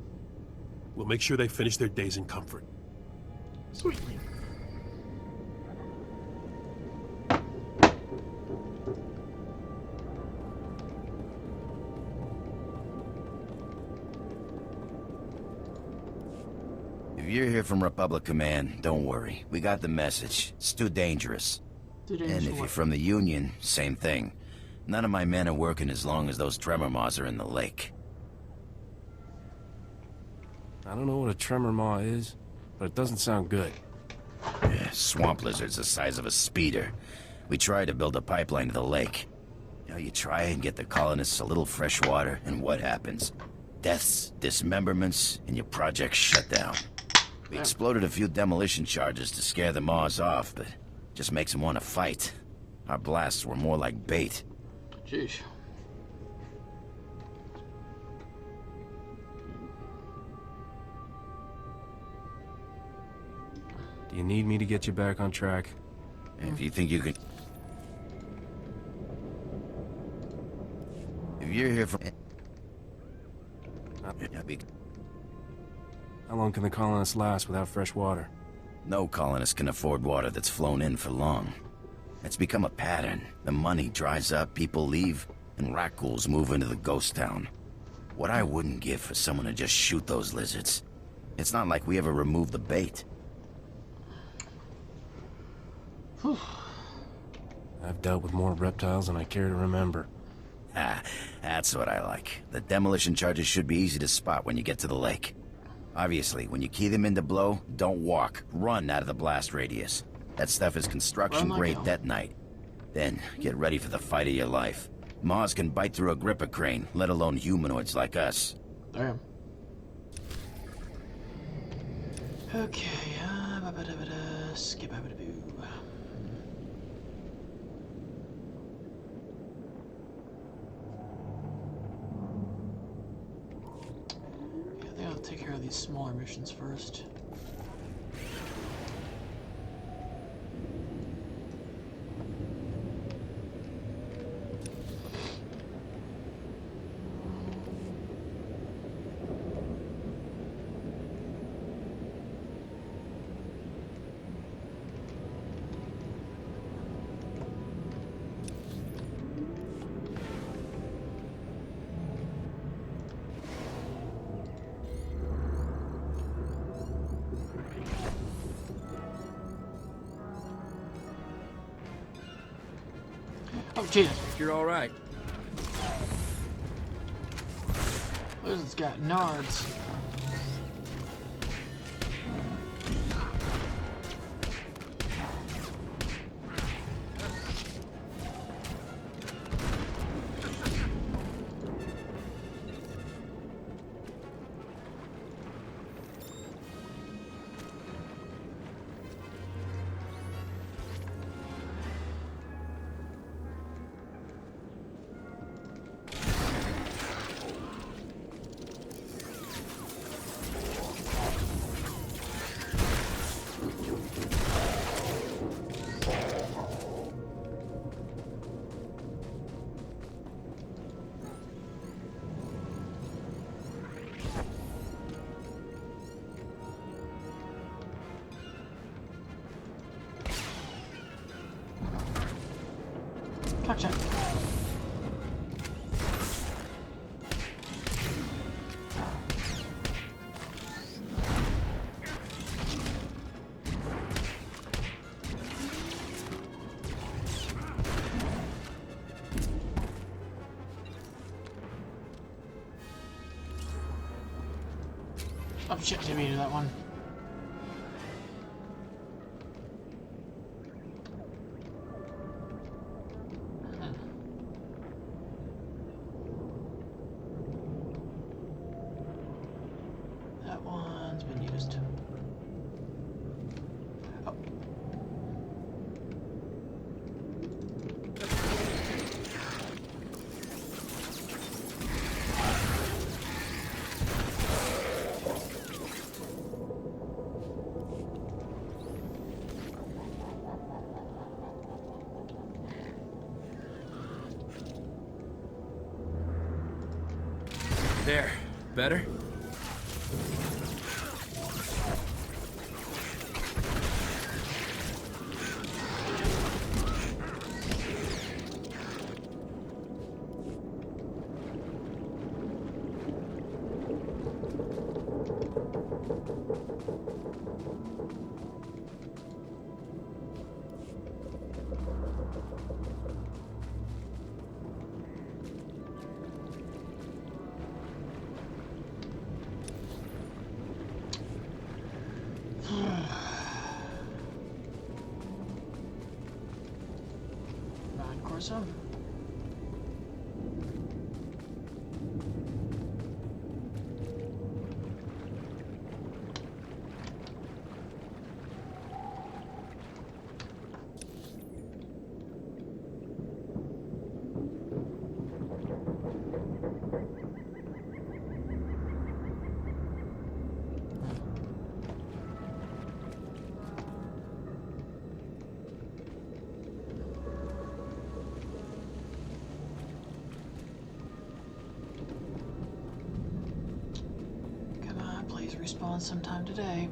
We'll make sure they finish their days in comfort. Sweet. If you're here from Republic Command, don't worry. We got the message. It's too dangerous. And if you're from the Union, same thing. None of my men are working as long as those tremor maws are in the lake. I don't know what a tremor maw is, but it doesn't sound good. Yeah, swamp lizards the size of a speeder. We tried to build a pipeline to the lake. You know, you try and get the colonists a little fresh water, and what happens? Deaths, dismemberments, and your project's shut down. We exploded a few demolition charges to scare the maws off, but just makes them want to fight. Our blasts were more like bait. Jeez. Do you need me to get you back on track? If you think you can... If you're here from... How long can the colonists last without fresh water? No colonist can afford water that's flown in for long. It's become a pattern. The money dries up, people leave, and rat ghouls move into the ghost town. What I wouldn't give for someone to just shoot those lizards. It's not like we ever removed the bait. I've dealt with more reptiles than I care to remember. Ah, that's what I like. The demolition charges should be easy to spot when you get to the lake. Obviously, when you key them into blow, don't walk. Run out of the blast radius. That stuff is construction-grade detonite. Then, get ready for the fight of your life. Maws can bite through a gripper crane, let alone humanoids like us. Damn. Okay, skip over to boo. Yeah, I think I'll take care of these smaller missions first. Oh, jeez. You're all right. Lizard's got nards. Gotcha. Oh shit, didn't mean to do that one. That one's been used. Oh. There. Better? Corso. Respawn sometime today.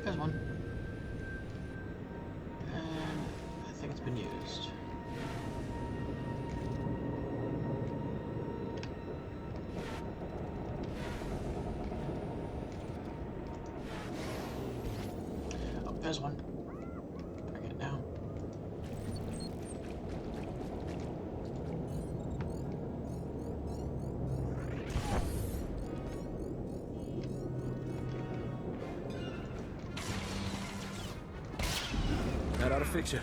There's one. And I think it's been used. Oh, there's one. Bring it now. That ought to fix you.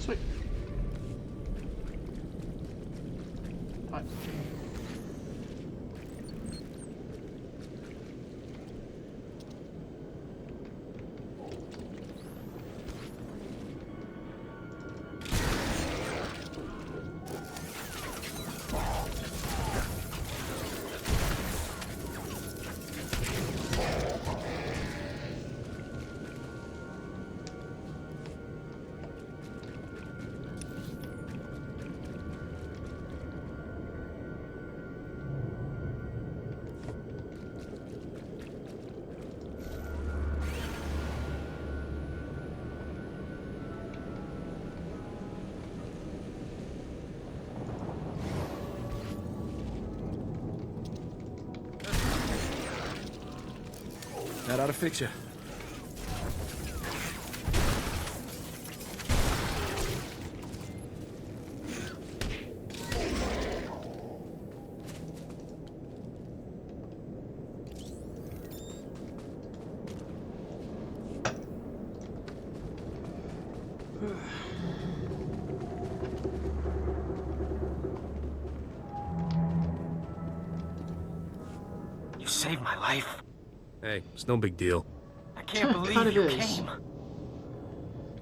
Sweet. Right. That ought to fix you. You saved my life. Hey, it's no big deal. I can't believe Kind of you is. came.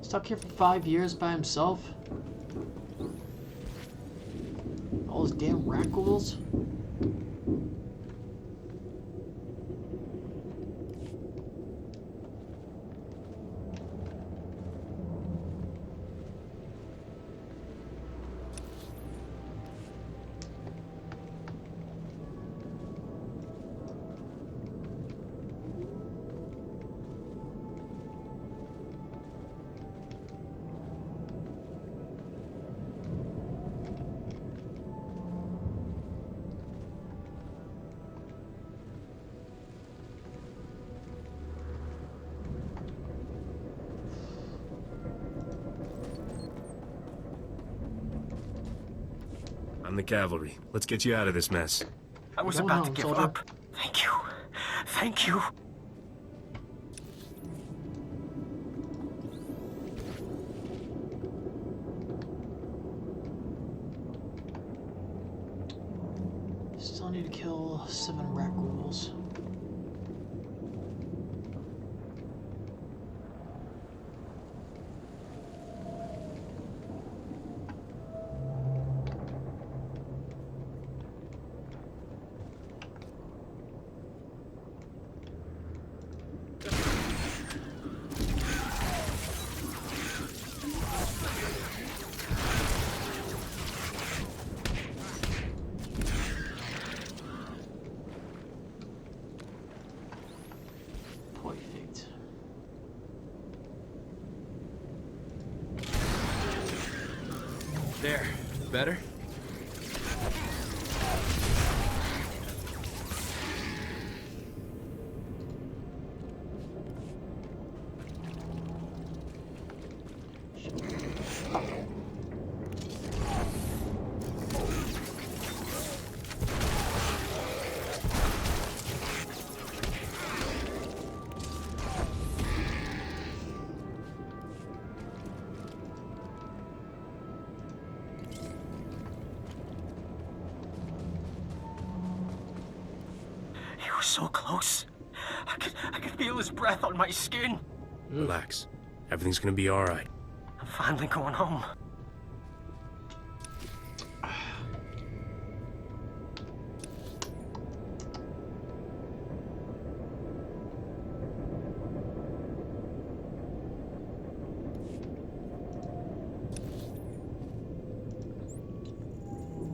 Stuck here for 5 years by himself. All those damn rat ghouls. I'm the cavalry. Let's get you out of this mess. I was Go about to home, give soldier. up. Thank you. Thank you. Still need to kill 7 rat ghouls. Perfect. There. Better? He was so close. I could feel his breath on my skin. Relax. Everything's gonna be alright. I'm finally going home.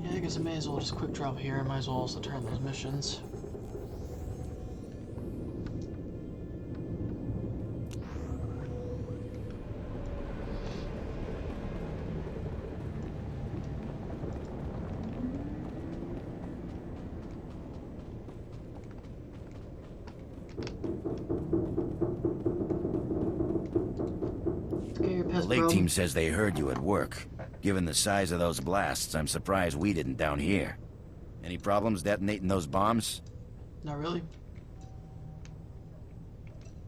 Yeah, I guess I may as well just quick drop here. I might as well also turn those missions. The lake team says they heard you at work. Given the size of those blasts, I'm surprised we didn't down here. Any problems detonating those bombs? Not really.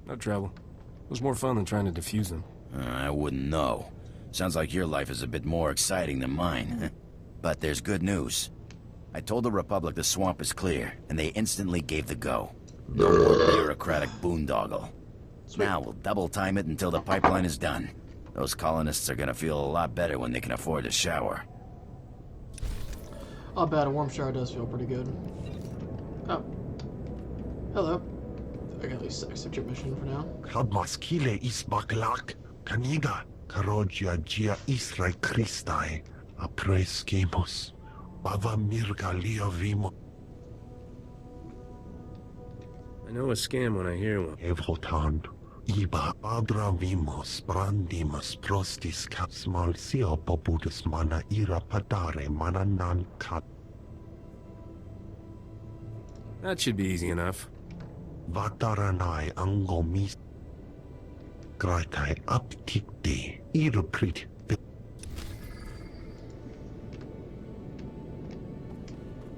No trouble. It was more fun than trying to defuse them. I wouldn't know. Sounds like your life is a bit more exciting than mine. But there's good news. I told the Republic the swamp is clear, and they instantly gave the go. No more bureaucratic boondoggle. Now we'll double time it until the pipeline is done. Those colonists are gonna feel a lot better when they can afford a shower. I'll bet a warm shower does feel pretty good. Oh. Hello. I can at least accept your mission for now. Kadmaskile isbaklak, kaniga, karogia gia Israel Christai, apreskemos, bava mirga liovimo. I know a scam when I hear one. Evhotan, iba abravimos, brandimus prostis kapsmal sio pobudus mana ira padare mana nan kat. That should be easy enough. Vataranai angomis. Gratai aptikte. Iruprit.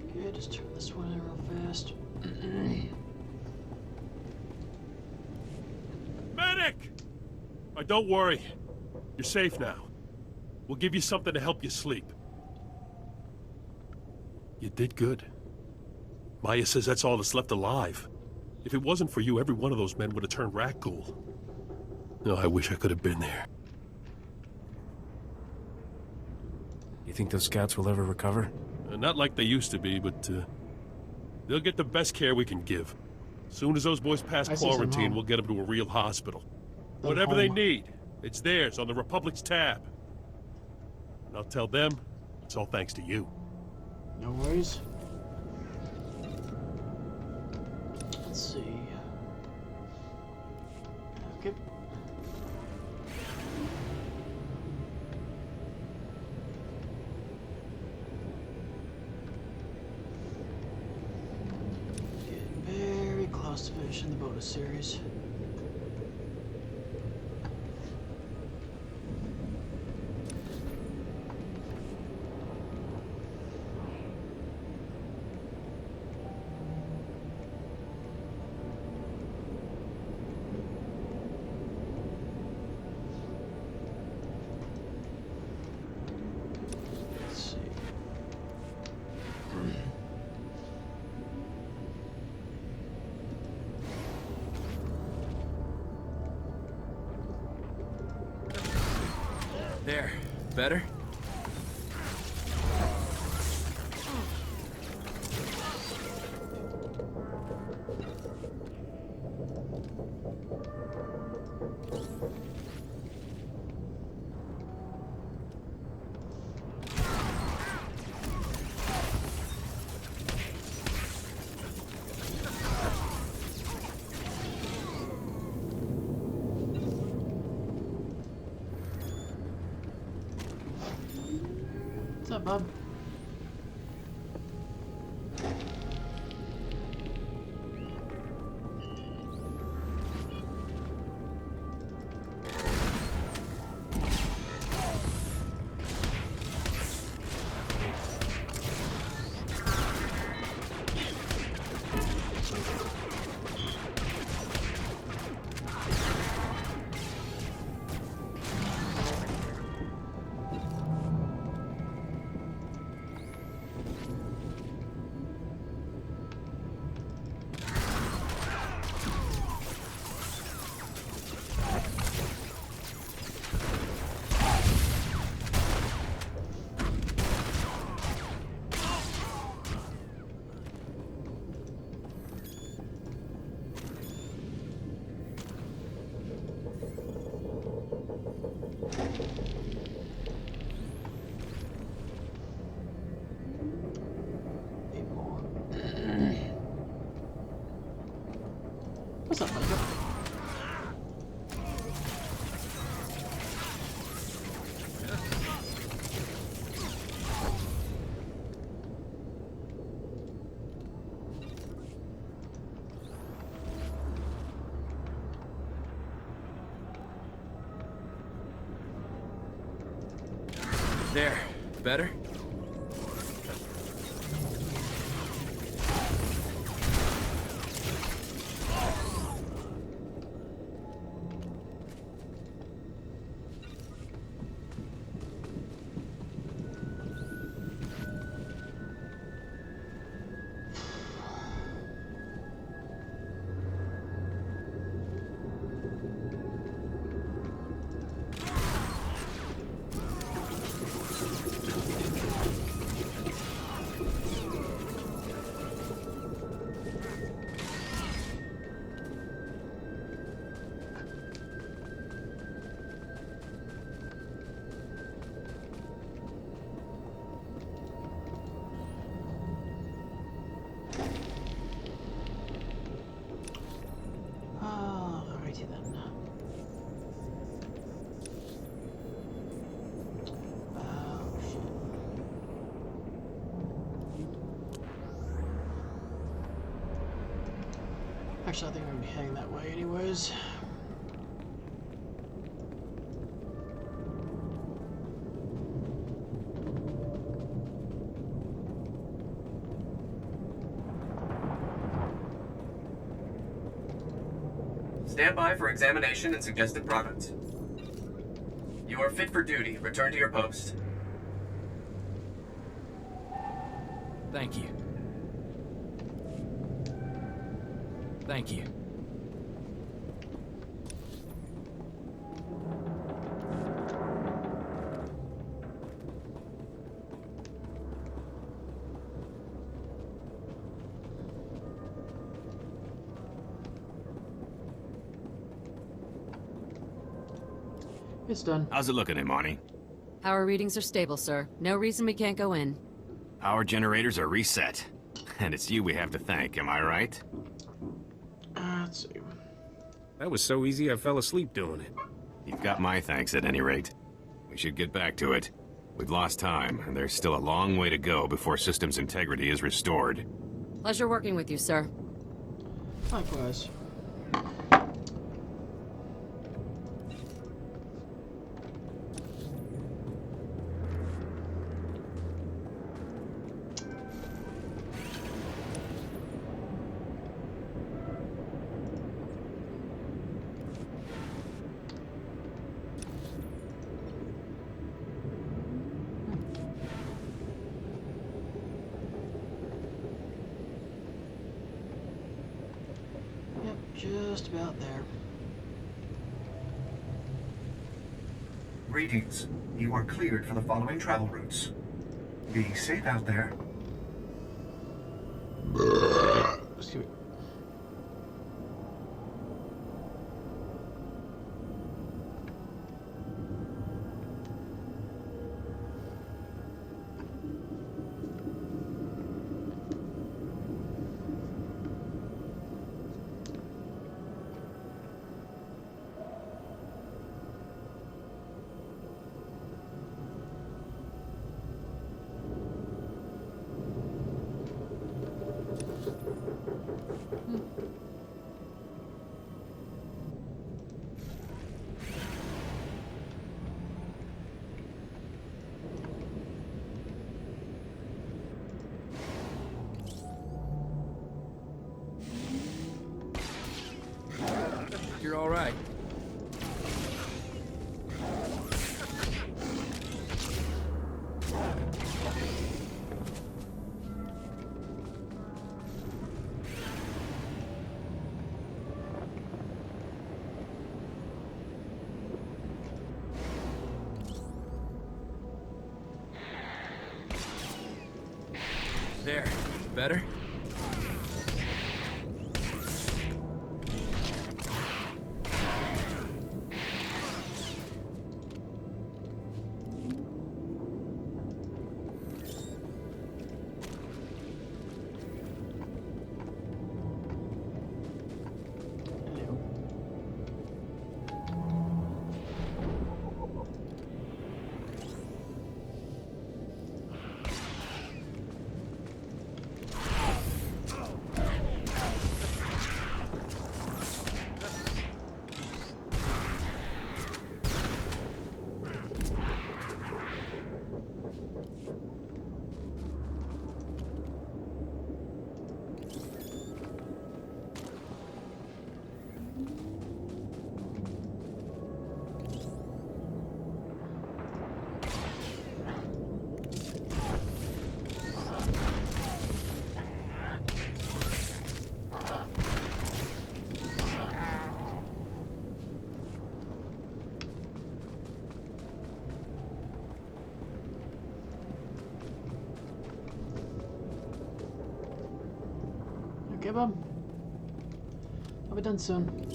Okay, just turn this one in real fast. Medic! Don't worry. You're safe now. We'll give you something to help you sleep. You did good. Maya says that's all that's left alive. If it wasn't for you, every one of those men would have turned rat ghoul. No, I wish I could have been there. You think those scouts will ever recover? Not like they used to be, but they'll get the best care we can give. Soon as those boys pass quarantine, we'll get them to a real hospital. Whatever they need, it's theirs on the Republic's tab. And I'll tell them, it's all thanks to you. No worries. Let's see. Okay. Getting very close to finishing the bonus series. There. Better? What's up, bub? What's up, buddy? There. Better? Actually, I think I'm gonna be heading that way anyways. Stand by for examination and suggested product. You are fit for duty. Return to your post. Thank you. Thank you. It's done. How's it looking, Imani? Power readings are stable, sir. No reason we can't go in. Power generators are reset. And it's you we have to thank, am I right? Let's see. That was so easy I fell asleep doing it. You've got my thanks at any rate. We should get back to it. We've lost time, and there's still a long way to go before systems integrity is restored. Pleasure working with you, sir. Likewise. Just about there. Greetings. You are cleared for the following travel routes. Be safe out there. Excuse me. You're all right. There. Better? Okay, Bob. I'll be done soon.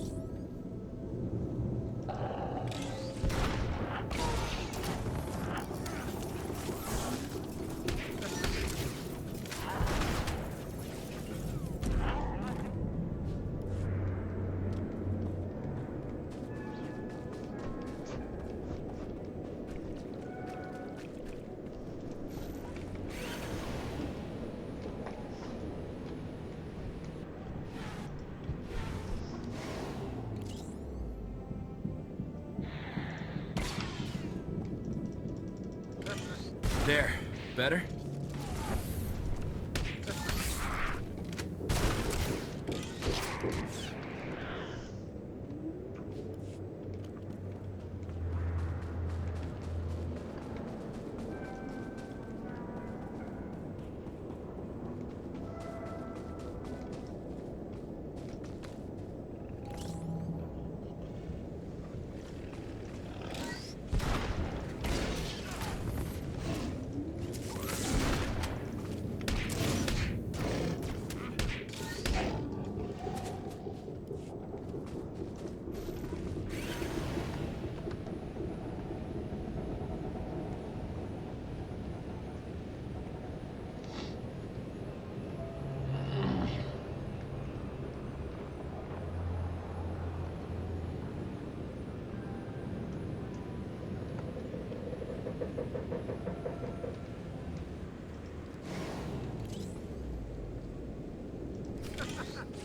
There. Better?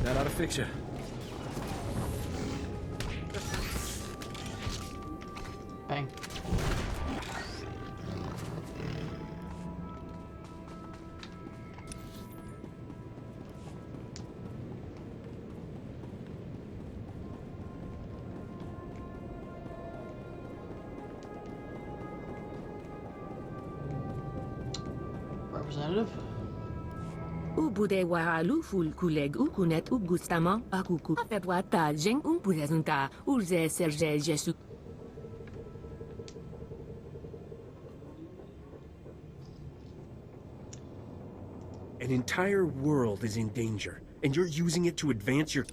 That ought to fix you. Bang. Representative? Ubude waralu ful kuleg ukunet ugustama akuku afetwata jeng umpurezunta urze serge jesu. An entire world is in danger, and you're using it to advance your...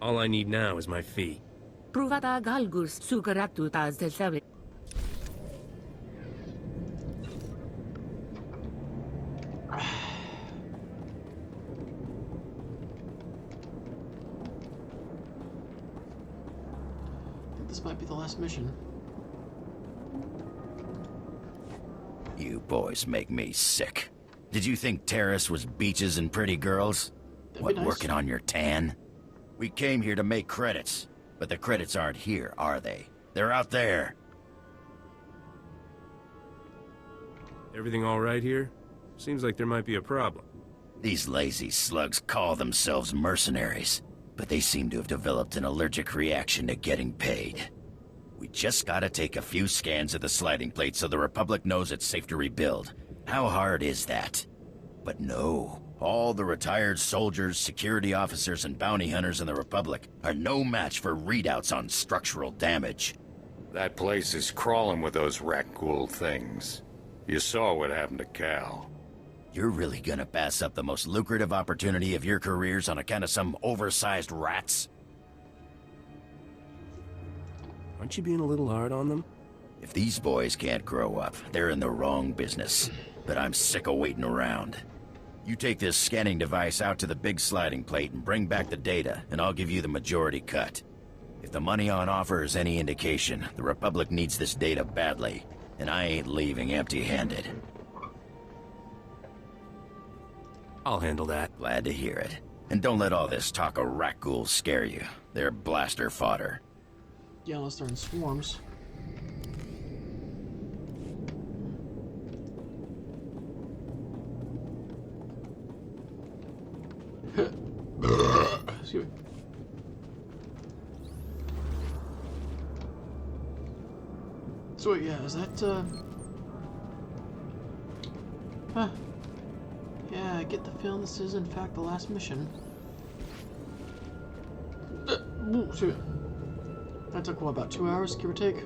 All I need now is my fee. Pruvata galgus sukaratutas del sabe. This might be the last mission. You boys make me sick. Did you think Taris was beaches and pretty girls? What, nice. Working on your tan? We came here to make credits, but the credits aren't here, are they? They're out there. Everything all right here? Seems like there might be a problem. These lazy slugs call themselves mercenaries, but they seem to have developed an allergic reaction to getting paid. We just gotta take a few scans of the sliding plate so the Republic knows it's safe to rebuild. How hard is that? But no, all the retired soldiers, security officers, and bounty hunters in the Republic are no match for readouts on structural damage. That place is crawling with those rat-ghoul things. You saw what happened to Cal. You're really gonna pass up the most lucrative opportunity of your careers on account of some oversized rats? Aren't you being a little hard on them? If these boys can't grow up, they're in the wrong business. But I'm sick of waiting around. You take this scanning device out to the big sliding plate and bring back the data, and I'll give you the majority cut. If the money on offer is any indication, the Republic needs this data badly, and I ain't leaving empty-handed. I'll handle that. Glad to hear it. And don't let all this talk of rat ghouls scare you. They're blaster fodder. Yeah, unless they're in swarms. Excuse me. So yeah, is that Huh. Yeah, I get the feeling this is in fact the last mission. Ooh, excuse me. That took, what, about 2 hours, give or take?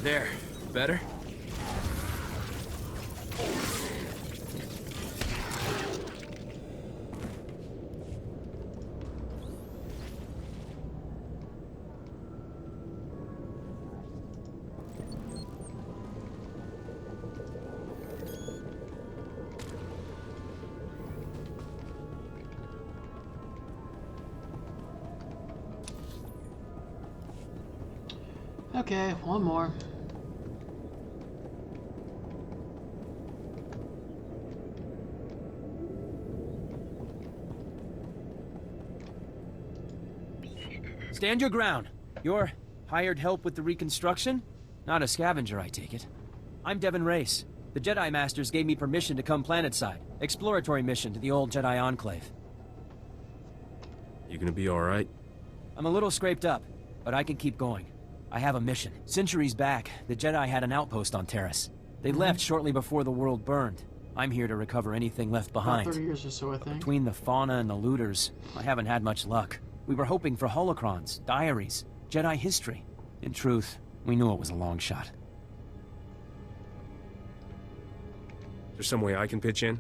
There. Better? Okay, one more. Stand your ground. You're hired help with the reconstruction? Not a scavenger, I take it. I'm Devin Race. The Jedi Masters gave me permission to come planetside. Exploratory mission to the old Jedi Enclave. You gonna be alright? I'm a little scraped up, but I can keep going. I have a mission. Centuries back, the Jedi had an outpost on Taris. They left shortly before the world burned. I'm here to recover anything left behind. About 30 years or so, I think. Between the fauna and the looters, I haven't had much luck. We were hoping for holocrons, diaries, Jedi history. In truth, we knew it was a long shot. Is there some way I can pitch in?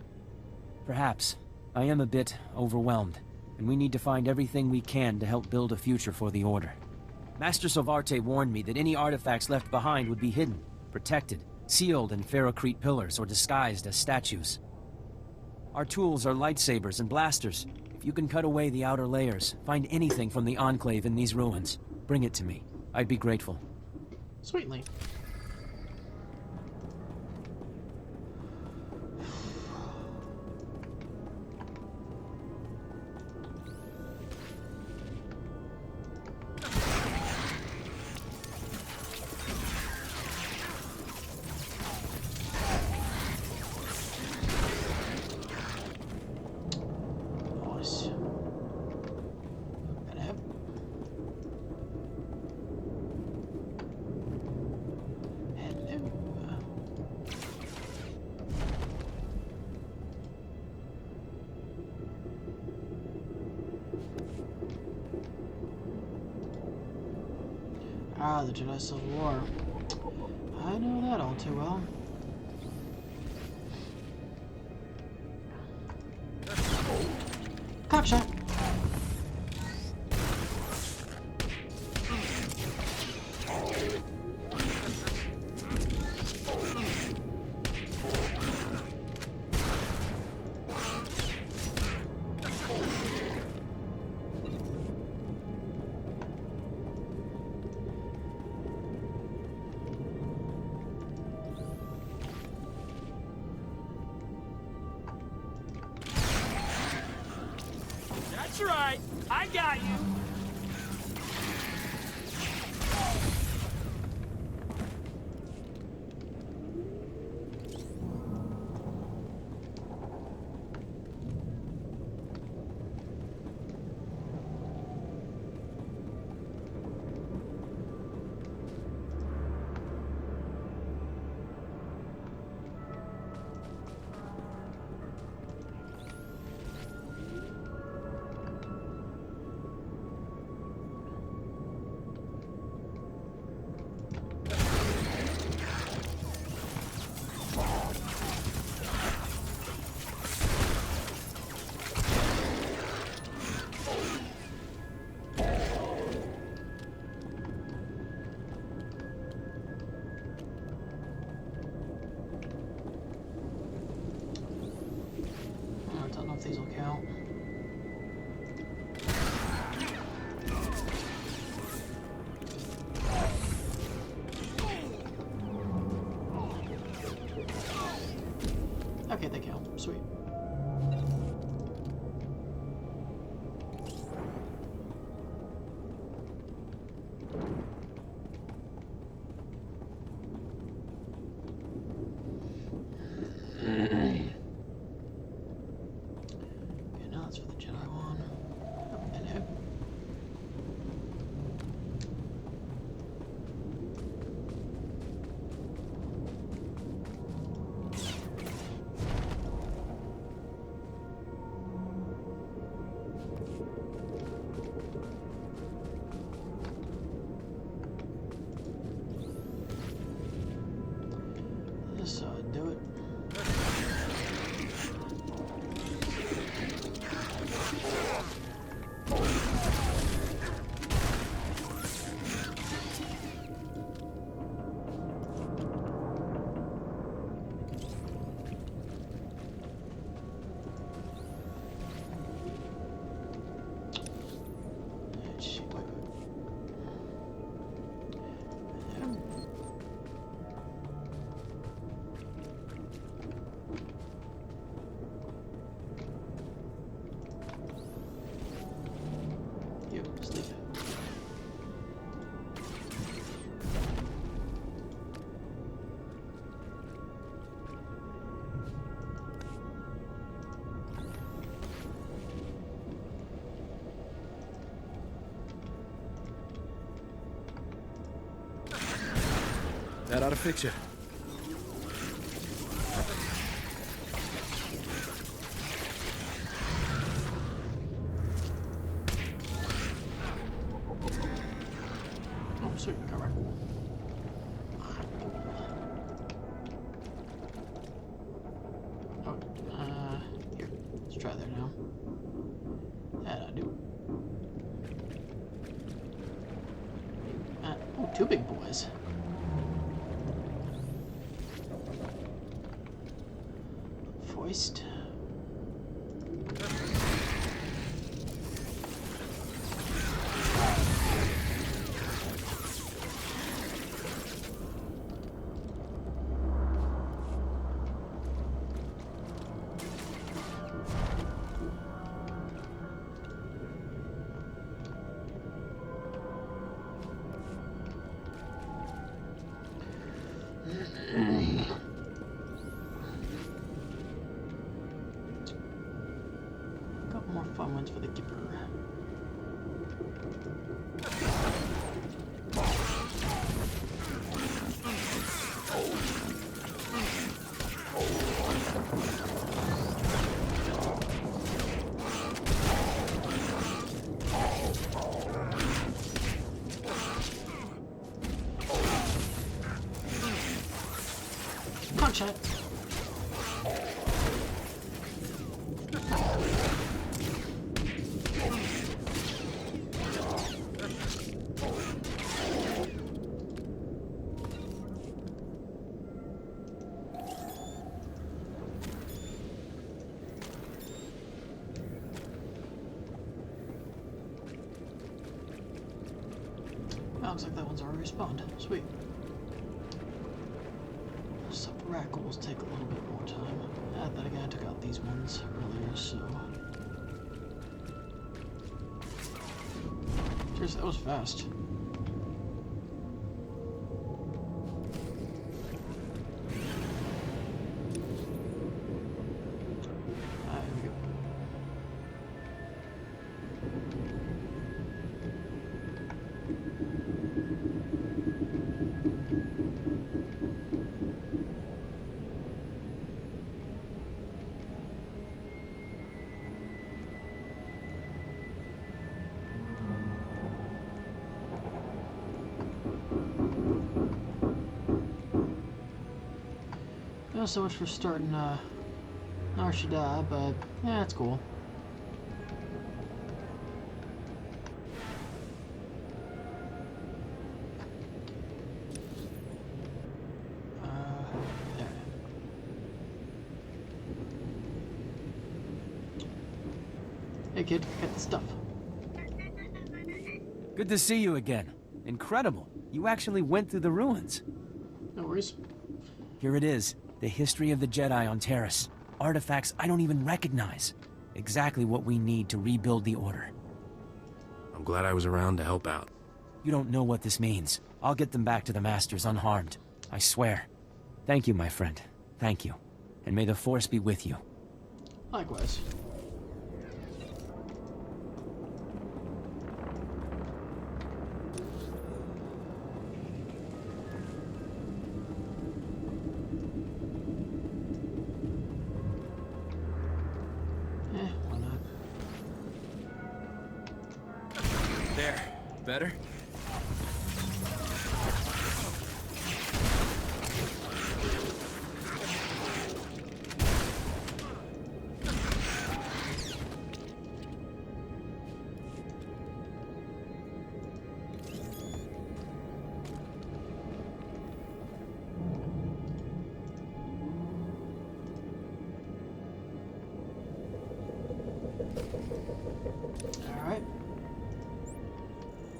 Perhaps. I am a bit overwhelmed, and we need to find everything we can to help build a future for the Order. Master Sovarte warned me that any artifacts left behind would be hidden, protected, sealed in ferrocrete pillars or disguised as statues. Our tools are lightsabers and blasters. If you can cut away the outer layers, find anything from the Enclave in these ruins, bring it to me. I'd be grateful. Sweetly. Ah, the Jedi Civil War. I know that all too well. Cockshot! That's right. I got you. I don't know if these will count. Okay, they count. Sweet. Okay, now that's for the Jedi one. Oh, hello. That ought to fix you. Oh, sweet. Got right. Oh, here. Let's try that now. That'll do. Oh, two big boys. Foist. Got more fun ones for the Gipper. Punch it. Looks like that one's already respawned. Sweet. Some rackles take a little bit more time. Then again, I took out these ones earlier, so. Seriously, that was fast. Here we go. Not so much for starting Narshada, but yeah, it's cool. There. Hey kid, get the stuff. Good to see you again. Incredible. You actually went through the ruins. No worries. Here it is. The history of the Jedi on Taris. Artifacts I don't even recognize. Exactly what we need to rebuild the Order. I'm glad I was around to help out. You don't know what this means. I'll get them back to the Masters unharmed. I swear. Thank you, my friend. Thank you. And may the Force be with you. Likewise. Why not? There. Better? Alright.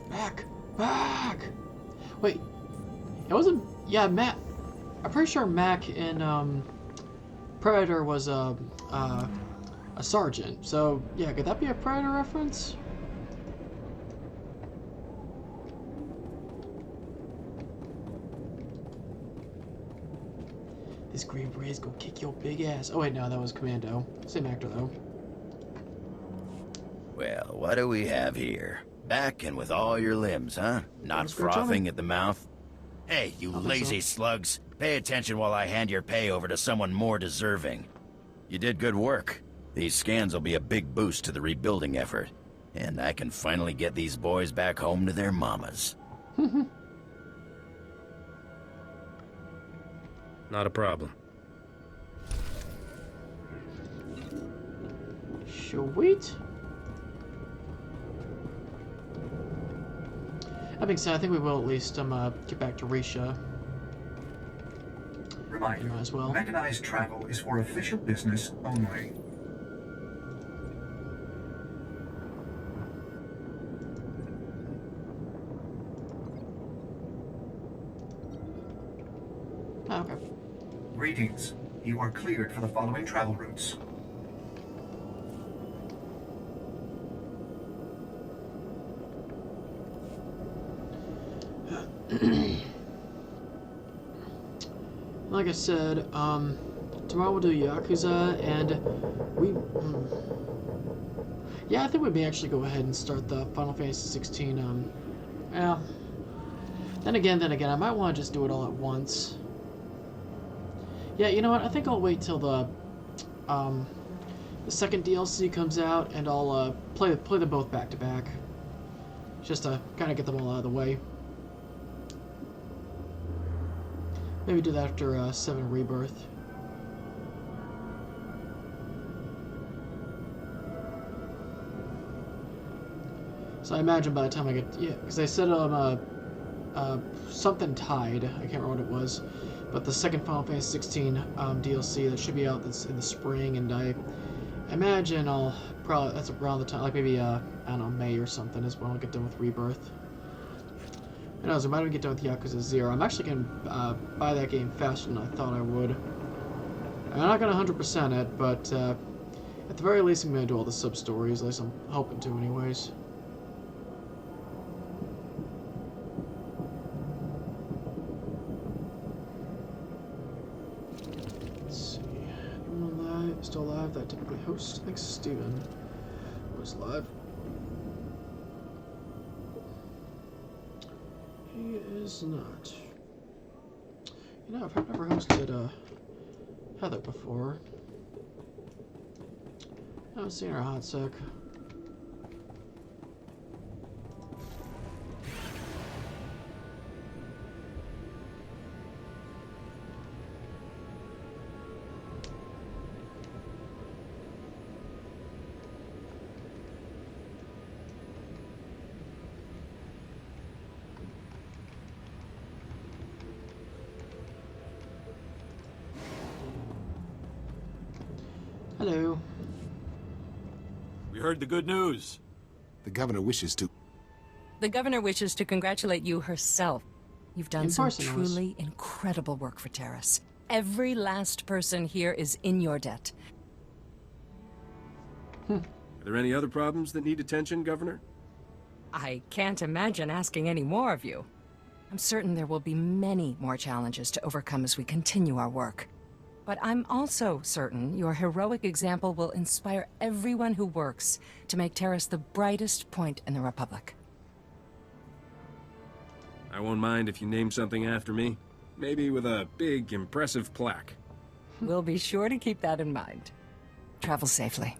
Back! Wait. It wasn't... Yeah, Mac... I'm pretty sure Mac in, Predator was, a sergeant. So, yeah, could that be a Predator reference? This Green Beret's gonna kick your big ass. Oh wait, no, that was Commando. Same actor, though. Well, what do we have here? Back and with all your limbs, huh? Not frothing at the mouth? Hey, you I think lazy so. slugs. Pay attention while I hand your pay over to someone more deserving. You did good work. These scans will be a big boost to the rebuilding effort. And I can finally get these boys back home to their mamas. Not a problem. Sweet. That being said, I think we will at least get back to Risha. Reminder, Might as well. mechanized travel is for official business only. Oh, okay. Greetings. You are cleared for the following travel routes. Like I said, tomorrow we'll do Yakuza, and yeah, I think we may actually go ahead and start the Final Fantasy 16. Yeah. Then again, I might want to just do it all at once. Yeah, you know what? I think I'll wait till the second DLC comes out, and I'll play them both back to back, just to kind of get them all out of the way. Maybe do that after 7 Rebirth. So I imagine by the time I get, yeah, because they said something tied. I can't remember what it was, but the second Final Fantasy 16 DLC that should be out this in the spring, and I imagine I'll probably, that's around the time, like maybe I don't know, May or something is when I'll get done with Rebirth. Who knows, I might even get done with Yakuza 0. I'm actually going to buy that game faster than I thought I would. I'm not going to 100% it, but at the very least I'm going to do all the sub-stories, at least I'm hoping to anyways. Let's see, anyone alive, still alive that typically hosts? Thanks, Steven. Was live. He is not. You know, I've never hosted Heather before. I haven't seen her in a hot sec. Hello. We heard the good news. The governor wishes to... The governor wishes to congratulate you herself. You've done some truly incredible work for Taris. Every last person here is in your debt. Are there any other problems that need attention, Governor? I can't imagine asking any more of you. I'm certain there will be many more challenges to overcome as we continue our work. But I'm also certain your heroic example will inspire everyone who works to make Taris the brightest point in the Republic. I won't mind if you name something after me. Maybe with a big, impressive plaque. We'll be sure to keep that in mind. Travel safely.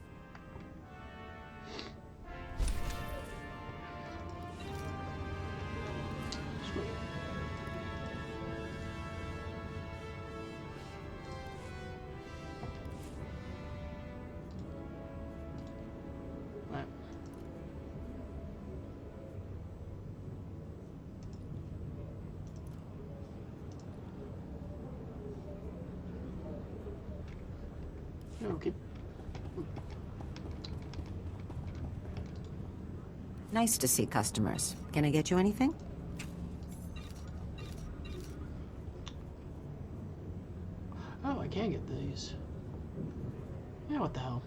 Okay. Nice to see customers. Can I get you anything? Oh, I can get these. Yeah, what the hell?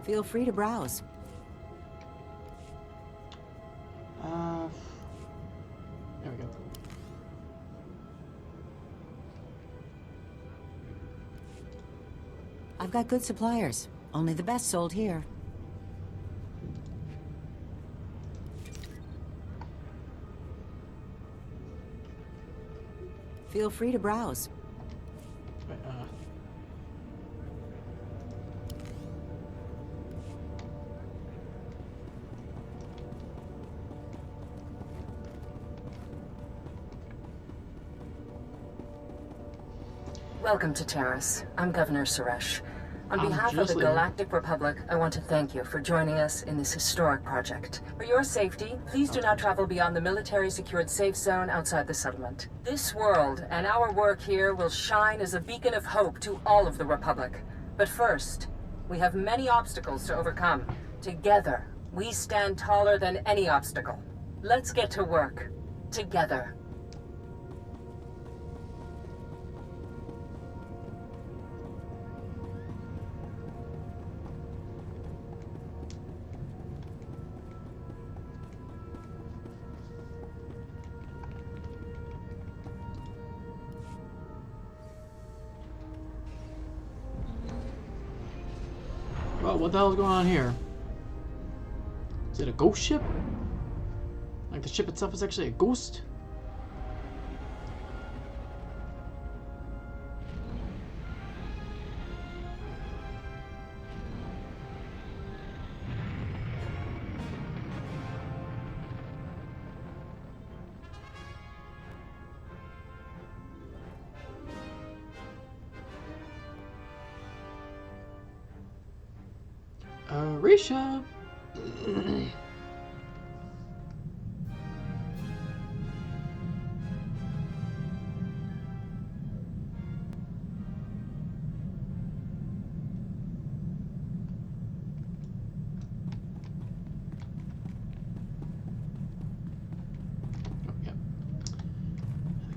Feel free to browse. There we go. I've got good suppliers. Only the best sold here. Feel free to browse. Welcome to Taris. I'm Governor Suresh. On behalf of the Galactic Republic, I want to thank you for joining us in this historic project. For your safety, please do not travel beyond the military-secured safe zone outside the settlement. This world and our work here will shine as a beacon of hope to all of the Republic. But first, we have many obstacles to overcome. Together, we stand taller than any obstacle. Let's get to work. Together. Well, what the hell is going on here? Is it a ghost ship? Like the ship itself is actually a ghost? Risha. The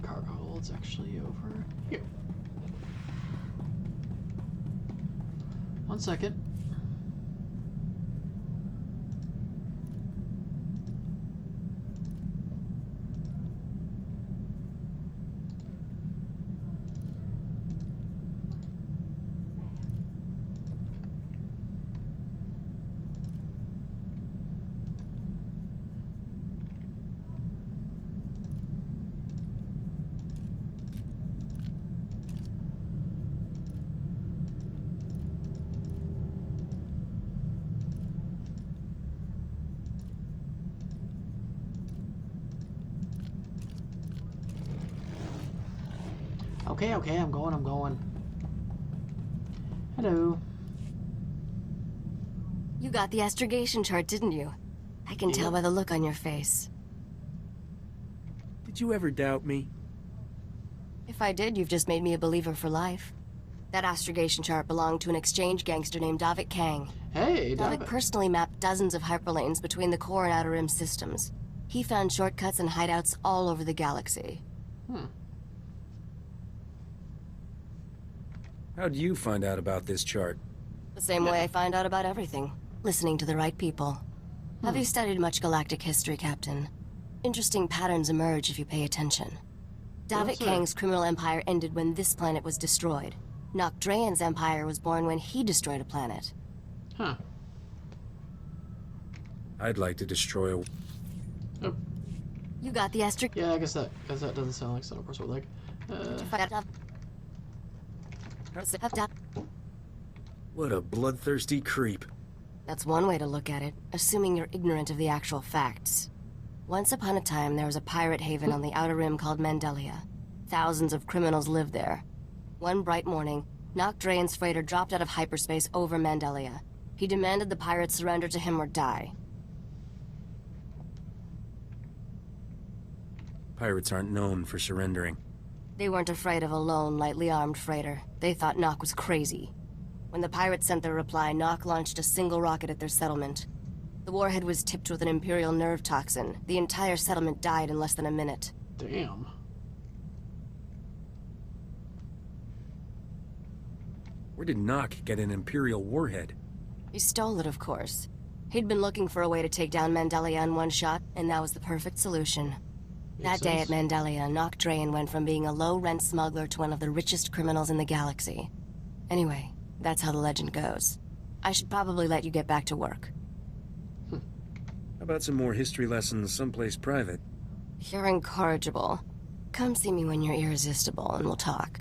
cargo hold's actually over here. 1 second. Okay, I'm going. Hello. You got the astrogation chart, didn't you? I can tell by the look on your face. Did you ever doubt me? If I did, you've just made me a believer for life. That astrogation chart belonged to an exchange gangster named Davik Kang. Hey, Davik personally mapped dozens of hyperlanes between the core and outer rim systems. He found shortcuts and hideouts all over the galaxy. How'd you find out about this chart? The same way I find out about everything. Listening to the right people. Have you studied much galactic history, Captain? Interesting patterns emerge if you pay attention. Davik Kang's criminal empire ended when this planet was destroyed. Nocdrayan's empire was born when he destroyed a planet. Huh. I'd like to destroy a... Oh. You got the astro... Yeah, I guess that doesn't sound like Star Wars would like. What a bloodthirsty creep. That's one way to look at it, assuming you're ignorant of the actual facts. Once upon a time, there was a pirate haven on the Outer Rim called Mandelia. Thousands of criminals lived there. One bright morning, Nocdrayan's freighter dropped out of hyperspace over Mandelia. He demanded the pirates surrender to him or die. Pirates aren't known for surrendering. They weren't afraid of a lone, lightly armed freighter. They thought Nock was crazy. When the pirates sent their reply, Nock launched a single rocket at their settlement. The warhead was tipped with an Imperial nerve toxin. The entire settlement died in less than a minute. Damn. Where did Nock get an Imperial warhead? He stole it, of course. He'd been looking for a way to take down Mandelia in one shot, and that was the perfect solution. That day at Mandelia, Nocdrayan went from being a low-rent smuggler to one of the richest criminals in the galaxy. Anyway, That's how the legend goes. I should probably let you get back to work. How about some more history lessons someplace private? You're incorrigible. Come see me when you're irresistible and we'll talk.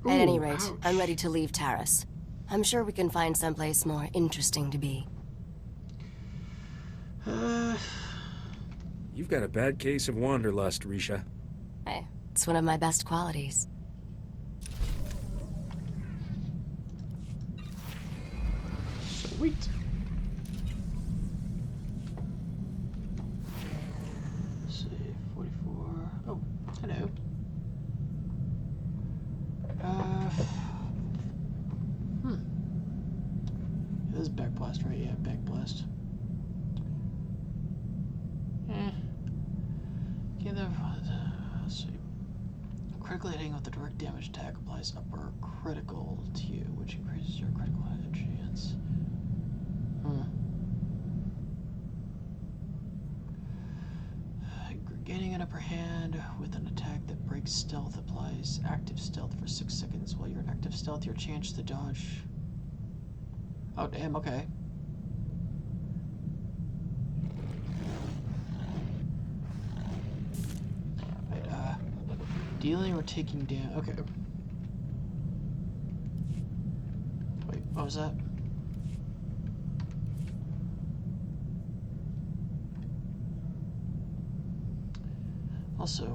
Ooh, At any rate, ouch. I'm ready to leave Taris. I'm sure we can find someplace more interesting to be. You've got a bad case of wanderlust, Risha. Hey, it's one of my best qualities. Sweet. Let's see, 44. Oh, hello. This is back blast, right? Yeah, back blast. Okay, let's see. Critical hitting with the direct damage attack applies upper critical to you, which increases your critical hit chance. Gaining an upper hand with an attack that breaks stealth applies active stealth for 6 seconds. While you're in active stealth, your chance to dodge. Oh, damn, okay. Wait, dealing or taking damage. Okay. Wait, what was that? Also,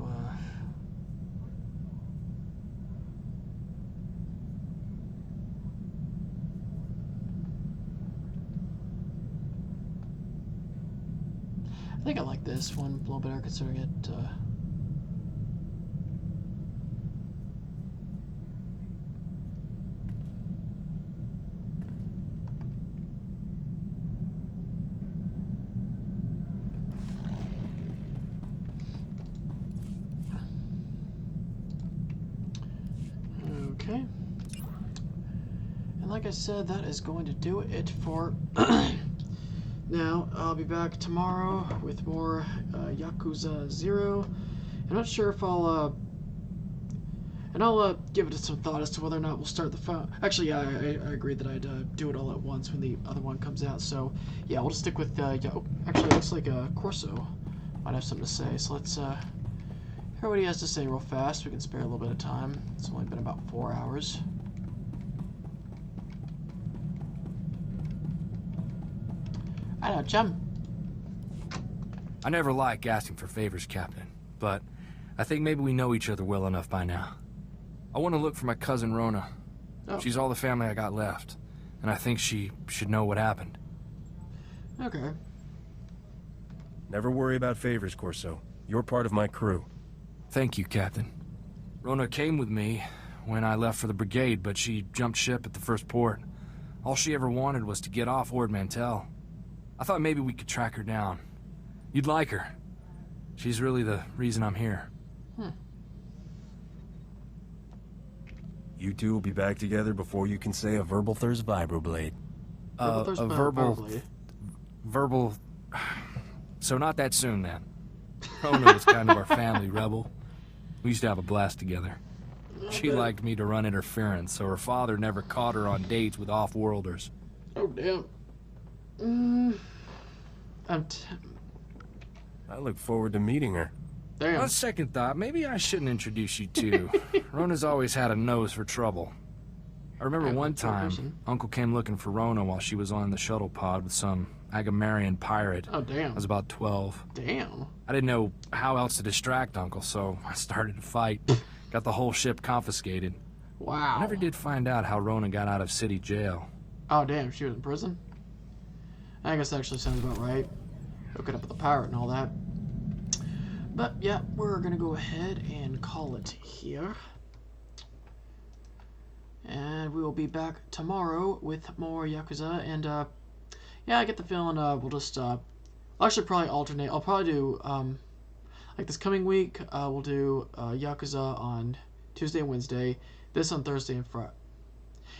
I think I like this one a little better considering it, okay. And like I said, that is going to do it for now. I'll be back tomorrow with more Yakuza 0. I'm not sure if I'll give it some thought as to whether or not we'll start the phone. Actually, yeah, I agreed that I'd do it all at once when the other one comes out. So yeah, we'll just stick with actually, it looks like Corso might have something to say. So let's hear what he has to say real fast. We can spare a little bit of time. It's only been about 4 hours. I know, chum. I never like asking for favors, Captain, but I think maybe we know each other well enough by now. I want to look for my cousin Rona. Oh. She's all the family I got left, and I think she should know what happened. Okay. Never worry about favors, Corso. You're part of my crew. Thank you, Captain. Rona came with me when I left for the brigade, but she jumped ship at the first port. All she ever wanted was to get off Ord Mantell. I thought maybe we could track her down. You'd like her. She's really the reason I'm here. You two will be back together before you can say a verbal thirst vibroblade. A verbal... So not that soon, then. Rona was kind of our family rebel. We used to have a blast together. She liked me to run interference, so her father never caught her on dates with off-worlders. Oh, damn. I look forward to meeting her. Damn. On second thought, maybe I shouldn't introduce you two. Rona's always had a nose for trouble. I remember one time, Uncle came looking for Rona while she was on the shuttle pod with some Agamarian pirate. Oh, damn. I was about 12. Damn. I didn't know how else to distract Uncle, so I started to fight. Got the whole ship confiscated. Wow. I never did find out how Rona got out of city jail. Oh, damn. She was in prison? I guess that actually sounds about right. Hooking up with the pirate and all that. But, yeah, we're going to go ahead and call it here. And we will be back tomorrow with more Yakuza. And, yeah, I get the feeling we'll just, I'll actually probably alternate. I'll probably do, like this coming week, we'll do Yakuza on Tuesday and Wednesday. This on Thursday and Friday.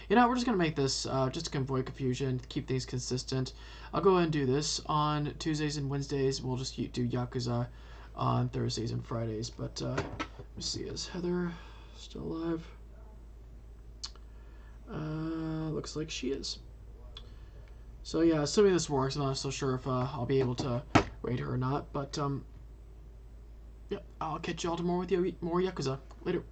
You know, we're just going to make this, just to avoid confusion, keep things consistent. I'll go ahead and do this on Tuesdays and Wednesdays. We'll just do Yakuza on Thursdays and Fridays. But, let me see, is Heather still alive? Looks looks like she is. So yeah, assuming this works, I'm not so sure if I'll be able to raid her or not, but yeah, I'll catch y'all tomorrow with more Yakuza. Later.